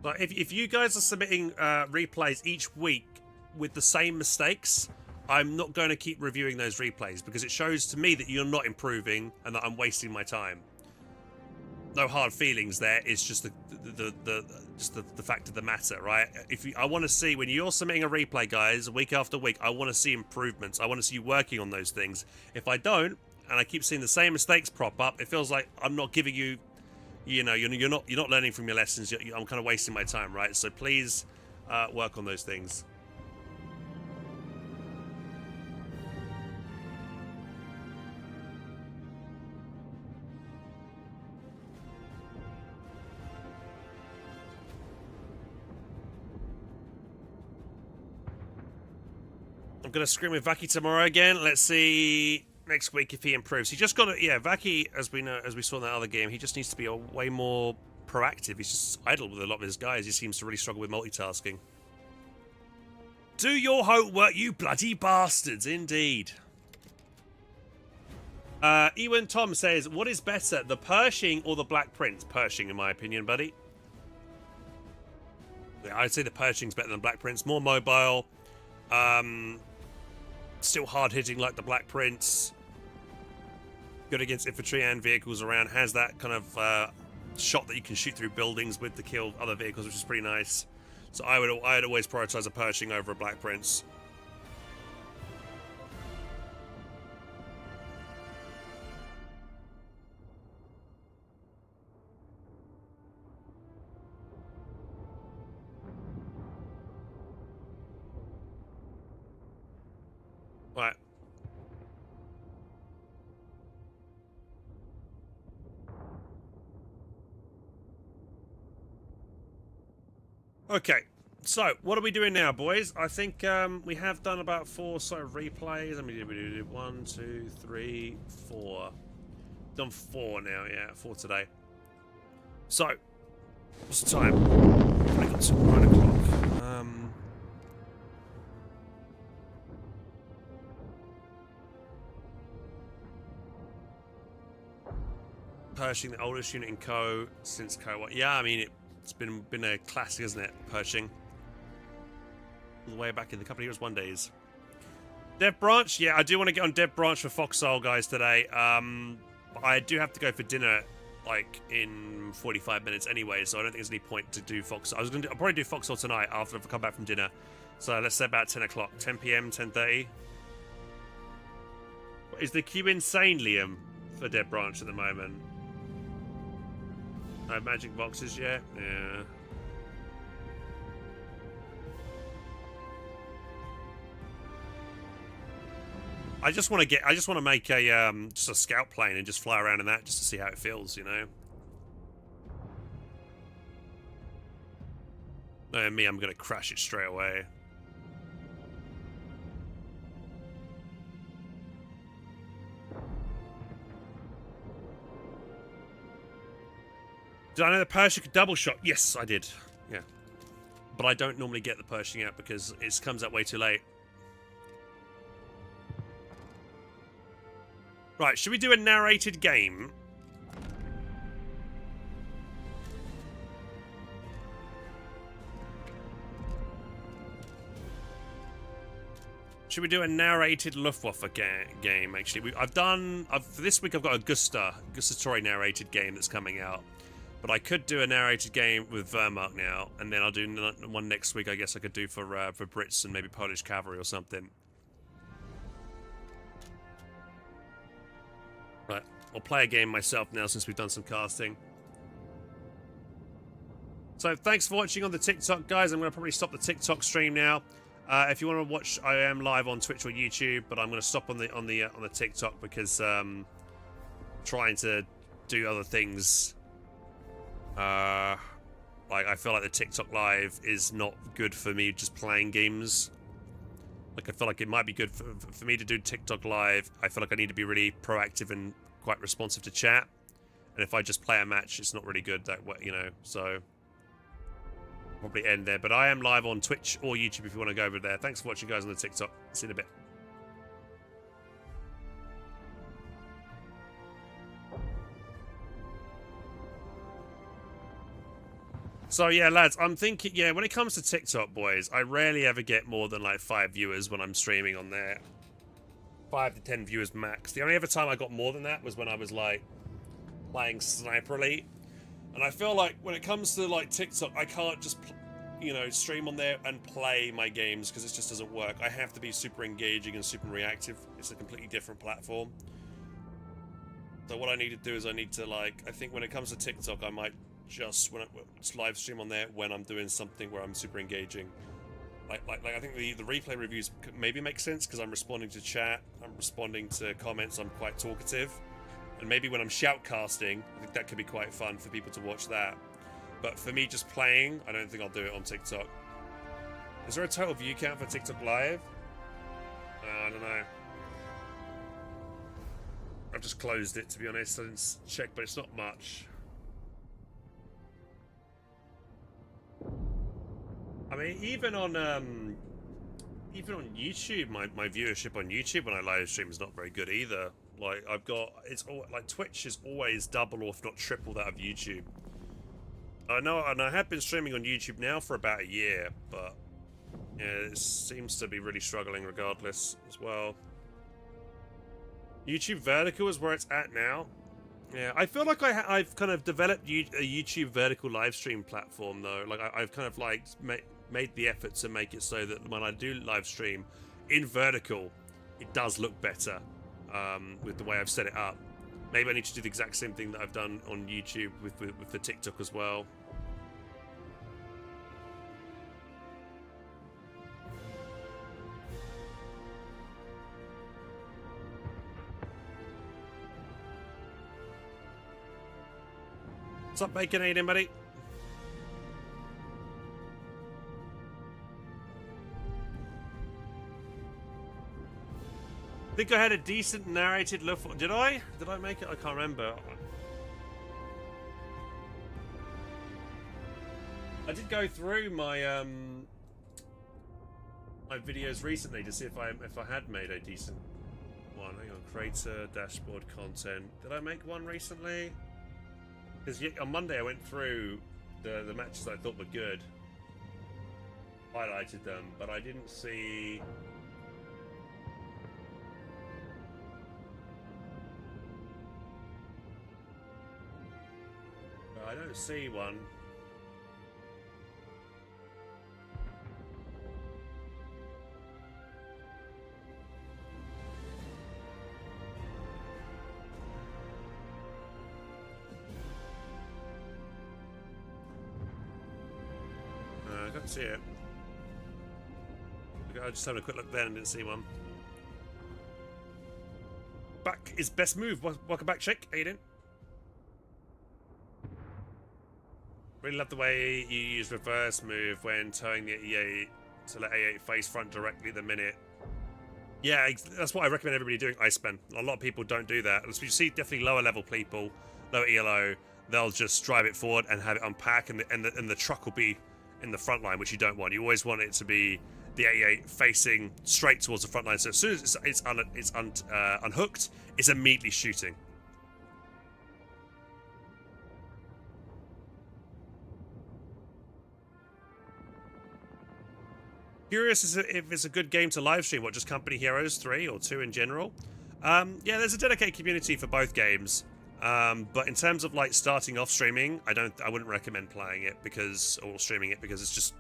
Like, if you guys are submitting replays each week with the same mistakes, I'm not going to keep reviewing those replays, because it shows to me that you're not improving and that I'm wasting my time. No hard feelings there. It's just the fact of the matter, right? I want to see, when you're submitting a replay, guys, week after week, I want to see improvements. I want to see you working on those things. If I don't, and I keep seeing the same mistakes prop up, it feels like I'm not giving you, you're not learning from your lessons. I'm kind of wasting my time, right? So please work on those things. I'm going to scrim with Vaky tomorrow again. Let's see next week if he improves. He just got to, yeah, Vaky, as we saw in that other game, he just needs to be way more proactive. He's just idle with a lot of his guys. He seems to really struggle with multitasking. Do your homework, you bloody bastards, indeed. Ewan Tom says, what is better, the Pershing or the Black Prince? Pershing, in my opinion, buddy. Yeah, I'd say the Pershing's better than Black Prince. More mobile. Still hard-hitting like the Black Prince. Good against infantry and vehicles around. Has that kind of shot that you can shoot through buildings with to kill other vehicles, which is pretty nice. So I'd always prioritize a Pershing over a Black Prince. Right. Okay, so what are we doing now, boys? I think we have done about 4 sort of replays. I mean, we did 1, 2, 3, 4. Done 4 now, yeah, 4 today. So, what's the time? I got some 9 o'clock. Pershing, the oldest unit in Co since Co. Yeah, I mean it's been a classic, isn't it? Pershing. All the way back in the couple of years, 1 days. Dev Branch, yeah, I do want to get on Dev Branch for Foxhole, guys, today. But I do have to go for dinner, like, in 45 minutes anyway, so I don't think there's any point to do Foxhole. I'll probably do Foxhole tonight after I come back from dinner. So let's say about 10 o'clock, 10 p.m., 10:30. Is the queue insane, Liam, for Dev Branch at the moment? No magic boxes yet? Yeah. I just want to make a just a scout plane and just fly around in that just to see how it feels, you know. Knowing me, I'm gonna crash it straight away. Did I know the Pershing could double shot? Yes, I did. Yeah. But I don't normally get the Pershing out because it comes out way too late. Right, should we do a narrated game? Should we do a narrated Luftwaffe game, actually? For this week I've got a Gustatory narrated game that's coming out. But I could do a narrated game with Wehrmacht now, and then I'll do one next week, I guess I could do for Brits and maybe Polish cavalry or something. Right, I'll play a game myself now since we've done some casting. So thanks for watching on the TikTok, guys. I'm going to probably stop the TikTok stream now. If you want to watch, I am live on Twitch or YouTube, but I'm going to stop on the TikTok because trying to do other things. Like I feel like the TikTok live is not good for me just playing games. Like I feel like it might be good for me to do TikTok live. I feel like I need to be really proactive and quite responsive to chat. And if I just play a match, it's not really good that way, you know. So probably end there. But I am live on Twitch or YouTube if you want to go over there. Thanks for watching, guys, on the TikTok. See you in a bit. So yeah, lads, I'm thinking, yeah, when it comes to TikTok, boys, I rarely ever get more than like 5 viewers when I'm streaming on there. 5 to 10 viewers max. The only other time I got more than that was when I was like playing Sniper Elite. And I feel like when it comes to like TikTok, I can't just, you know, stream on there and play my games because it just doesn't work. I have to be super engaging and super reactive. It's a completely different platform. So what I need to do is I need to like, I think when it comes to TikTok, I might just live stream on there when I'm doing something where I'm super engaging. Like I think the replay reviews maybe make sense because I'm responding to chat, I'm responding to comments, I'm quite talkative. And maybe when I'm shoutcasting, I think that could be quite fun for people to watch that. But for me just playing, I don't think I'll do it on TikTok. Is there a total view count for TikTok live? I don't know. I've just closed it, to be honest. I didn't check, but it's not much. I mean, even on YouTube, my viewership on YouTube when I live stream is not very good either. Like like Twitch is always double or if not triple that of YouTube. I know, and I have been streaming on YouTube now for about a year, but yeah, it seems to be really struggling regardless as well. YouTube vertical is where it's at now. Yeah, I feel like I've kind of developed a YouTube vertical live stream platform though. Like I've kind of like made the effort to make it so that when I do live stream in vertical, it does look better with the way I've set it up. Maybe I need to do the exact same thing that I've done on YouTube with the TikTok as well. What's up, Bacon? How you doing, buddy? I think I had a decent narrated Luftwaffe. Did I? Did I make it? I can't remember. I did go through my my videos recently to see if I had made a decent one. Hang on, creator dashboard content. Did I make one recently? Because on Monday I went through the matches I thought were good, highlighted them, but I didn't see. I don't see one. I can't see it. I just had a quick look there and didn't see one. Back is best move. Welcome back, Chick. How you doing? Really love the way you use reverse move when towing the E8 to let A8 face front directly the minute. Yeah, that's what I recommend everybody doing, Iceman. A lot of people don't do that. As you see, definitely lower level people, lower ELO, they'll just drive it forward and have it unpack, and the truck will be in the front line, which you don't want. You always want it to be the A8 facing straight towards the front line. So as soon as it's unhooked, it's immediately shooting. Curious if it's a good game to live stream. What, just Company Heroes 3 or 2 in general? Yeah, there's a dedicated community for both games. But in terms of like starting off streaming, I wouldn't recommend playing it or streaming it because it's just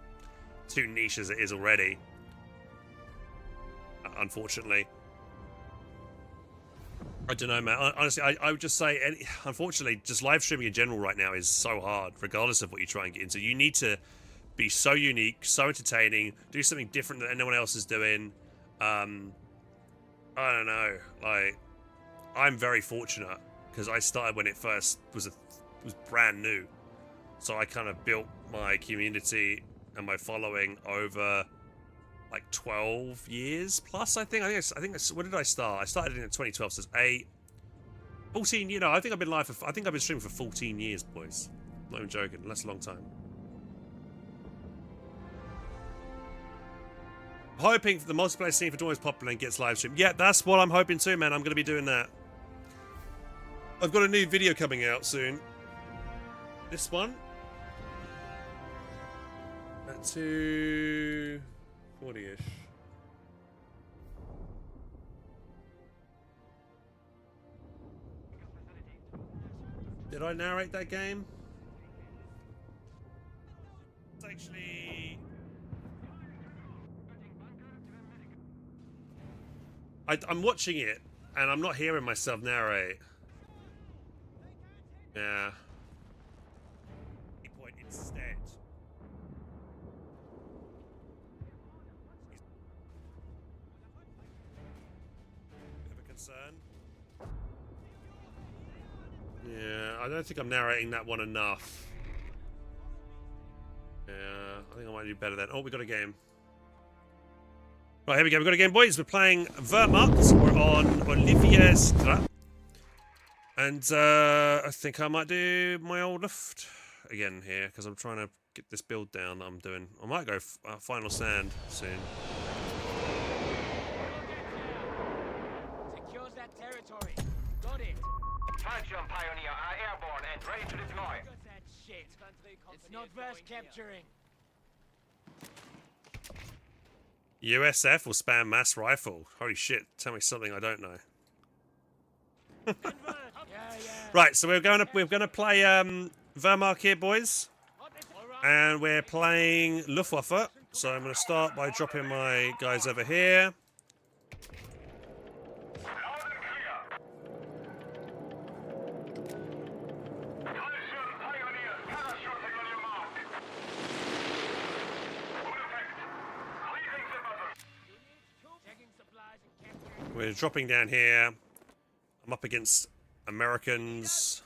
too niche as it is already. Unfortunately. I don't know, man. Honestly, I would just say, unfortunately, just live streaming in general right now is so hard, regardless of what you try and get into. You need to be so unique, so entertaining, do something different than anyone else is doing. I don't know. Like, I'm very fortunate because I started when it first was brand new, so I kind of built my community and my following over like 12 years plus. I think when did I start? I started in 2012, so it's 14. You know, I think I've been streaming for 14 years, boys. Not even joking. That's a long time. Hoping the multiplayer scene for Dawn is popular and gets live streamed. Yeah, that's what I'm hoping too, man. I'm going to be doing that. I've got a new video coming out soon. This one. At 2:40-ish. Did I narrate that game? It's actually... I'm watching it, and I'm not hearing myself narrate. Yeah. Point instead. Bit of a concern. Yeah, I don't think I'm narrating that one enough. Yeah, I think I might do better then. Oh, we got a game. Right, here we go. We've got a game, boys. We're playing Wehrmacht. We're on Olivierstra. And I think I might do my old lift again here because I'm trying to get this build down that I'm doing. I might go final sand soon. Secures that territory. Got it. Fire jump pioneer are airborne and ready to deploy. Got that shit. It's not worth capturing. USF will spam mass rifle. Holy shit! Tell me something I don't know. Right, so we're gonna play Wehrmacht here, boys, and we're playing Luftwaffe. So I'm gonna start by dropping my guys over here. We're dropping down here. I'm up against Americans.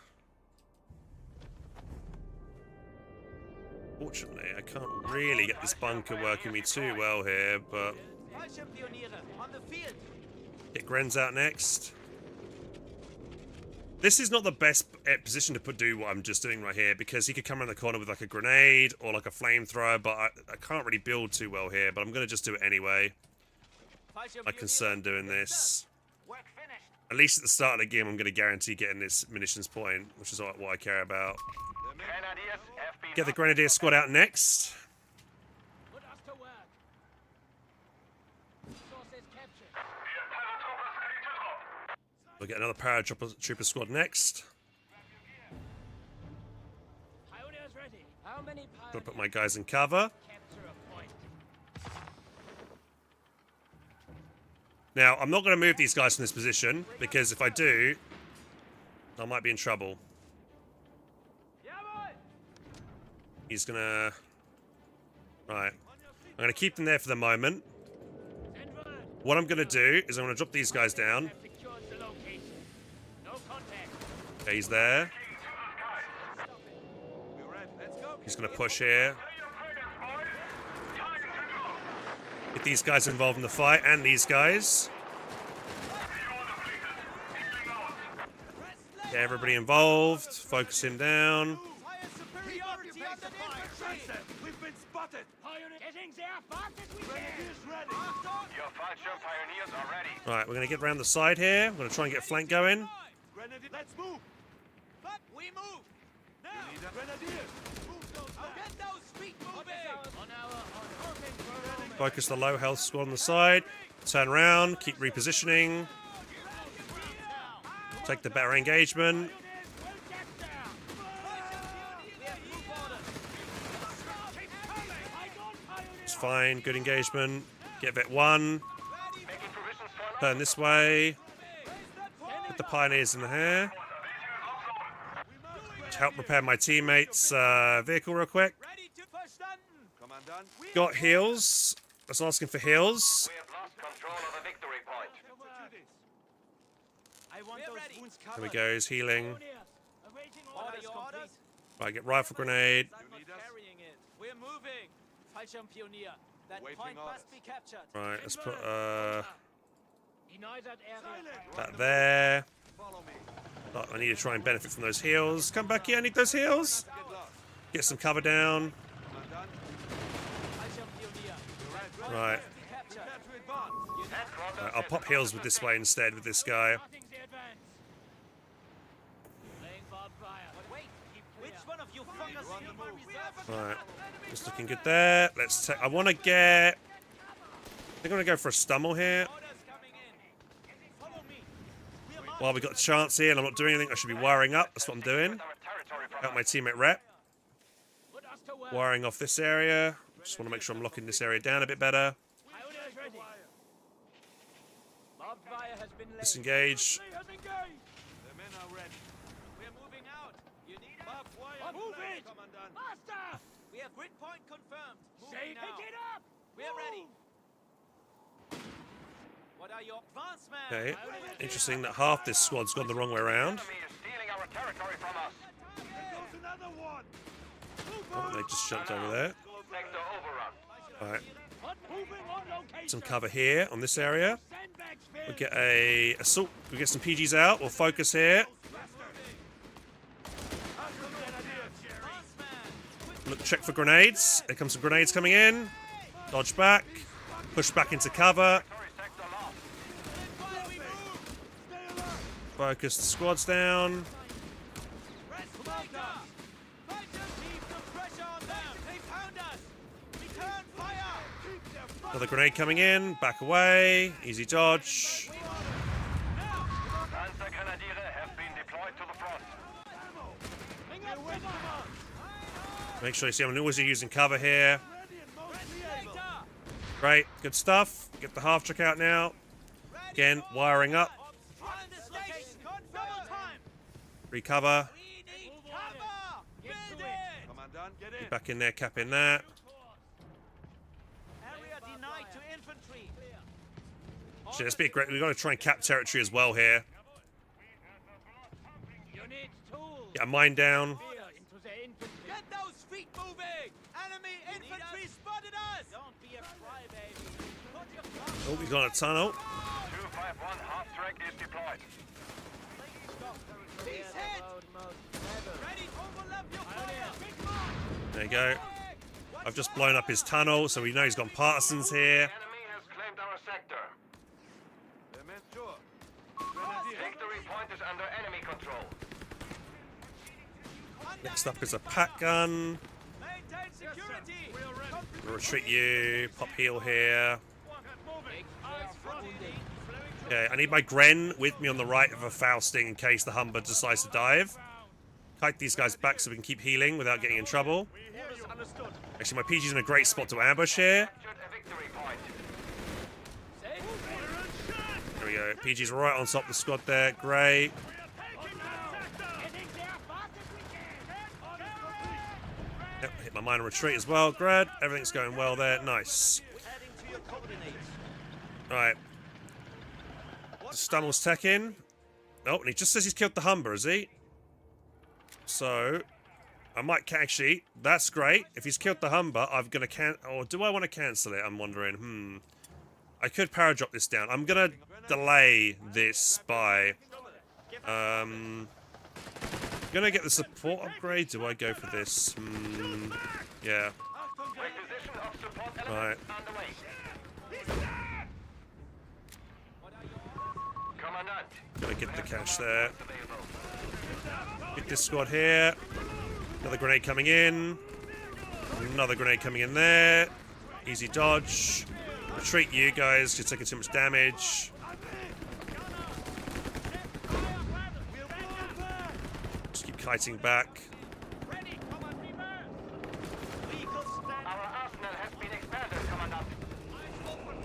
Fortunately, I can't really get this bunker working me too well here, but get Grenz out next. This is not the best position to do what I'm just doing right here because he could come around the corner with like a grenade or like a flamethrower, but I can't really build too well here, but I'm going to just do it anyway. I'm concerned doing this. Work finished. At least at the start of the game, I'm going to guarantee getting this munitions point, which is what I care about. Grenadiers have been Get the Grenadier squad out next. Put us to work. Sources captured. We'll get another paratrooper squad next. Pioneers ready. How many Gonna pioneers put my guys in cover. capture a point? Now, I'm not going to move these guys from this position, because if I do, I might be in trouble. He's going to... Right. I'm going to keep them there for the moment. Send word. What I'm going to do is I'm going to drop these guys down. Have secured the location. No contact. Okay, he's there. He's going to push here. Get these guys involved in the fight, and these guys. Get everybody involved. Focus him down. Superiority on the infantry! We've been spotted. Getting there fast as we can. Your Fallschirm pioneers are ready. Right, we're going to get around the side here. We're going to try and get a flank going. Grenadier, let's move. But we move! Now! Grenadiers, move those I'll get those feet moving! On our own. Focus the low health squad on the side. Turn around. Keep repositioning. Take the better engagement. It's fine. Good engagement. Get vet 1. making provisions for Turn this way. Put the pioneers in here. To help repair my teammates' vehicle real quick. Ready to verstanden! Commandant. Got heals. That's asking for heals. We have lost control of the victory point. I want those wounds There covered. we go. He's healing. Awaiting Order orders your complete. orders? Right, get rifle grenade. I'm not carrying it. We're moving. Fallschirmpionier. That Waiting point orders. must be captured. Right, let's put Deny that area. that there. Follow me. Oh, I need to try and benefit from those heals. Come back here. I need those heals. Get lost. Get some cover down. Commandant. Fallschirmpionier. Right. Be captured. Prepare to advance. Headquarters Right, I'll pop heals with this way instead with this guy. Starting the advance. Laying barbed wire. But wait, Keep clear. which one of you fuckers on the steal my move. reserve? Right, just looking good there. Let's take. I want to get. I think I'm gonna go for a stumble here. Orders coming in. Follow me. We're marching. While we got the chance here, and I'm not doing anything, I should be wiring up. That's what I'm doing. our territory from Help my teammate rep. Put us to work. Wiring off this area. Just want to make sure I'm locking this area down a bit better. Pioneers ready. Barbed wire has been laid. Disengage. Has engaged. The men are ready. We're moving out. You need it? Barbed wire. Move ready, it. Commandant. Faster. We have grid point confirmed. Say, Moving now. pick it up. We're ready. What are your advance, man? Okay. Interesting that half this squad's gone the wrong way around. Enemy is stealing our territory from us. There's another one. Oh, they just jumped over there. Sector overrun. Right. Hot moving on location. Some cover here on this area. Sandbags We'll filled. get a assault. We'll get some PGs out. We'll focus here. Advance, man. Look, check for grenades. There comes some grenades coming in. Dodge back. Push back into cover. Sorry, sector lost. While we move. Focus the squads down. Rest later. Fighters, keep the pressure on them. They found us. Return fire. Another grenade coming in. Back away. Easy dodge. Panzer Grenadiere have been deployed to the front. Bring up cover. Make sure you see I'm always using cover here. Later. Great. Good stuff. Get the half track out now. Again, wiring up. On the station. Double time. Recover. We need cover. Get to Build it. it. Commandant, get in. Back in there, cap in that. Area denied to infantry. Shit, let's be aggressive. We've got to try and cap territory as well here. Units tools. Get a mine down. Spear into the infantry. Get those feet moving. Enemy infantry spotted us. Don't be a crybaby. Put your Oh, we've got a tunnel. 251 half track is deployed. He's hit. Ready to overlap your fire. There you go. I've just blown up his tunnel, so we know he's got partisans here. Enemy has claimed our sector. Grenadier. point is under enemy control. Next up is a pack gun. Maintain security. We'll retreat you. Pop heal here. Okay, I need my Gren with me on the right of a Fausting in case the Humber decides to dive. Kite these guys back so we can keep healing without getting in trouble. Actually, my PG's in a great spot to ambush here. Captured a victory point. There we go. PG's right on top of the squad there. Great. Yep, hit my minor retreat as well. Great. Everything's going well there. Nice. Alright. Stummel's tech in. Oh, and he just says he's killed the Humber, is he? So, I might actually. That's great. If he's killed the Humber, I'm gonna or do I want to cancel it? I'm wondering. I could paradrop this down. I'm gonna delay this by. Gonna get the support upgrade. Do I go for this? Yeah. Requisition of support Right. elements underway. Commandant. Gotta get the cash there. Available. Get this squad here. Another grenade coming in. Another grenade coming in there. Easy dodge. Retreat you guys. You're taking too much damage. Just keep kiting back. Our arsenal has been expanded, Commandant.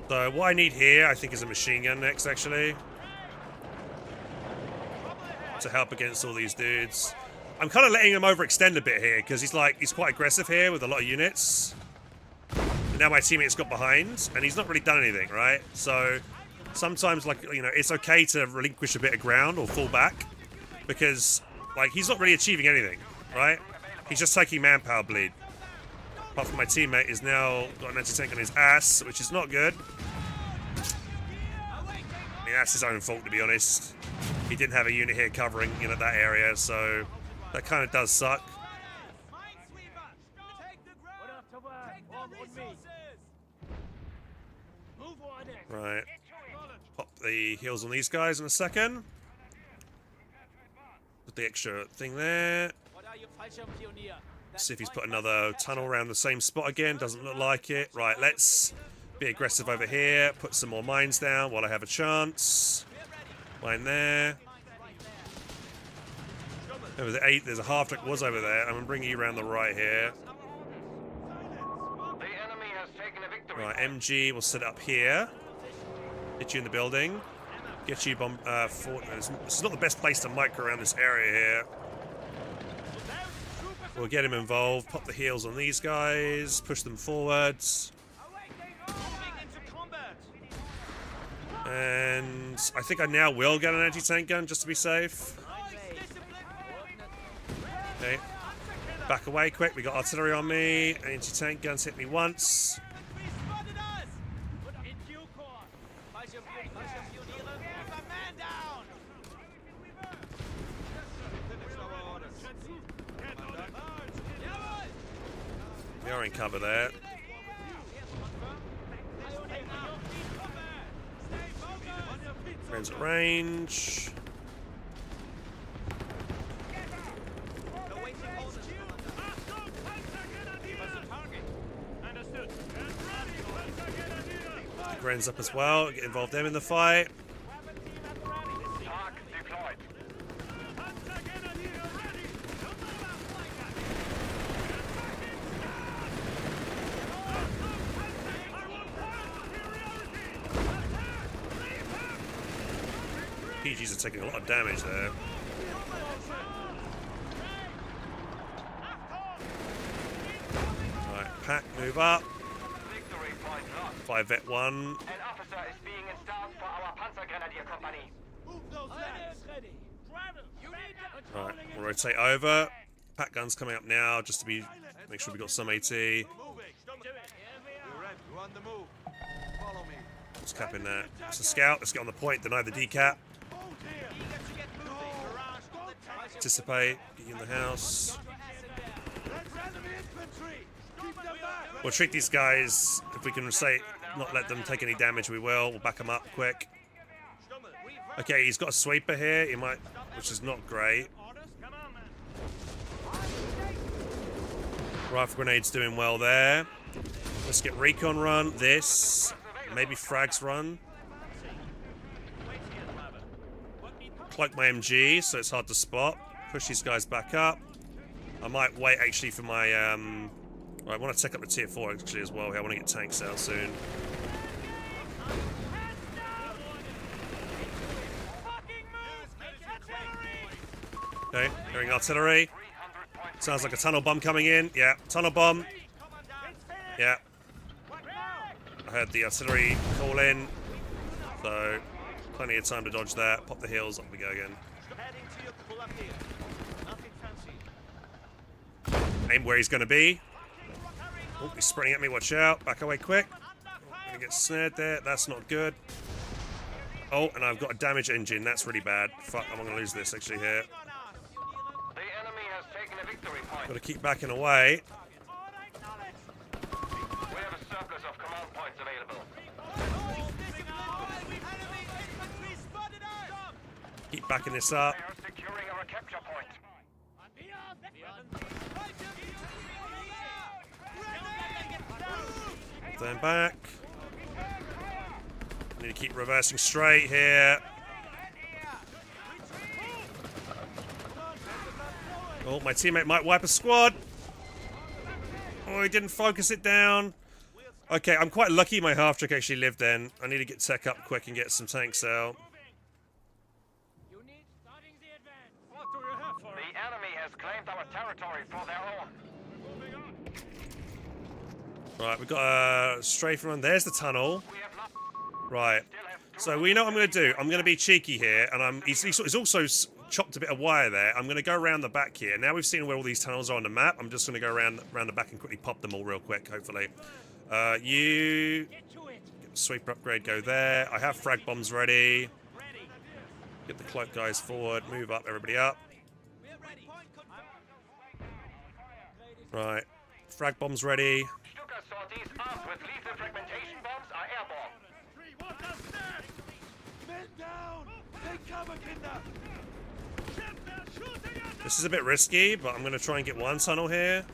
So what I need here, I think, is a machine gun next, actually. To help against all these dudes. I'm kind of letting him overextend a bit here, because he's quite aggressive here with a lot of units. And now my teammates got behind, and he's not really done anything, right? So sometimes, it's okay to relinquish a bit of ground or fall back, because, he's not really achieving anything, right? He's just taking manpower bleed. Apart from my teammate is now got an anti-tank on his ass, which is not good. I mean, that's his own fault, to be honest. He didn't have a unit here covering, that area, so that kind of does suck. Right. Pop the heals on these guys in a second. Put the extra thing there. See if he's put another tunnel around the same spot again. Doesn't look like it. Right, let's be aggressive over here. Put some more mines down while I have a chance. Mine there. There's a half track was over there. I'm going to bring you around the right here. The enemy has taken a victory. Right, MG, we'll set it up here. Hit you in the building. Get you bomb. This is not the best place to micro around this area here. We'll get him involved. Pop the heals on these guys. Push them forwards. And I think I now will get an anti-tank gun just to be safe. Okay. Back away quick. We got artillery on me. Anti-tank guns hit me once. We are in cover there. Friends at range. Gren's up as well. Get involved them in the fight. Arc deployed. PGs are taking a lot of damage there. Right, pack, move up. Victory point lost. 5 vet 1. An officer is being installed for our Panzergrenadier company. Right, we'll rotate over. Pack guns coming up now, just to make sure we got some AT. What's capping that? It's a scout. Let's get on the point. Deny the decap. Anticipate. Get you in the house. We'll treat these guys. If we can not let them take any damage, we will. We'll back them up quick. Okay, he's got a sweeper here. He might, which is not great. Rifle grenade's doing well there. Let's get recon run. This, maybe frags run. Cloak my MG, so it's hard to spot. Push these guys back up. I might wait actually for my. I want to take up the tier 4 actually as well. I want to get tanks out soon. Okay, hearing artillery. Sounds like a tunnel bomb coming in. Yeah, tunnel bomb. Yeah. I heard the artillery call in. So, plenty of time to dodge that. Pop the heels, up we go again. Aim where he's going to be. Oh, he's sprinting at me, watch out. Back away quick. Gonna get snared there, that's not good. Oh, and I've got a damaged engine, that's really bad. Fuck, I'm gonna lose this actually here. The enemy has taken a victory point. Gotta keep backing away. We have a surplus of command points available. Keep backing this up. They are securing our capture point. Turn back. Need to keep reversing straight here. Oh, my teammate might wipe a squad. Oh, he didn't focus it down. Okay, I'm quite lucky my half-trick actually lived then. I need to get tech up quick and get some tanks out. The enemy has claimed our territory for their own. Right, we've got a strafe run. There's the tunnel. We have lost. Right. So we know what I'm going to do. I'm going to be cheeky here, and he's also chopped a bit of wire there. I'm going to go around the back here. Now we've seen where all these tunnels are on the map. I'm just going to go around the back and quickly pop them all real quick, hopefully. You get the sweeper upgrade, go there. I have frag bombs ready. Get the cloak guys forward. Move up, everybody up. Right. Frag bombs ready. Stuka sorties armed with lethal fragmentation bombs are airborne. This is a bit risky, but I'm going to try and get one tunnel here.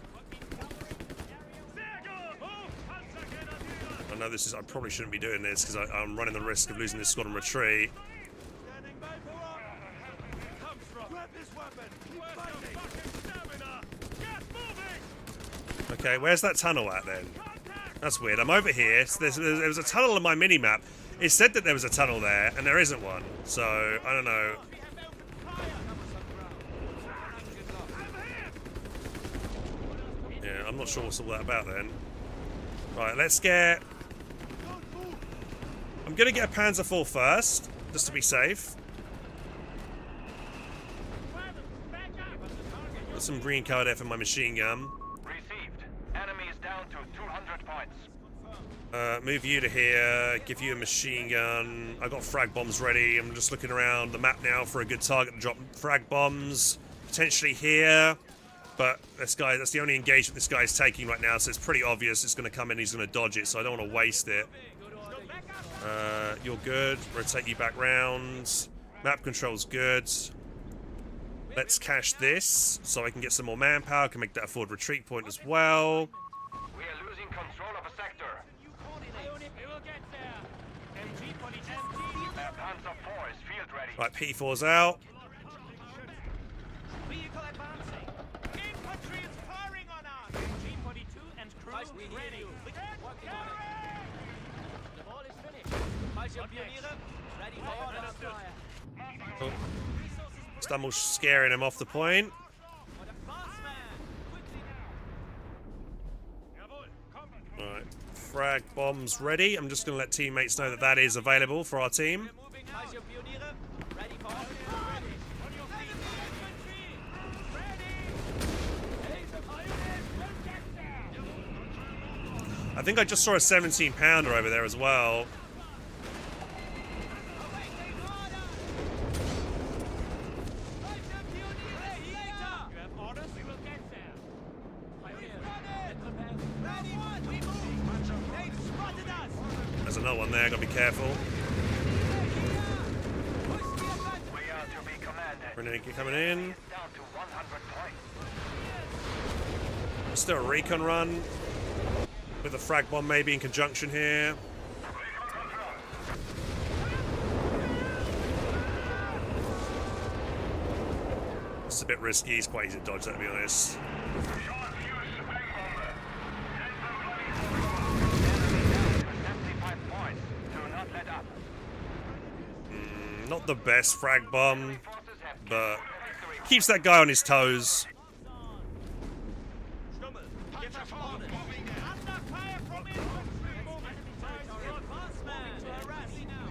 I know this is. I probably shouldn't be doing this because I'm running the risk of losing this squad on retreat. Okay, where's that tunnel at then? That's weird. I'm over here. So there was a tunnel on my mini-map. It said that there was a tunnel there, and there isn't one. So, I don't know. Yeah, I'm not sure what's all that about then. Right, let's get... I'm going to get a Panzer IV first, just to be safe. Got some green card there for my machine gun. Received. Enemy is down to 200 points. Move you to here, give you a machine gun. I've got frag bombs ready. I'm just looking around the map now for a good target to drop frag bombs. Potentially here. But this guy, that's the only engagement this guy's taking right now, so it's pretty obvious it's going to come in, he's going to dodge it, so I don't want to waste it. You're good. Rotate you back round. Map control's good. Let's cache this, so I can get some more manpower, can make that a forward retreat point as well. We are losing control of a sector. Their Panzer IV is field ready. Right, P4's out. Vehicle advancing. Infantry is firing on us. G42 and crew ready. Working on it. The ball is finished. Ready for order. Oh. Stumble's scaring him off the point. Right, frag bombs ready. I'm just going to let teammates know that that is available for our team. I think I just saw a 17-pounder over there as well. There's another one there, gotta be careful. Grenade coming in. Down to 100 points. Let's do a recon run with a frag bomb maybe in conjunction here. It's a bit risky. It's quite easy to dodge that, to be honest. 75 points. Do not let up. Not the best frag bomb, but keeps that guy on his toes. Under fire from infantry! Moving to harass now.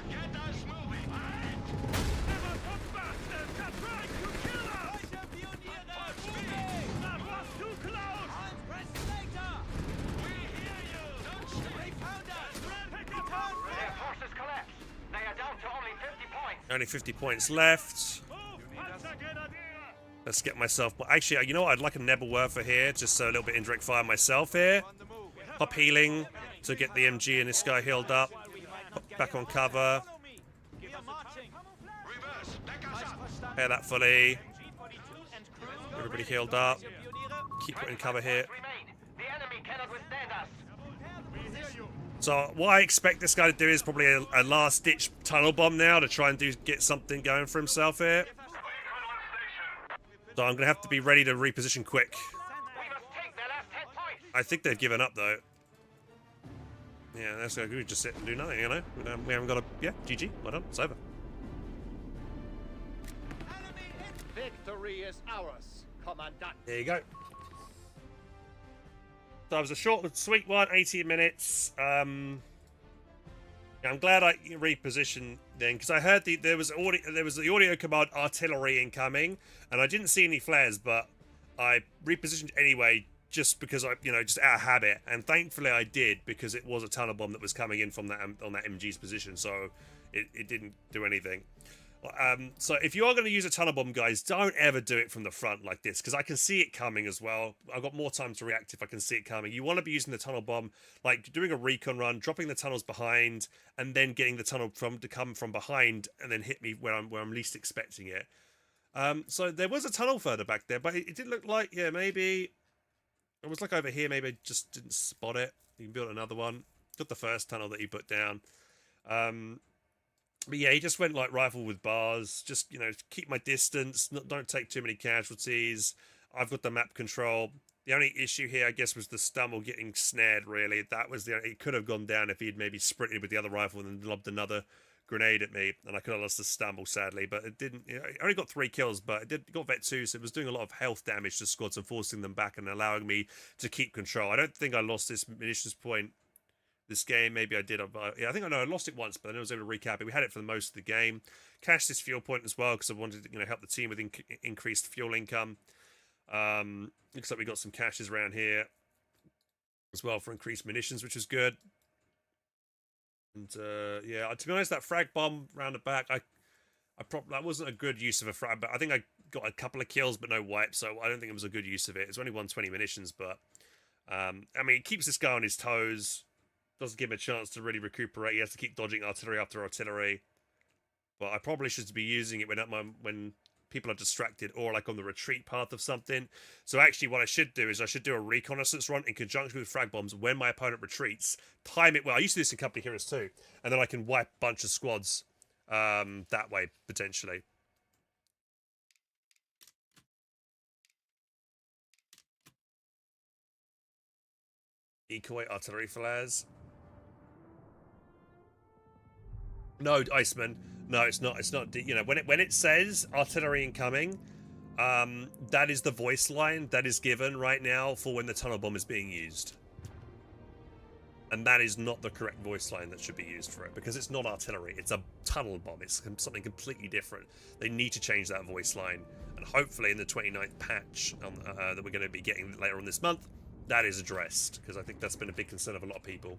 Get us moving. Never come bastard! They're trying to kill us! Weiter Pioniere! Moving! That was too close! I'll press later! We hear you! They found us! Return! Their forces collapse. They are down to only 50 points. Only 50 points left. Let's get myself. Actually, you know what? I'd like a Nebelwerfer here, just so a little bit indirect fire myself here. Hop healing to get the MG and this guy healed up. Hop back on cover. We are marching! Reverse. Back us up. Pair that fully. G42 and crew. Everybody healed up. Keep putting cover here. Remain. The enemy cannot withstand us. So what I expect this guy to do is probably a last-ditch tunnel bomb now to try and get something going for himself here. So I'm going to have to be ready to reposition quick. We must take their last 10 points. I think they've given up, though. Yeah, that's good. We just sit and do nothing, you know? We haven't got a... Yeah, GG. Well done. It's over. Victory is ours, Commandant. There you go. So it was a short and sweet one, 18 minutes. Yeah, I'm glad I repositioned then, because I heard there was the audio command artillery incoming, and I didn't see any flares, but I repositioned anyway just because just out of habit, and thankfully I did, because it was a tunnel bomb that was coming in from that on that MG's position, so it didn't do anything. So if you are going to use a tunnel bomb, guys, don't ever do it from the front like this, because I can see it coming as well. I've got more time to react if I can see it coming. You want to be using the tunnel bomb, like doing a recon run, dropping the tunnels behind, and then getting the tunnel to come from behind and then hit me where I'm least expecting it. So there was a tunnel further back there, but it did look like, yeah, maybe it was like over here. Maybe I just didn't spot it. You can build another one. Got the first tunnel that he put down. But yeah, he just went like rifle with bars. Just, keep my distance. Don't take too many casualties. I've got the map control. The only issue here, I guess, was the Stummel getting snared, really. That was it could have gone down if he'd maybe sprinted with the other rifle and then lobbed another grenade at me. And I could have lost the Stummel, sadly. But it didn't. I only got 3 kills, but it got Vet 2, so it was doing a lot of health damage to squads and forcing them back and allowing me to keep control. I don't think I lost this munitions point this game. Maybe I did. Yeah, I think I lost it once, but then I was able to recap it. We had it for the most of the game. Cashed this fuel point as well because I wanted to help the team with increased fuel income. Looks like we got some caches around here as well for increased munitions, which is good. And yeah, to be honest, that frag bomb round the back, that wasn't a good use of a frag, but I think I got a couple of kills but no wipe, so I don't think it was a good use of it. It's only 120 munitions, but I mean, it keeps this guy on his toes. Doesn't give him a chance to really recuperate. He has to keep dodging artillery after artillery. But I probably should be using it when people are distracted or like on the retreat path of something. So actually what I should do is I should do a reconnaissance run in conjunction with frag bombs when my opponent retreats. Time it well. I used to do this in Company Heroes too. And then I can wipe a bunch of squads that way, potentially. Decoy artillery flares. No, Iceman. No, it's not. It's not. When it says artillery incoming, that is the voice line that is given right now for when the tunnel bomb is being used, and that is not the correct voice line that should be used for it because it's not artillery. It's a tunnel bomb. It's something completely different. They need to change that voice line, and hopefully in the 29th patch that we're going to be getting later on this month, that is addressed because I think that's been a big concern of a lot of people.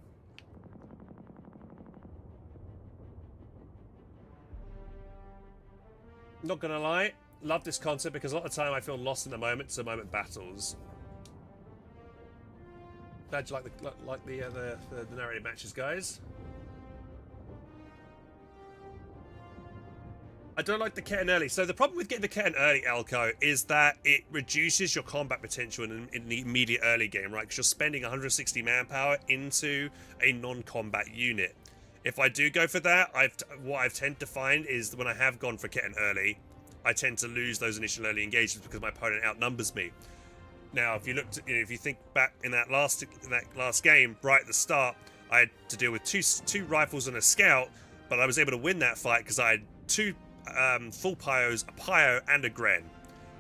Not gonna lie, love this concept because a lot of time I feel lost in the moment-to-moment battles. Glad you like the narrated matches, guys. I don't like the Ketan early. So the problem with getting the Ketan early, Elco, is that it reduces your combat potential in the immediate early game, right? Because you're spending 160 manpower into a non-combat unit. If I do go for that, what I've tend to find is when I have gone for Ketan early, I tend to lose those initial early engagements because my opponent outnumbers me. Now, if you look, if you think back in that last game, right at the start, I had to deal with two rifles and a scout, but I was able to win that fight because I had two full pyos, a pyo, and a gren.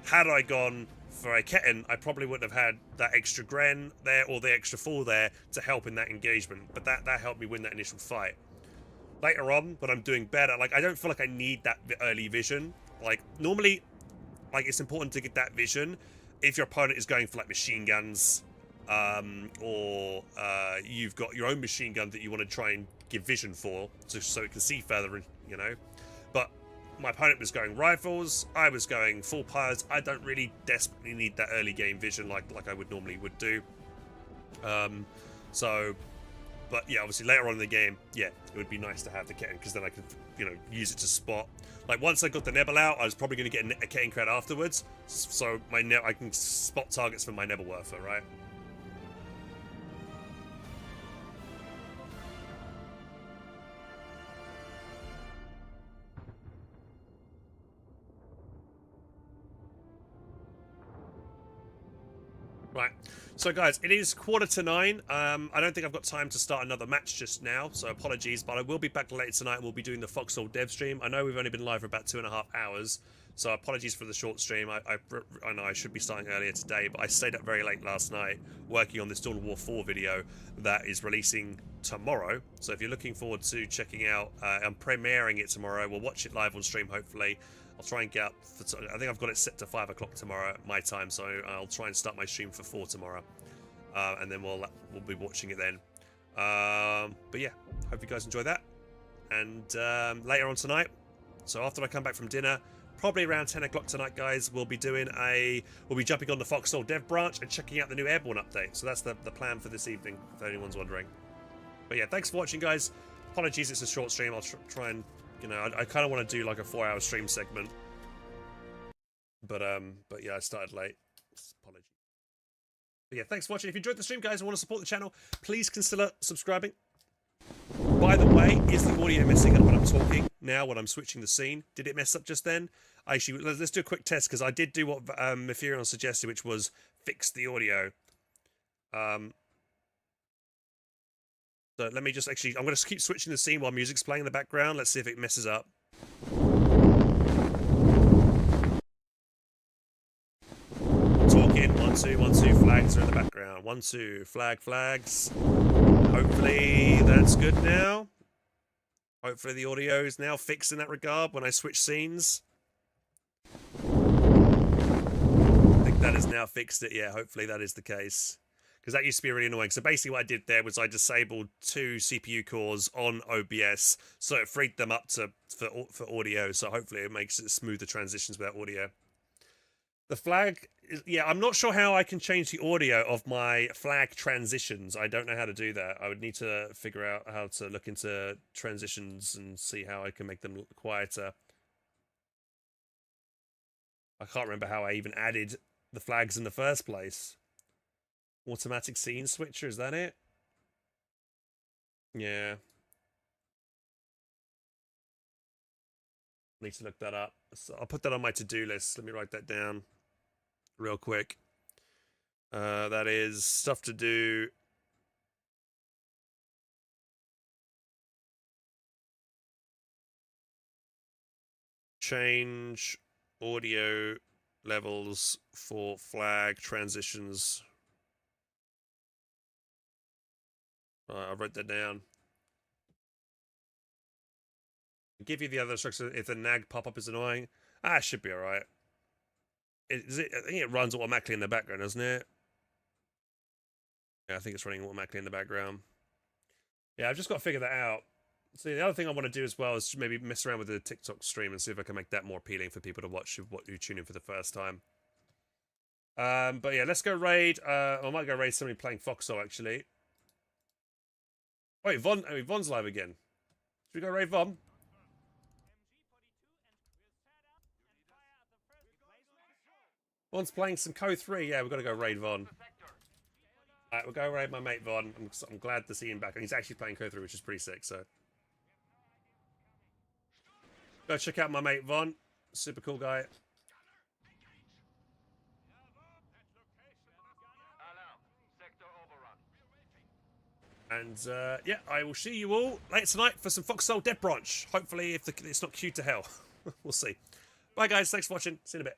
Had I gone for a Ketan, I probably wouldn't have had that extra gren there or the extra full there to help in that engagement. But that helped me win that initial fight. Later on, when I'm doing better, like I don't feel like I need that early vision. Like normally, like it's important to get that vision if your opponent is going for like machine guns, or you've got your own machine gun that you want to try and give vision for, so it can see further, you know. But my opponent was going rifles, I was going full pyres. I don't really desperately need that early game vision like I would normally do. But yeah, obviously later on in the game, yeah, it would be nice to have the Ketan because then I could, you know, use it to spot. Like once I got the Nebel out, I was probably going to get a Ketan cred afterwards, so I can spot targets from my Nebelwerfer, right? Right, so guys, it is 9:15. I don't think I've got time to start another match just now, so apologies, but I will be back later tonight and we'll be doing the Foxhole dev stream. I know we've only been live for about 2.5 hours, so apologies for the short stream. I know I should be starting earlier today, but I stayed up very late last night working on this Dawn of War 4 video that is releasing tomorrow. So if you're looking forward to checking out, I'm premiering it tomorrow. We'll watch it live on stream, hopefully. I'll try and get up I think I've got it set to 5 o'clock tomorrow my time, so I'll try and start my stream for 4 tomorrow, and then we'll be watching it then. But yeah, hope you guys enjoy that. And later on tonight, so after I come back from dinner, probably around 10 o'clock tonight, guys, we'll be jumping on the Foxhole dev branch and checking out the new Airborne update. So that's the plan for this evening, if anyone's wondering. But yeah, thanks for watching, guys. Apologies, it's a short stream. I'll try and, you know, I kind of want to do like a 4-hour stream segment, but yeah, I started late. Apologies. But yeah, thanks for watching. If you enjoyed the stream, guys, and want to support the channel, please consider subscribing. By the way, is the audio messing up when I'm talking now, when I'm switching the scene? Did it mess up just then? Actually, let's do a quick test, because I did do what Mefirion suggested, which was fix the audio. So let me just I'm going to keep switching the scene while music's playing in the background. Let's see if it messes up. Talking, 1 2 1 2, flags are in the background. 1 2, flags. Hopefully that's good now. Hopefully the audio is now fixed in that regard when I switch scenes. I think that has now fixed it. Yeah, hopefully that is the case. Because that used to be really annoying. So basically what I did there was I disabled 2 CPU cores on OBS, so it freed them up for audio. So hopefully it makes it smoother transitions without audio. The flag, yeah, I'm not sure how I can change the audio of my flag transitions. I don't know how to do that. I would need to figure out how to look into transitions and see how I can make them quieter. I can't remember how I even added the flags in the first place. Automatic scene switcher, is that it? Yeah. Need to look that up. So I'll put that on my to-do list. Let me write that down real quick. That is stuff to do. Change audio levels for flag transitions. I wrote that down. Give you the other instructions if the nag pop-up is annoying. Ah, it should be alright. I think it runs automatically in the background, doesn't it? Yeah, I think it's running automatically in the background. Yeah, I've just got to figure that out. So the other thing I want to do as well is maybe mess around with the TikTok stream and see if I can make that more appealing for people to watch who tune in for the first time. But yeah, let's go raid. I might go raid somebody playing Foxhole, actually. Wait, Von's live again. Should we go raid Von? Von's playing some Co 3. Yeah, we've got to go raid Von. Alright, we'll go raid my mate Von. I'm glad to see him back. And he's actually playing Co 3, which is pretty sick, so. Go check out my mate Von. Super cool guy. And yeah, I will see you all later tonight for some Foxhole Dead Branch. Hopefully, if it's not queued to hell. We'll see. Bye, guys. Thanks for watching. See you in a bit.